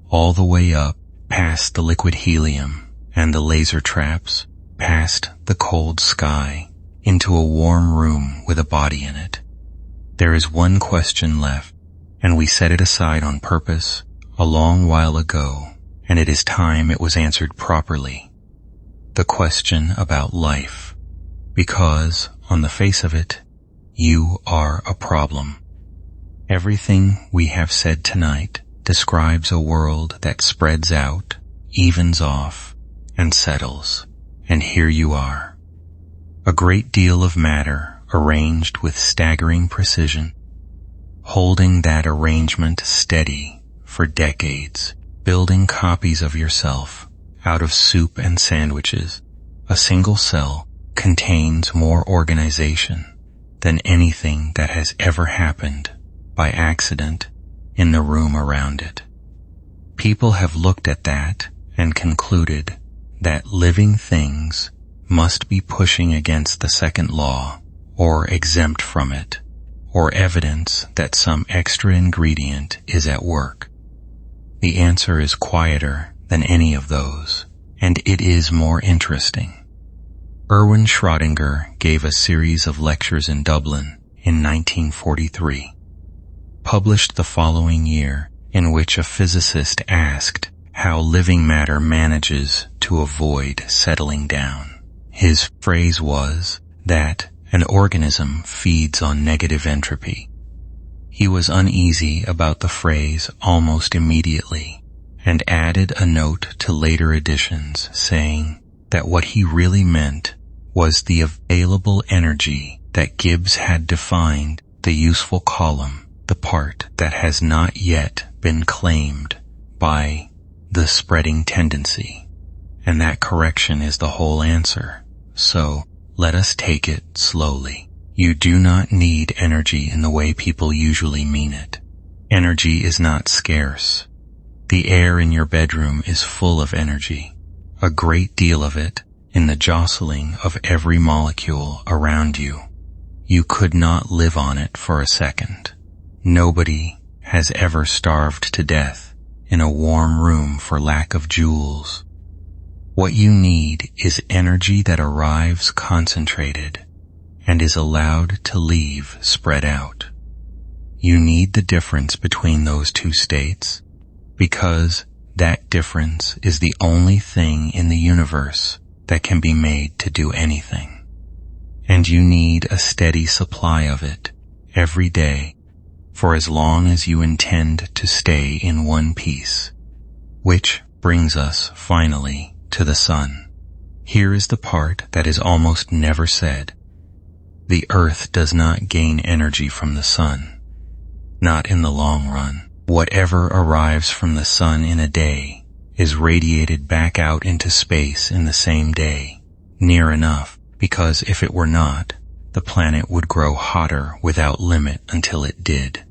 all the way up past the liquid helium and the laser traps, past the cold sky, into a warm room with a body in it. There is one question left, and we set it aside on purpose a long while ago, and it is time it was answered properly. The question about life, because, on the face of it, you are a problem. Everything we have said tonight describes a world that spreads out, evens off, and settles, and here you are. A great deal of matter arranged with staggering precision, holding that arrangement steady for decades, building copies of yourself out of soup and sandwiches. A single cell contains more organization than anything that has ever happened by accident in the room around it. People have looked at that and concluded that living things must be pushing against the second law, or exempt from it, or evidence that some extra ingredient is at work. The answer is quieter than any of those, and it is more interesting. Erwin Schrödinger gave a series of lectures in Dublin in 1943, published the following year, in which a physicist asked how living matter manages to avoid settling down. His phrase was that an organism feeds on negative entropy. He was uneasy about the phrase almost immediately and added a note to later editions saying that what he really meant was the available energy that Gibbs had defined the useful column, the part that has not yet been claimed by the spreading tendency. And that correction is the whole answer. So let us take it slowly. You do not need energy in the way people usually mean it. Energy is not scarce. The air in your bedroom is full of energy, a great deal of it in the jostling of every molecule around you. You could not live on it for a second. Nobody has ever starved to death in a warm room for lack of joules. What you need is energy that arrives concentrated and is allowed to leave spread out. You need the difference between those two states because that difference is the only thing in the universe that can be made to do anything. And you need a steady supply of it every day for as long as you intend to stay in one piece. Which brings us finally to the sun. Here is the part that is almost never said. The earth does not gain energy from the sun, not in the long run. Whatever arrives from the sun in a day is radiated back out into space in the same day, near enough, because if it were not, the planet would grow hotter without limit until it did.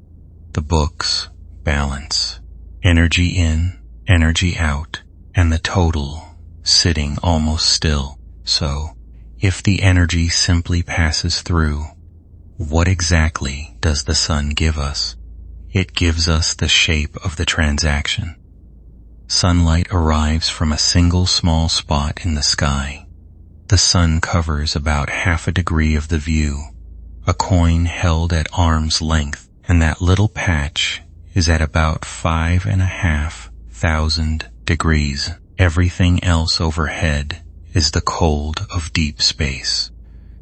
The books balance. Energy in, energy out, and the total sitting almost still. So, if the energy simply passes through, what exactly does the sun give us? It gives us the shape of the transaction. Sunlight arrives from a single small spot in the sky. The sun covers about half a degree of the view, a coin held at arm's length, and that little patch is at about 5,500 degrees. Everything else overhead is the cold of deep space.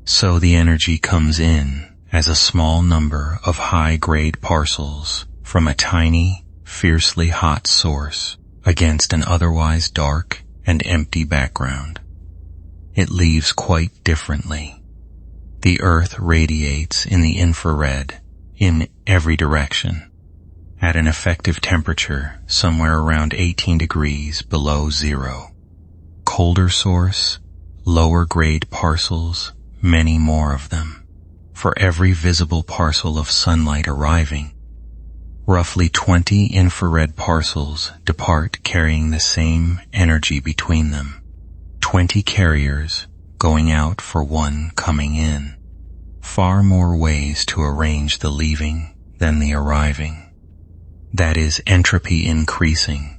So the energy comes in as a small number of high-grade parcels from a tiny, fiercely hot source against an otherwise dark and empty background. It leaves quite differently. The earth radiates in the infrared in every direction at an effective temperature somewhere around 18 degrees below zero. Colder source, lower grade parcels, many more of them. For every visible parcel of sunlight arriving, roughly 20 infrared parcels depart carrying the same energy between them. 20 carriers going out for one coming in. Far more ways to arrange the leaving than the arriving. That is entropy increasing,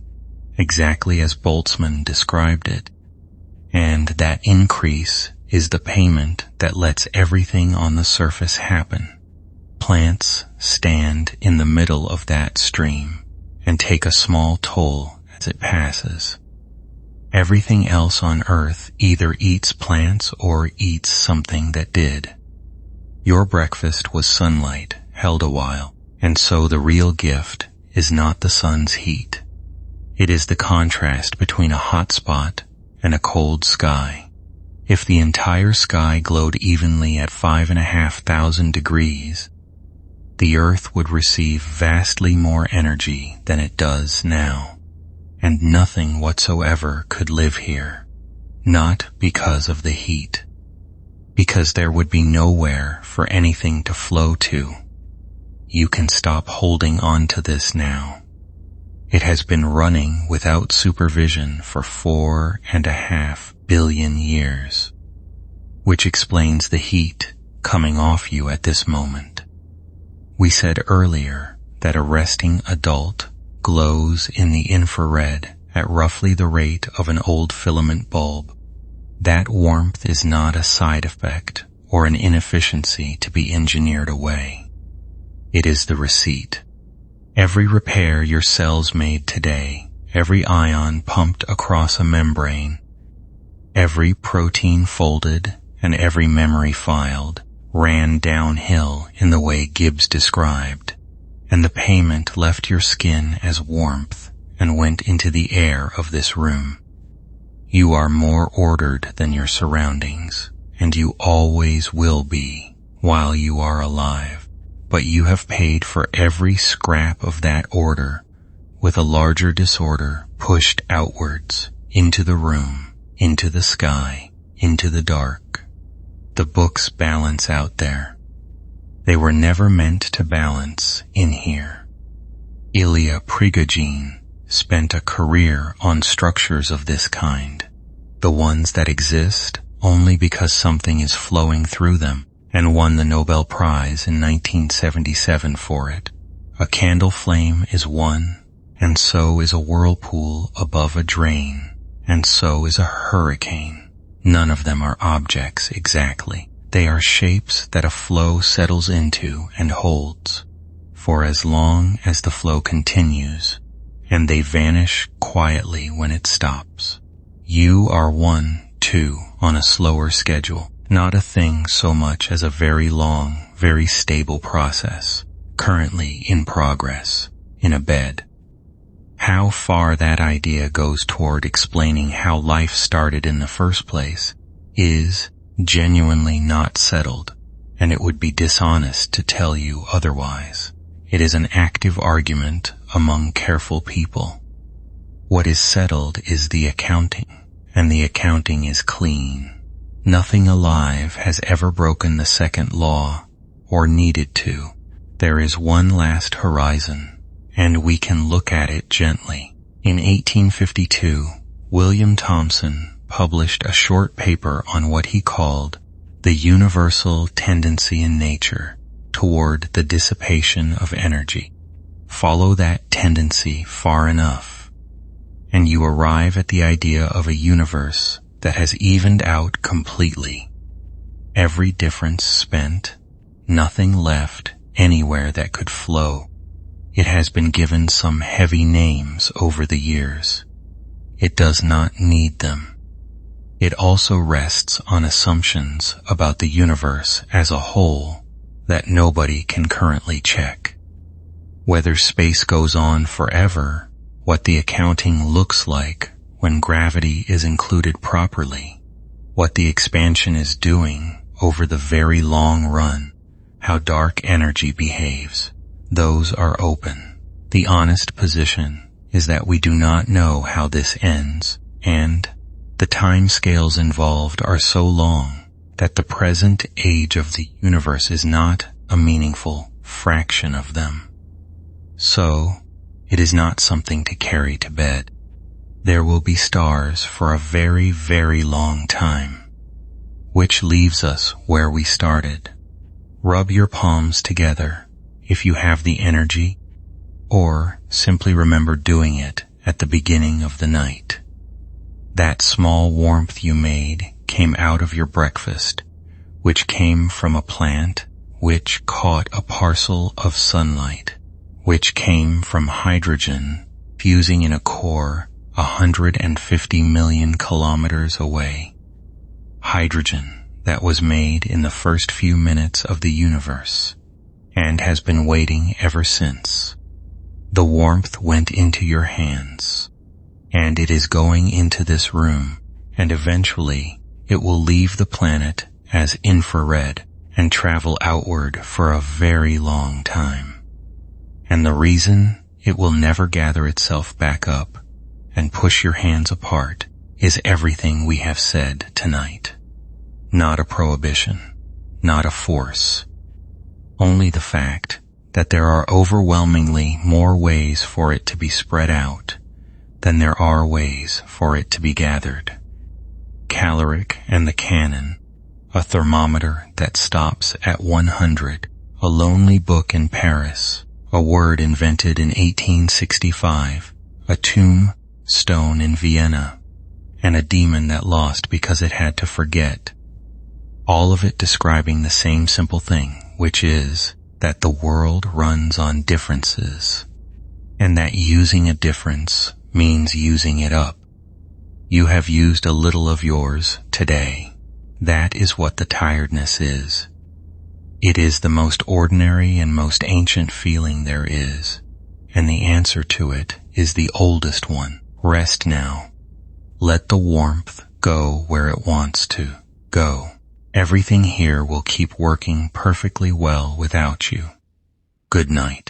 exactly as Boltzmann described it. And that increase is the payment that lets everything on the surface happen. Plants stand in the middle of that stream and take a small toll as it passes. Everything else on Earth either eats plants or eats something that did. Your breakfast was sunlight, held a while, and so the real gift is not the sun's heat. It is the contrast between a hot spot and a cold sky. If the entire sky glowed evenly at 5,500 degrees, the Earth would receive vastly more energy than it does now, and nothing whatsoever could live here, not because of the heat, because there would be nowhere for anything to flow to. You can stop holding on to this now. It has been running without supervision for 4.5 billion years, which explains the heat coming off you at this moment. We said earlier that a resting adult glows in the infrared at roughly the rate of an old filament bulb. That warmth is not a side effect or an inefficiency to be engineered away. It is the receipt. Every repair your cells made today, every ion pumped across a membrane, every protein folded, and every memory filed ran downhill in the way Gibbs described. and the payment left your skin as warmth and went into the air of this room. You are more ordered than your surroundings, and you always will be while you are alive, but you have paid for every scrap of that order with a larger disorder pushed outwards into the room, into the sky, into the dark. The books balance out there. They were never meant to balance in here. Ilya Prigogine spent a career on structures of this kind, the ones that exist only because something is flowing through them, and won the Nobel Prize in 1977 for it. A candle flame is one, and so is a whirlpool above a drain, and so is a hurricane. None of them are objects exactly. They are shapes that a flow settles into and holds for as long as the flow continues, and they vanish quietly when it stops. You are one, too, on a slower schedule, not a thing so much as a very long, very stable process, currently in progress, in a bed. How far that idea goes toward explaining how life started in the first place is genuinely not settled, and it would be dishonest to tell you otherwise. It is an active argument among careful people. What is settled is the accounting, and the accounting is clean. Nothing alive has ever broken the second law, or needed to. There is one last horizon, and we can look at it gently. In 1852, William Thomson published a short paper on what he called the universal tendency in nature toward the dissipation of energy. Follow that tendency far enough, and you arrive at the idea of a universe that has evened out completely. Every difference spent, nothing left anywhere that could flow. It has been given some heavy names over the years. It does not need them. It also rests on assumptions about the universe as a whole that nobody can currently check. Whether space goes on forever, what the accounting looks like when gravity is included properly, what the expansion is doing over the very long run, how dark energy behaves, those are open. The honest position is that we do not know how this ends, and the time scales involved are so long that the present age of the universe is not a meaningful fraction of them. So, it is not something to carry to bed. There will be stars for a very, very long time, which leaves us where we started. Rub your palms together if you have the energy, or simply remember doing it at the beginning of the night. That small warmth you made came out of your breakfast, which came from a plant which caught a parcel of sunlight, which came from hydrogen fusing in a core 150 million kilometers away. Hydrogen that was made in the first few minutes of the universe, and has been waiting ever since. The warmth went into your hands, and it is going into this room, and eventually it will leave the planet as infrared and travel outward for a very long time. And the reason it will never gather itself back up and push your hands apart is everything we have said tonight. Not a prohibition, not a force, only the fact that there are overwhelmingly more ways for it to be spread out than there are ways for it to be gathered. Caloric and the Canon, a thermometer that stops at 100, a lonely book in Paris, a word invented in 1865, a tombstone in Vienna, and a demon that lost because it had to forget. All of it describing the same simple thing, which is that the world runs on differences, and that using a difference means using it up. You have used a little of yours today. That is what the tiredness is. It is the most ordinary and most ancient feeling there is, and the answer to it is the oldest one. Rest now. Let the warmth go where it wants to go. Everything here will keep working perfectly well without you. Good night.